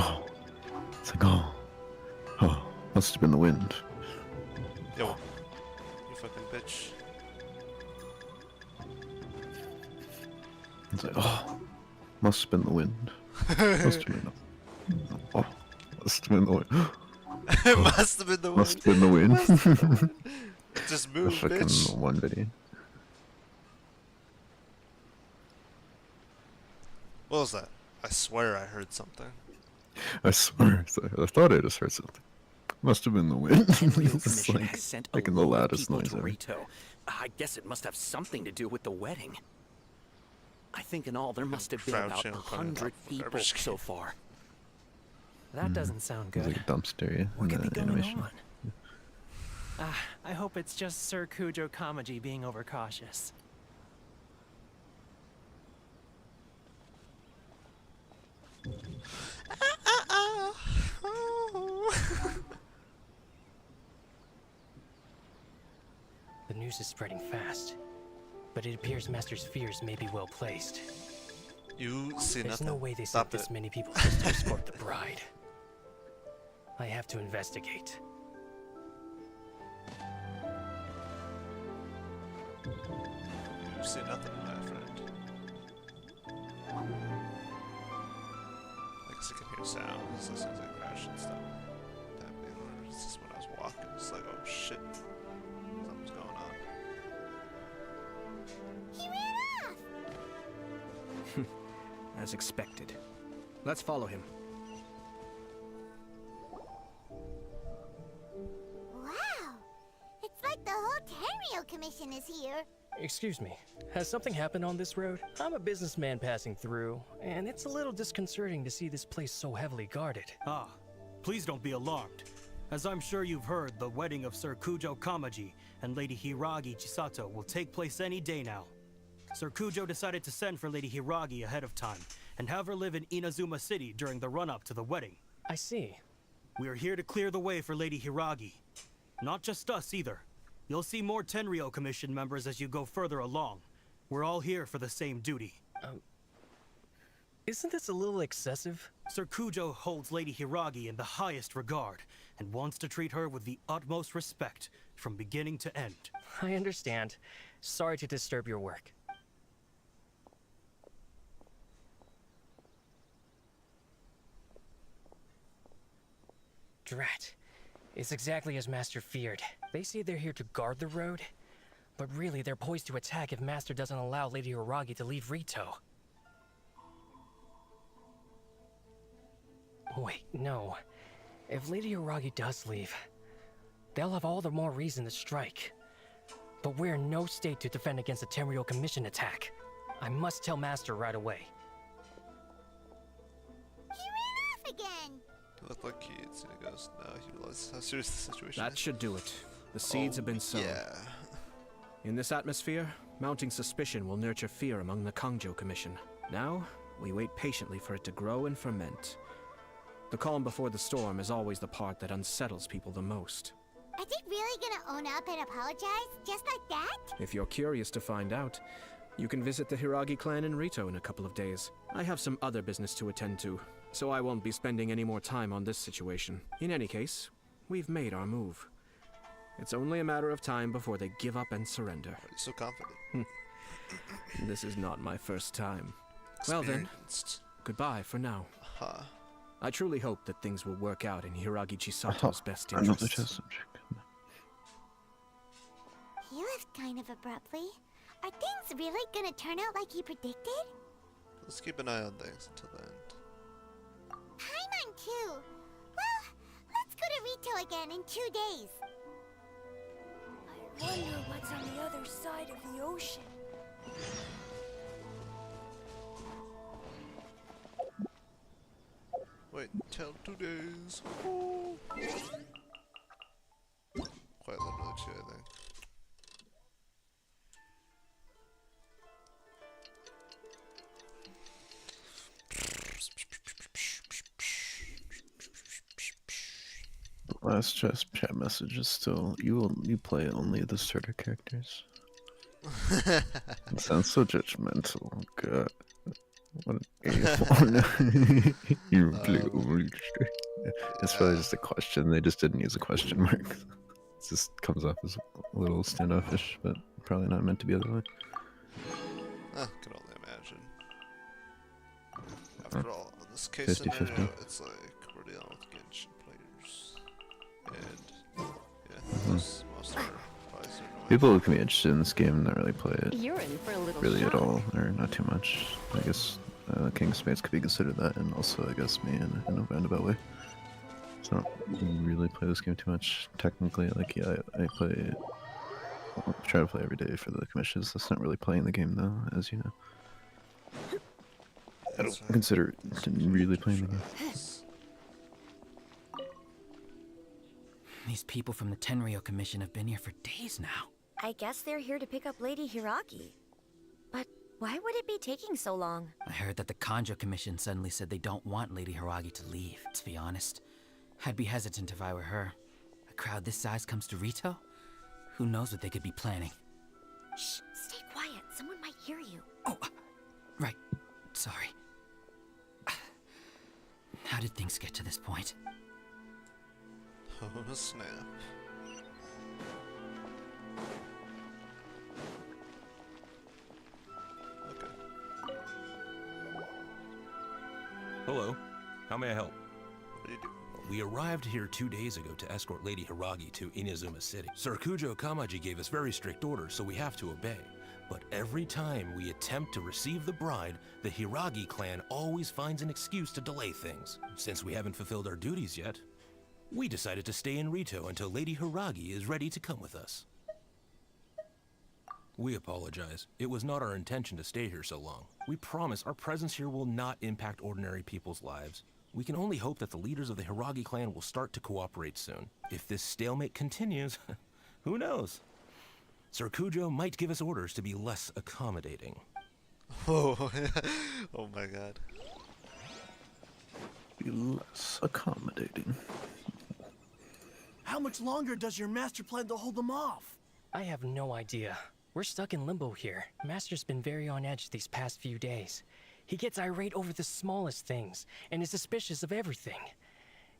Speaker 4: like, oh, must have been the wind.
Speaker 5: Yo, you fucking bitch.
Speaker 4: It's like, oh, must have been the wind. Must have been must have been the wind.
Speaker 5: It must have been the wind.
Speaker 4: Must have been the wind.
Speaker 5: Just move,
Speaker 4: the fucking
Speaker 5: bitch.
Speaker 4: one video.
Speaker 5: What was that? I swear I heard something.
Speaker 4: I swear, I thought I just heard something. Must have been the wind. It's
Speaker 7: Commission
Speaker 4: like
Speaker 7: has sent
Speaker 4: making
Speaker 7: a
Speaker 4: the
Speaker 7: load of
Speaker 4: loudest
Speaker 7: people
Speaker 4: noise
Speaker 7: to
Speaker 4: ever.
Speaker 7: Rito. I guess it must have something to do with the wedding. I think in all there must have been about
Speaker 5: crouching in front of
Speaker 7: 100
Speaker 5: the
Speaker 7: people
Speaker 5: garbage
Speaker 7: so
Speaker 5: can.
Speaker 7: far. That doesn't sound
Speaker 4: It's
Speaker 7: good.
Speaker 4: like a dumpster, yeah.
Speaker 7: What
Speaker 4: in
Speaker 7: could be
Speaker 4: the
Speaker 7: going
Speaker 4: animation.
Speaker 7: on?
Speaker 20: I hope it's just Sir Kujo Kamaji being overcautious.
Speaker 21: The news is spreading fast, but it appears Master's fears may be well placed.
Speaker 5: You see
Speaker 21: There's
Speaker 5: nothing.
Speaker 21: no way they
Speaker 5: Stop
Speaker 21: sent this
Speaker 5: it.
Speaker 21: many people just to escort the bride. I have to investigate.
Speaker 5: You see nothing, my friend. I guess I can hear sounds as soon as I crash and stuff. Happening, or is this when I was walking? It's like, oh shit, something's going on.
Speaker 6: He ran off!
Speaker 7: As expected. Let's follow him.
Speaker 6: Wow! It's like the whole Tenryo Commission is here.
Speaker 21: Excuse me, has something happened on this road? I'm a businessman passing through, and it's a little disconcerting to see this place so heavily guarded.
Speaker 1: Ah, please don't be alarmed. As I'm sure you've heard, the wedding of Sir Kujo Kamaji and Lady Hiragi Chisato will take place any day now. Sir Kujo decided to send for Lady Hiragi ahead of time and have her live in Inazuma City during the run-up to the wedding.
Speaker 21: I see.
Speaker 1: We are here to clear the way for Lady Hiragi. Not just us either. You'll see more Tenryo Commission members as you go further along. We're all here for the same duty.
Speaker 21: Isn't this a little excessive?
Speaker 1: Sir Kujo holds Lady Hiragi in the highest regard and wants to treat her with the utmost respect from beginning to end.
Speaker 21: I understand. Sorry to disturb your work. Drat. It's exactly as Master feared. They say they're here to guard the road, but really they're poised to attack if Master doesn't allow Lady Hiragi to leave Rito. Wait, no. If Lady Hiragi does leave, they'll have all the more reason to strike. But we're in no state to defend against a Tenryo Commission attack. I must tell Master right away.
Speaker 6: He ran off again!
Speaker 5: It looked like he goes, no, he realizes how serious the situation
Speaker 7: That
Speaker 5: is.
Speaker 7: should do it. The seeds have been sown.
Speaker 5: Yeah.
Speaker 7: In this atmosphere, mounting suspicion will nurture fear among the Kangjo Commission. Now, we wait patiently for it to grow and ferment. The calm before the storm is always the part that unsettles people the most.
Speaker 6: Are they really gonna own up and apologize? Just like that?
Speaker 7: If you're curious to find out, you can visit the Hiragi clan in Rito in a couple of days. I have some other business to attend to, so I won't be spending any more time on this situation. In any case, we've made our move. It's only a matter of time before they give up and surrender.
Speaker 5: Why are you so confident?
Speaker 7: This is not my first time. Well then, goodbye for now. I truly hope that things will work out in Hiragi Chisato's best
Speaker 4: Another
Speaker 7: interests.
Speaker 4: test subject.
Speaker 6: He left kind of abruptly. Are things really gonna turn out like he predicted?
Speaker 5: Let's keep an eye on things until the end.
Speaker 6: Paimon too! Well, let's go to Rito again in 2 days.
Speaker 17: I wonder what's on the other side of the ocean.
Speaker 5: Wait until 2 days. Quite literally 2, I think.
Speaker 4: The last chat message is still you play only the starter characters. It sounds so judgmental. Oh, God. What an A4. You play only the starter. It's probably just a question. They just didn't use a question mark. It just comes off as a little standoffish, but probably not meant to be other way.
Speaker 5: Can only imagine. After all, in this case scenario, it's like we're dealing with Genshin players, and yeah, most are probably certain.
Speaker 4: People who can be interested in this game and not really play it
Speaker 9: You're in for a little
Speaker 4: really at
Speaker 9: shock.
Speaker 4: all, or not too much. I guess King's Mates could be considered that, and also I guess me in a roundabout way. So I don't really play this game too much. Technically, like yeah, I play. I try to play every day for the commissions. That's not really playing the game though, as you know. I don't consider it really playing the game.
Speaker 22: These people from the Tenryo Commission have been here for days now.
Speaker 17: I guess they're here to pick up Lady Hiragi. But why would it be taking so long?
Speaker 22: I heard that the Kanjo Commission suddenly said they don't want Lady Hiragi to leave. To be honest, I'd be hesitant if I were her. A crowd this size comes to Rito? Who knows what they could be planning?
Speaker 17: Shh, stay quiet. Someone might hear you.
Speaker 22: Right. Sorry. How did things get to this point?
Speaker 5: Oh, snap. Okay.
Speaker 23: Hello. How may I help?
Speaker 5: What do you do?
Speaker 2: We arrived here 2 days ago to escort Lady Hiragi to Inazuma City. Sir Kujo Kamaji gave us very strict orders, so we have to obey. But every time we attempt to receive the bride, the Hiragi clan always finds an excuse to delay things. Since we haven't fulfilled our duties yet, we decided to stay in Rito until Lady Hiragi is ready to come with us. We apologize. It was not our intention to stay here so long. We promise our presence here will not impact ordinary people's lives. We can only hope that the leaders of the Hiragi clan will start to cooperate soon. If this stalemate continues, who knows? Sir Kujo might give us orders to be less accommodating.
Speaker 5: Oh, oh my god.
Speaker 4: Be less accommodating.
Speaker 15: How much longer does your master plan to hold them off?
Speaker 21: I have no idea. We're stuck in limbo here. Master's been very on edge these past few days. He gets irate over the smallest things, and is suspicious of everything.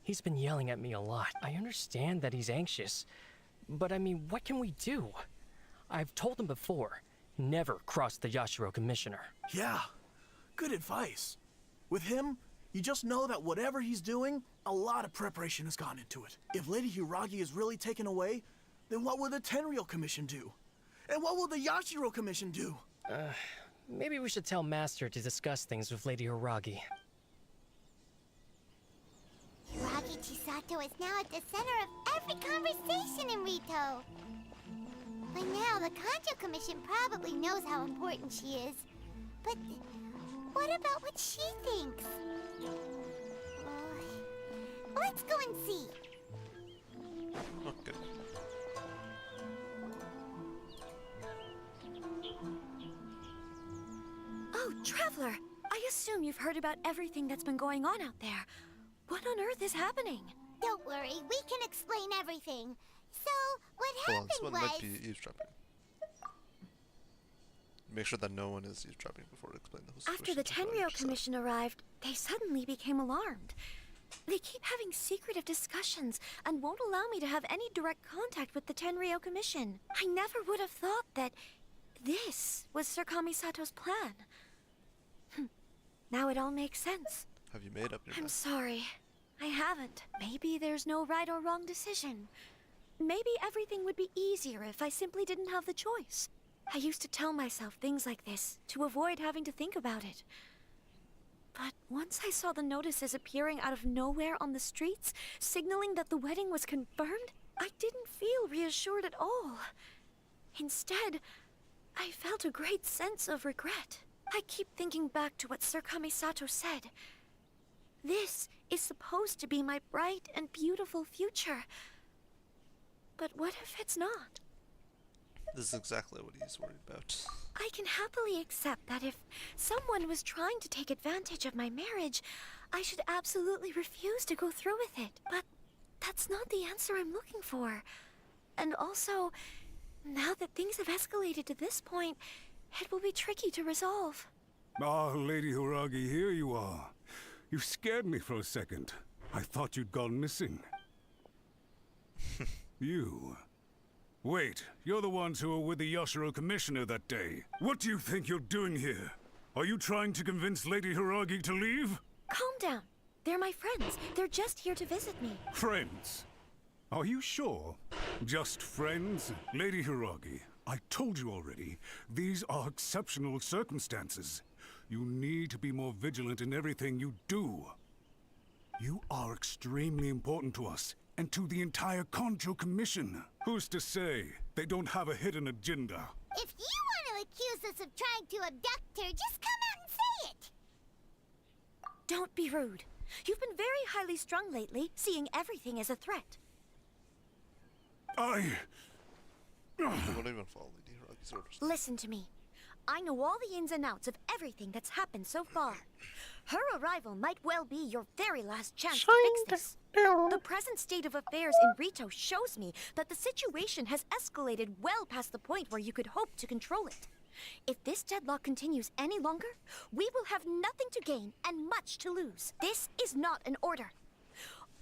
Speaker 21: He's been yelling at me a lot. I understand that he's anxious, but I mean, what can we do? I've told him before, never cross the Yashiro Commissioner.
Speaker 15: Yeah, good advice. With him, you just know that whatever he's doing, a lot of preparation has gone into it. If Lady Hiragi is really taken away, then what will the Tenryou Commission do? And what will the Yashiro Commission do?
Speaker 21: Maybe we should tell Master to discuss things with Lady Hiragi.
Speaker 6: Hiragi Chisato is now at the center of every conversation in Rito. By now, the Kanjo Commission probably knows how important she is. But what about what she thinks? Let's go and see.
Speaker 5: Okay.
Speaker 17: Oh, Traveler! I assume you've heard about everything that's been going on out there. What on earth is happening?
Speaker 6: Don't worry, we can explain everything. So, what
Speaker 5: Hold on,
Speaker 6: happened
Speaker 5: someone
Speaker 6: was...
Speaker 5: might be eavesdropping. Make sure that no one is eavesdropping before I explain the whole situation.
Speaker 17: After the Tenryou Commission arrived, they suddenly became alarmed. They keep having secretive discussions and won't allow me to have any direct contact with the Tenryou Commission. I never would have thought that this was Sir Kamisato's plan. Now it all makes sense.
Speaker 5: Have you made up your
Speaker 17: I'm
Speaker 5: mind?
Speaker 17: sorry. I haven't. Maybe there's no right or wrong decision. Maybe everything would be easier if I simply didn't have the choice. I used to tell myself things like this to avoid having to think about it. But once I saw the notices appearing out of nowhere on the streets, signaling that the wedding was confirmed, I didn't feel reassured at all. Instead, I felt a great sense of regret. I keep thinking back to what Sir Kamisato said. This is supposed to be my bright and beautiful future. But what if it's not?
Speaker 5: This is exactly what he's worried about.
Speaker 17: I can happily accept that if someone was trying to take advantage of my marriage, I should absolutely refuse to go through with it. But that's not the answer I'm looking for. And also, now that things have escalated to this point, it will be tricky to resolve.
Speaker 12: Ah, Lady Hiragi, here you are. You scared me for a second. I thought you'd gone missing. You. Wait, you're the ones who were with the Yashiro Commissioner that day. What do you think you're doing here? Are you trying to convince Lady Hiragi to leave?
Speaker 17: Calm down. They're my friends. They're just here to visit me.
Speaker 12: Friends? Are you sure? Just friends? Lady Hiragi, I told you already, these are exceptional circumstances. You need to be more vigilant in everything you do. You are extremely important to us, and to the entire Kanjo Commission. Who's to say they don't have a hidden agenda?
Speaker 6: If you want to accuse us of trying to abduct her, just come out and say it!
Speaker 17: Don't be rude. You've been very highly strung lately, seeing everything as a threat.
Speaker 5: I won't even follow Lady Hiragi's orders.
Speaker 17: Listen to me. I know all the ins and outs of everything that's happened so far. Her arrival might well be your very last chance to fix this. The present state of affairs in Rito shows me that the situation has escalated well past the point where you could hope to control it. If this deadlock continues any longer, we will have nothing to gain and much to lose. This is not an order.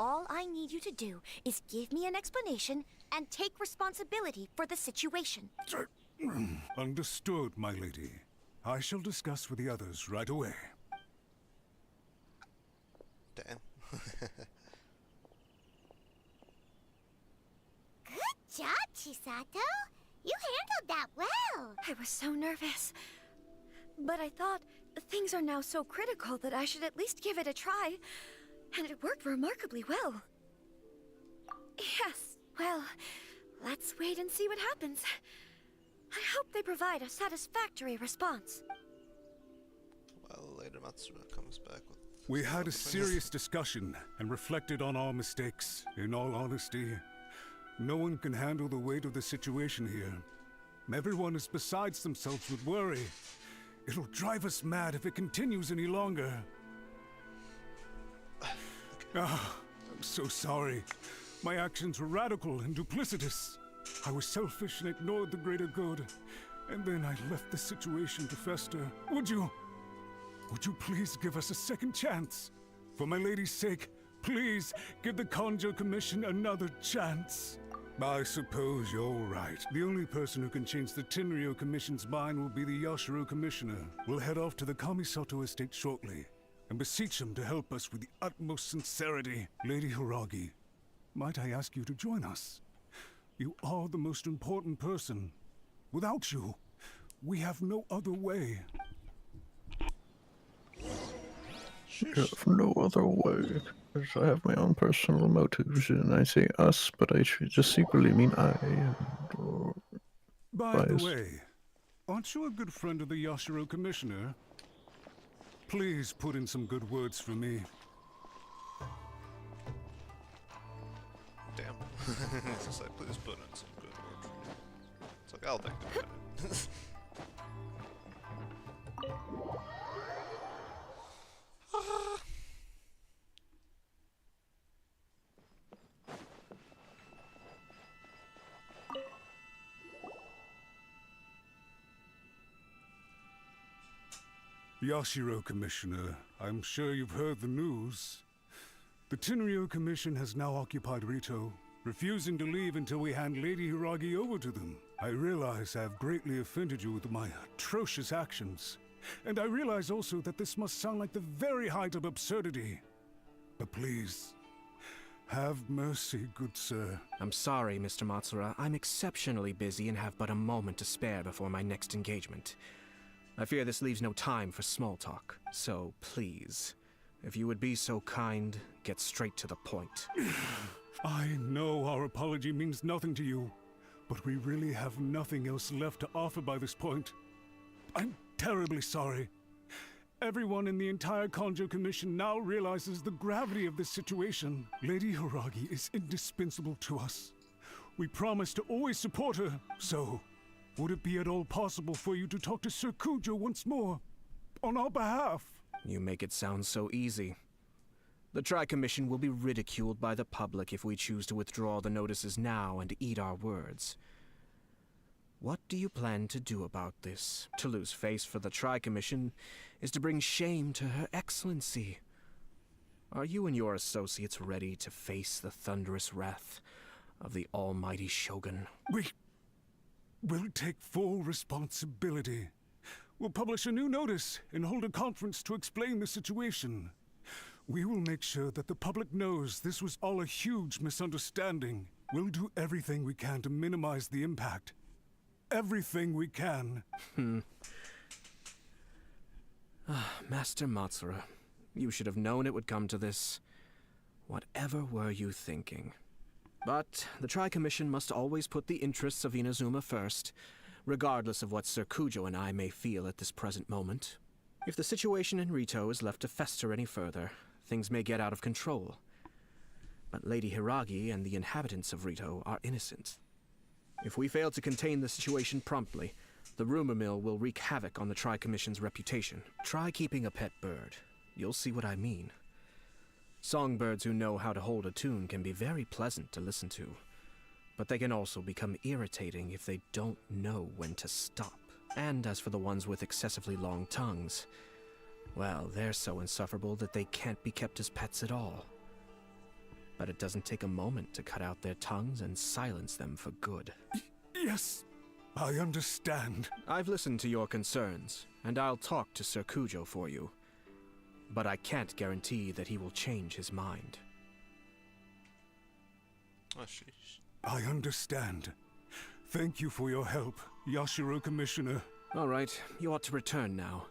Speaker 17: All I need you to do is give me an explanation and take responsibility for the situation.
Speaker 12: Understood, my lady. I shall discuss with the others right away.
Speaker 5: Damn.
Speaker 6: Chisato. You handled that well.
Speaker 17: I was so nervous. But I thought things are now so critical that I should at least give it a try. And it worked remarkably well. Yes, well, let's wait and see what happens. I hope they provide a satisfactory response.
Speaker 5: Well, later Matsura comes back with...
Speaker 12: We had a serious discussion and reflected on our mistakes. In all honesty, no one can handle the weight of the situation here. Everyone is besides themselves with worry. It'll drive us mad if it continues any longer. I'm so sorry. My actions were radical and duplicitous. I was selfish and ignored the greater good. And then I left the situation to fester. Would you please give us a second chance? For my lady's sake, please give the Kanjo Commission another chance. I suppose you're right. The only person who can change the Tenryo Commission's mind will be the Yashiro Commissioner. We'll head off to the Kamisato estate shortly and beseech him to help us with the utmost sincerity. Lady Hiragi, might I ask you to join us? You are the most important person. Without you, we have no other way.
Speaker 4: You have no other way. Because I have my own personal motives, and I say us, but I should just secretly mean I.
Speaker 12: By the way, aren't you a good friend of the Yashiro Commissioner? Please put in some good words for me.
Speaker 5: Damn. It's just like, please put in some good words for me. It's like, I'll think about it.
Speaker 12: Yashiro Commissioner, I'm sure you've heard the news. The Tenryo Commission has now occupied Rito, refusing to leave until we hand Lady Hiragi over to them. I realize I have greatly offended you with my atrocious actions, and I realize also that this must sound like the very height of absurdity. But please, have mercy, good sir.
Speaker 7: I'm sorry, Mr. Matsura. I'm exceptionally busy and have but a moment to spare before my next engagement. I fear this leaves no time for small talk. So please, if you would be so kind, get straight to the point.
Speaker 12: I know our apology means nothing to you, but we really have nothing else left to offer by this point. I'm terribly sorry. Everyone in the entire Kanjo Commission now realizes the gravity of this situation. Lady Hiragi is indispensable to us. We promise to always support her, so would it be at all possible for you to talk to Sir Kujo once more, on our behalf?
Speaker 7: You make it sound so easy. The Tri-Commission will be ridiculed by the public if we choose to withdraw the notices now and eat our words. What do you plan to do about this? To lose face for the Tri-Commission is to bring shame to Her Excellency. Are you and your associates ready to face the thunderous wrath of the almighty Shogun?
Speaker 12: We'll take full responsibility. We'll publish a new notice and hold a conference to explain the situation. We will make sure that the public knows this was all a huge misunderstanding. We'll do everything we can to minimize the impact. Everything we can.
Speaker 7: Master Matsura, you should have known it would come to this. Whatever were you thinking? But the Tri-Commission must always put the interests of Inazuma first, regardless of what Sir Kujo and I may feel at this present moment. If the situation in Rito is left to fester any further, things may get out of control. But Lady Hiragi and the inhabitants of Rito are innocent. If we fail to contain the situation promptly, the rumor mill will wreak havoc on the Tri-Commission's reputation. Try keeping a pet bird. You'll see what I mean. Songbirds who know how to hold a tune can be very pleasant to listen to, but they can also become irritating if they don't know when to stop. And as for the ones with excessively long tongues, well, they're so insufferable that they can't be kept as pets at all. But it doesn't take a moment to cut out their tongues and silence them for good.
Speaker 12: Yes, I understand.
Speaker 7: I've listened to your concerns, and I'll talk to Sir Kujo for you. But I can't guarantee that he will change his mind.
Speaker 5: Oh, sheesh.
Speaker 12: I understand. Thank you for your help, Yashiro Commissioner.
Speaker 7: All right, you ought to return now.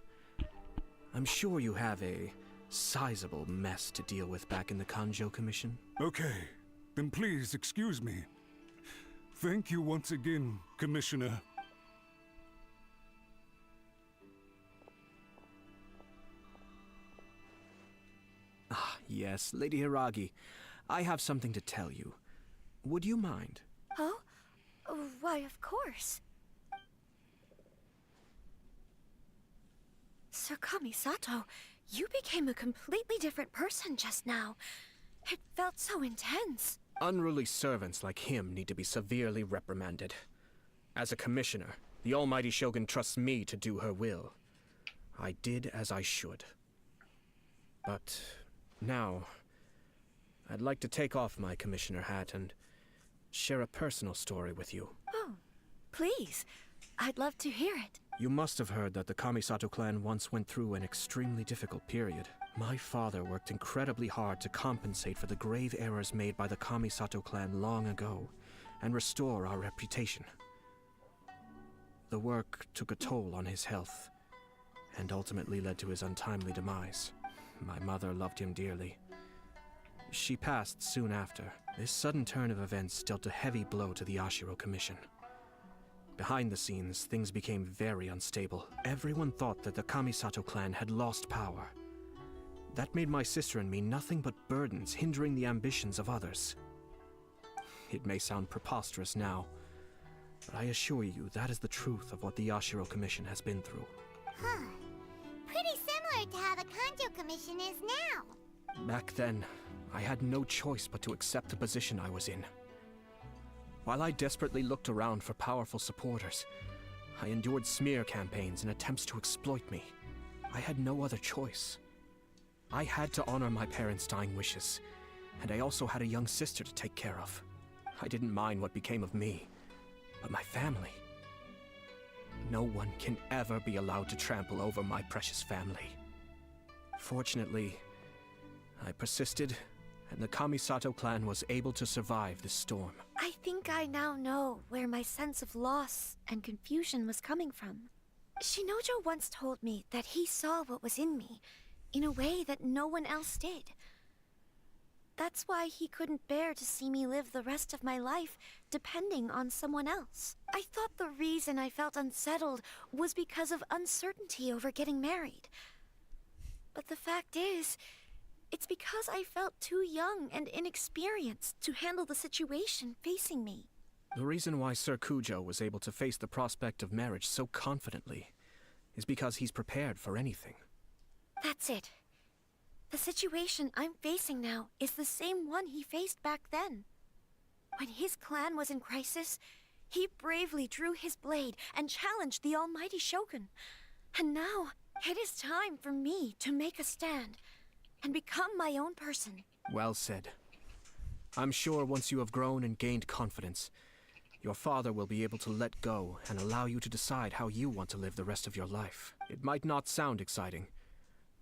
Speaker 7: I'm sure you have a sizable mess to deal with back in the Kanjo Commission.
Speaker 12: Okay, then please excuse me. Thank you once again, Commissioner.
Speaker 7: Ah, yes, Lady Hiragi. I have something to tell you. Would you mind?
Speaker 17: Oh? Why, of course. Sir Kamisato, you became a completely different person just now. It felt so intense.
Speaker 7: Unruly servants like him need to be severely reprimanded. As a commissioner, the Almighty Shogun trusts me to do her will. I did as I should. But now, I'd like to take off my commissioner hat and share a personal story with you.
Speaker 17: Oh, please. I'd love to hear it.
Speaker 7: You must have heard that the Kamisato clan once went through an extremely difficult period. My father worked incredibly hard to compensate for the grave errors made by the Kamisato clan long ago, and restore our reputation. The work took a toll on his health, and ultimately led to his untimely demise. My mother loved him dearly. She passed soon after. This sudden turn of events dealt a heavy blow to the Yashiro Commission. Behind the scenes, things became very unstable. Everyone thought that the Kamisato clan had lost power. That made my sister and me nothing but burdens, hindering the ambitions of others. It may sound preposterous now, but I assure you that is the truth of what the Yashiro Commission has been through.
Speaker 6: Huh. Pretty similar to how the Kanjo Commission is now.
Speaker 7: Back then, I had no choice but to accept the position I was in. While I desperately looked around for powerful supporters, I endured smear campaigns and attempts to exploit me. I had no other choice. I had to honor my parents' dying wishes, and I also had a young sister to take care of. I didn't mind what became of me, but my family. No one can ever be allowed to trample over my precious family. Fortunately, I persisted, and the Kamisato clan was able to survive this storm.
Speaker 17: I think I now know where my sense of loss and confusion was coming from. Shinojo once told me that he saw what was in me in a way that no one else did. That's why he couldn't bear to see me live the rest of my life depending on someone else. I thought the reason I felt unsettled was because of uncertainty over getting married. But the fact is, it's because I felt too young and inexperienced to handle the situation facing me.
Speaker 7: The reason why Sir Kujo was able to face the prospect of marriage so confidently is because he's prepared for anything.
Speaker 17: That's it. The situation I'm facing now is the same one he faced back then. When his clan was in crisis, he bravely drew his blade and challenged the Almighty Shogun. And now, it is time for me to make a stand and become my own person.
Speaker 7: Well said. I'm sure once you have grown and gained confidence, your father will be able to let go and allow you to decide how you want to live the rest of your life. It might not sound exciting,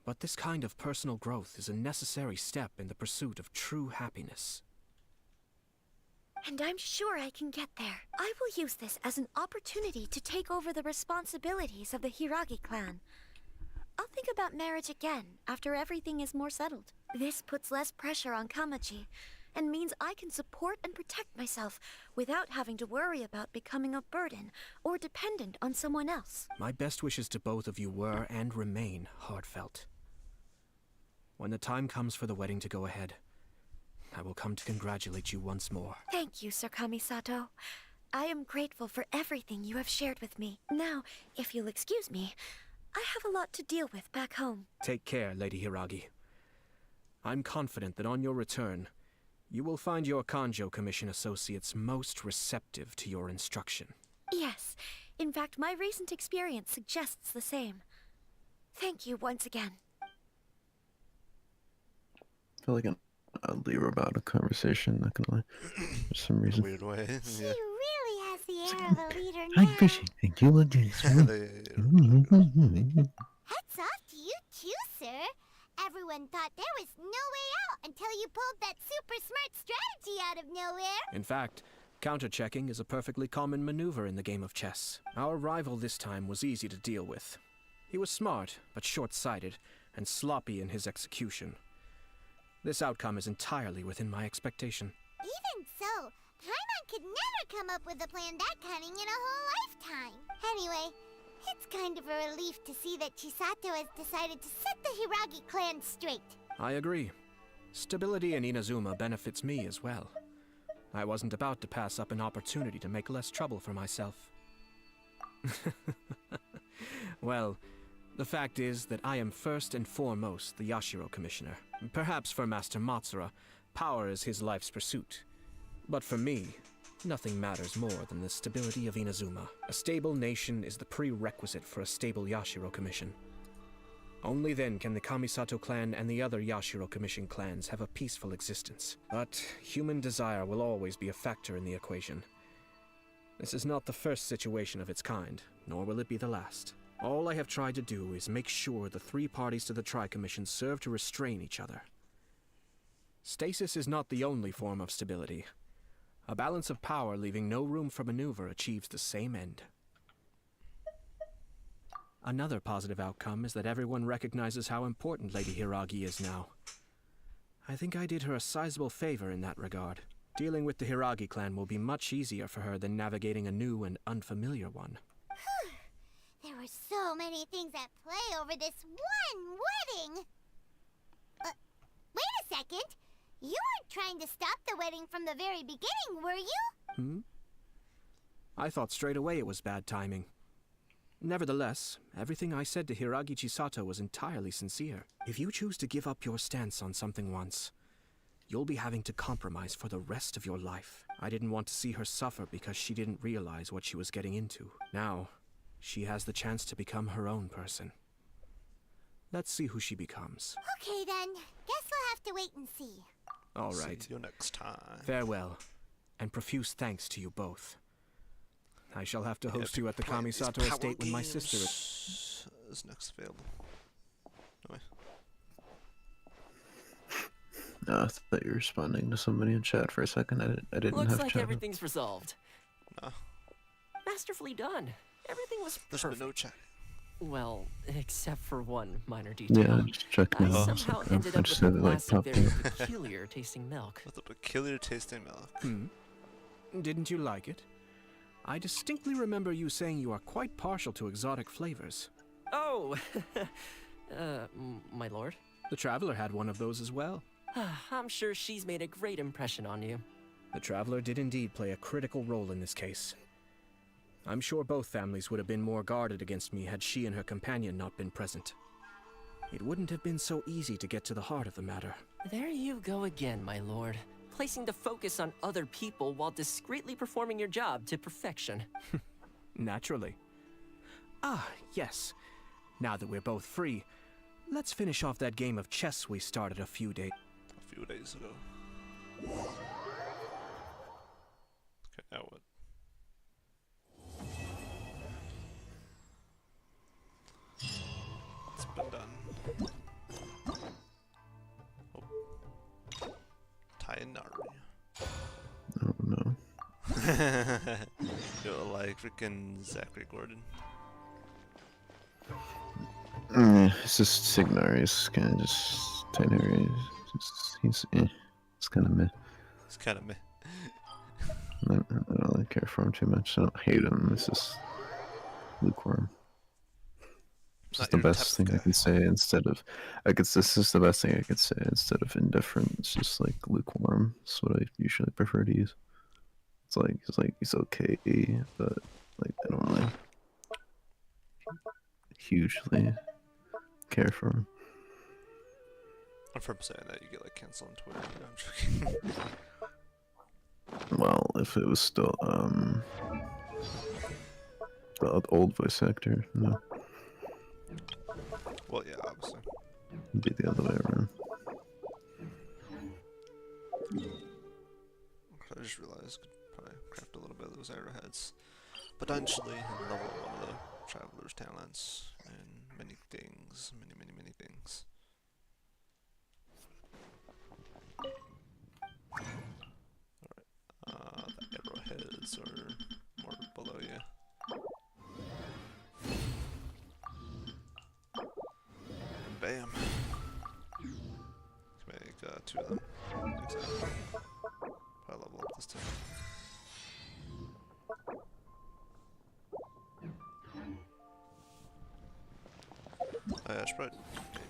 Speaker 7: but this kind of personal growth is a necessary step in the pursuit of true happiness.
Speaker 17: And I'm sure I can get there. I will use this as an opportunity to take over the responsibilities of the Hiragi clan. I'll think about marriage again after everything is more settled. This puts less pressure on Kamaji, and means I can support and protect myself without having to worry about becoming a burden or dependent on someone else.
Speaker 7: My best wishes to both of you were and remain heartfelt. When the time comes for the wedding to go ahead, I will come to congratulate you once more.
Speaker 17: Thank you, Sir Kamisato. I am grateful for everything you have shared with me. Now, if you'll excuse me, I have a lot to deal with back home.
Speaker 7: Take care, Lady Hiragi. I'm confident that on your return, you will find your Kanjo Commission associates most receptive to your instruction.
Speaker 17: Yes. In fact, my recent experience suggests the same. Thank you once again.
Speaker 4: I feel like an oddly robotic conversation, not gonna lie. For some reason.
Speaker 5: Weird way.
Speaker 6: She
Speaker 5: Yeah.
Speaker 6: really has the air of a leader
Speaker 4: I
Speaker 6: now.
Speaker 4: appreciate it. Thank you, look at this.
Speaker 6: Hats off to you too, sir. Everyone thought there was no way out until you pulled that super smart strategy out of nowhere.
Speaker 7: In fact, Counter-checking is a perfectly common maneuver in the game of chess. Our rival this time was easy to deal with. He was smart, but short-sighted, and sloppy in his execution. This outcome is entirely within my expectation.
Speaker 6: Even so, Paimon could never come up with a plan that cunning in a whole lifetime. Anyway, it's kind of a relief to see that Chisato has decided to set the Hiragi clan straight.
Speaker 7: I agree. Stability in Inazuma benefits me as well. I wasn't about to pass up an opportunity to make less trouble for myself. Well, the fact is that I am first and foremost the Yashiro Commissioner. Perhaps for Master Matsura, power is his life's pursuit. But for me, nothing matters more than the stability of Inazuma. A stable nation is the prerequisite for a stable Yashiro Commission. Only then can the Kamisato clan and the other Yashiro Commission clans have a peaceful existence. But human desire will always be a factor in the equation. This is not the first situation of its kind, nor will it be the last. All I have tried to do is make sure the three parties to the Tri-Commission serve to restrain each other. Stasis is not the only form of stability. A balance of power leaving no room for maneuver achieves the same end. Another positive outcome is that everyone recognizes how important Lady Hiragi is now. I think I did her a sizable favor in that regard. Dealing with the Hiragi clan will be much easier for her than navigating a new and unfamiliar one.
Speaker 6: There were so many things at play over this one wedding! Wait a second! You weren't trying to stop the wedding from the very beginning, were you?
Speaker 7: I thought straight away it was bad timing. Nevertheless, everything I said to Hiragi Chisato was entirely sincere. If you choose to give up your stance on something once, you'll be having to compromise for the rest of your life. I didn't want to see her suffer because she didn't realize what she was getting into. Now, she has the chance to become her own person. Let's see who she becomes.
Speaker 6: Okay then, guess we'll have to wait and see.
Speaker 7: All right.
Speaker 5: See you next time.
Speaker 7: Farewell, and profuse thanks to you both. I shall have to host you at the Kamisato estate when my sister
Speaker 5: is next available. Anyway.
Speaker 4: I thought you were responding to somebody in chat for a second. I didn't
Speaker 20: Looks
Speaker 4: have
Speaker 20: like
Speaker 4: chat.
Speaker 20: everything's resolved.
Speaker 5: No.
Speaker 20: Masterfully done. Everything was
Speaker 5: There's
Speaker 20: perfect.
Speaker 5: been no chat.
Speaker 20: Well, except for one minor detail.
Speaker 4: Yeah, just checking.
Speaker 20: I somehow ended up with a glass of very peculiar tasting milk.
Speaker 5: With a peculiar tasting milk.
Speaker 7: Didn't you like it? I distinctly remember you saying you are quite partial to exotic flavors.
Speaker 20: Oh, my lord.
Speaker 7: The Traveler had one of those as well.
Speaker 20: I'm sure she's made a great impression on you.
Speaker 7: The Traveler did indeed play a critical role in this case. I'm sure both families would have been more guarded against me had she and her companion not been present. It wouldn't have been so easy to get to the heart of the matter.
Speaker 20: There you go again, my lord. Placing the focus on other people while discreetly performing your job to perfection.
Speaker 7: Naturally. Ah, yes. Now that we're both free, let's finish off that game of chess we started a few days
Speaker 5: ago. Okay, now what? It's been done. Oh. Tainari.
Speaker 4: Oh no.
Speaker 5: You're like freaking Zachary Gordon.
Speaker 4: It's just Signari's kind of just Tainari. He's it's kind of meh.
Speaker 5: It's kind of meh.
Speaker 4: I don't really care for him too much. I don't hate him. It's just lukewarm. It's just the best thing I can say instead of. This is the best thing I could say instead of indifferent. It's just like lukewarm. That's what I usually prefer to use. It's like he's okay, but like I don't really hugely care for him.
Speaker 5: I'm from saying that you get like canceled on Twitter. No, I'm joking.
Speaker 4: Well, if it was still the old voice actor, no.
Speaker 5: Well, yeah, obviously.
Speaker 4: It'd be the other way around.
Speaker 5: I just realized I could probably craft a little bit of those arrowheads potentially and level one of the Traveler's talents and many things, many things. Alright, the arrowhead. 2 of them. Exactly. Probably level up this time. Oh yeah, I should probably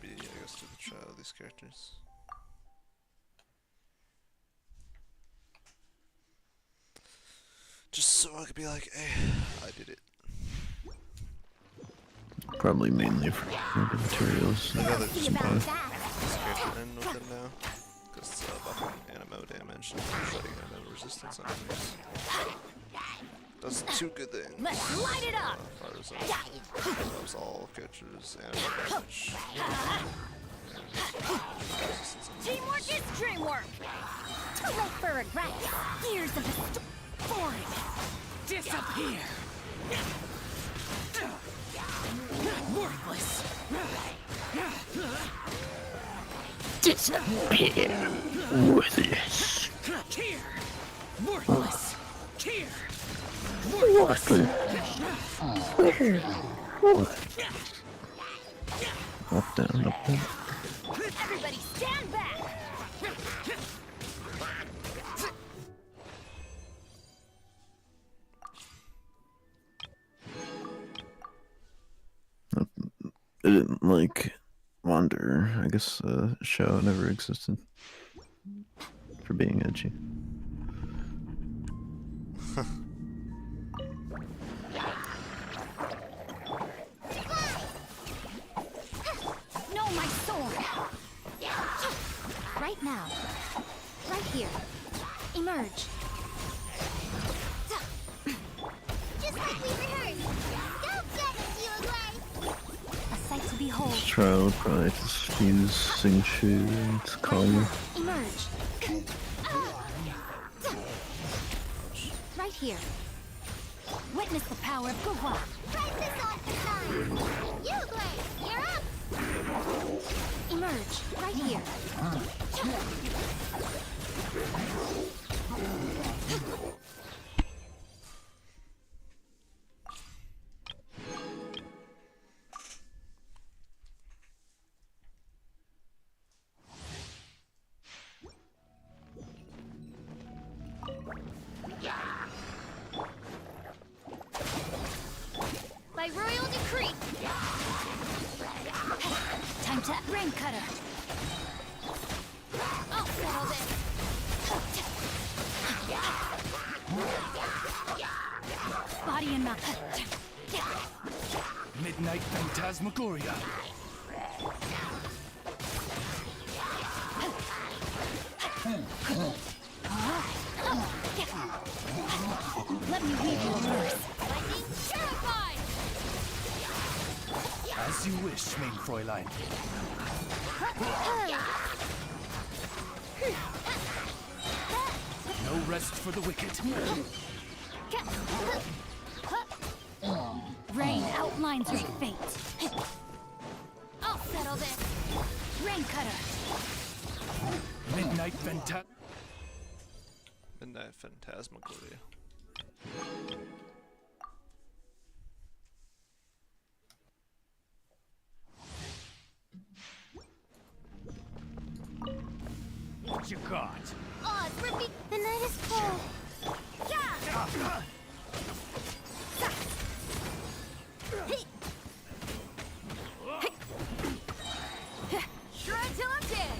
Speaker 5: maybe I guess do the trial of these characters. Just so I could be like, hey, I did it.
Speaker 4: Probably mainly for the materials.
Speaker 5: I'd rather just put this character in with him now. Because it's buffing animo damage and shredding animo resistance on enemies. Does 2 good things.
Speaker 6: Let's light it up!
Speaker 5: Fires up. Loves all characters and damage.
Speaker 6: Teamwork is dreamwork! Too late for regret! Years of the story! Disappear! Worthless!
Speaker 4: Disappear. Worthless.
Speaker 6: Here! Worthless! Here!
Speaker 4: Worthless. Up, down, up, down.
Speaker 6: Everybody stand back!
Speaker 4: I didn't like Wander. I guess the show never existed for being edgy.
Speaker 6: No, my sword!
Speaker 17: Right now. Right here. Emerge.
Speaker 6: Just like we rehearsed! Go get it, Yulgway!
Speaker 17: A sight to behold.
Speaker 4: This trial would probably just use Singshu to call you.
Speaker 17: Emerge. Right here. Witness the power of Guhua.
Speaker 6: Right this off the side! Yulgway, you're up!
Speaker 17: Emerge. Right here.
Speaker 6: By royal decree!
Speaker 17: Time to rain cutter.
Speaker 6: I'll settle this!
Speaker 17: Body and mouth.
Speaker 3: Midnight Phantasmagoria.
Speaker 17: Let me read you a verse.
Speaker 6: Lightning purified!
Speaker 3: As you wish, main Fräulein. No rest for the wicked.
Speaker 17: Rain outlines your fate.
Speaker 6: I'll settle this!
Speaker 17: Rain cutter.
Speaker 3: Midnight
Speaker 5: Phantasmagoria.
Speaker 3: What you got?
Speaker 6: Oh, it's ripping! The night is cold! Yeah! Shred till I'm dead!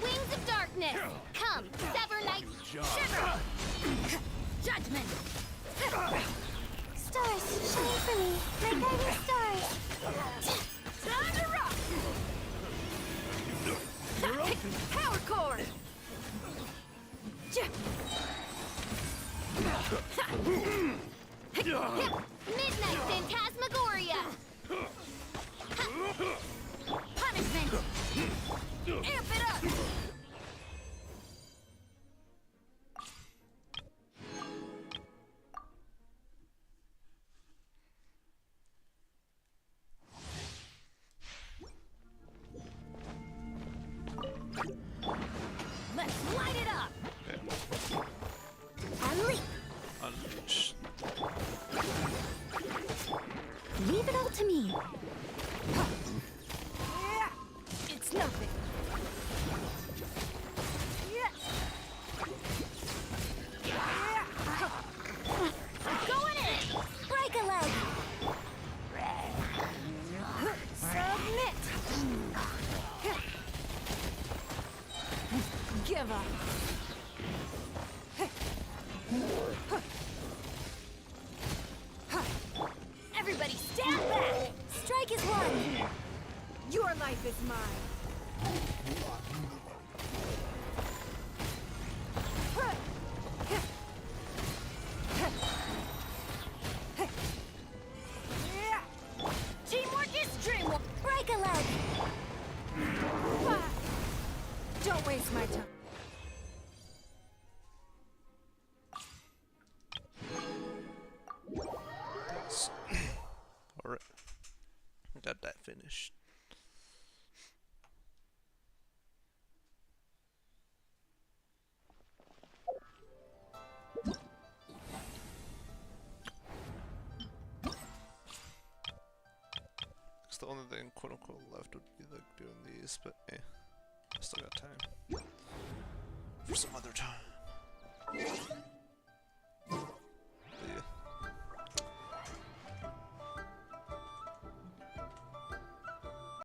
Speaker 6: Wings of darkness! Come, sever night! Shiver! Judgment! Stars, shine for me! My guiding stars! Time to rock! Power cord! Midnight Phantasmagoria! Punishment! Amp it up! Let's light it up! Unleash!
Speaker 5: Unleash.
Speaker 18: nothing. Going in! Break a leg! Submit! Give up! Everybody stand back! Strike is one! Your life is mine! Teamwork is dreamwork! Break a leg! Don't waste my time.
Speaker 5: Alright. Got that finished. It's the only thing quote unquote left would be like doing these, but I still got time. For some other time.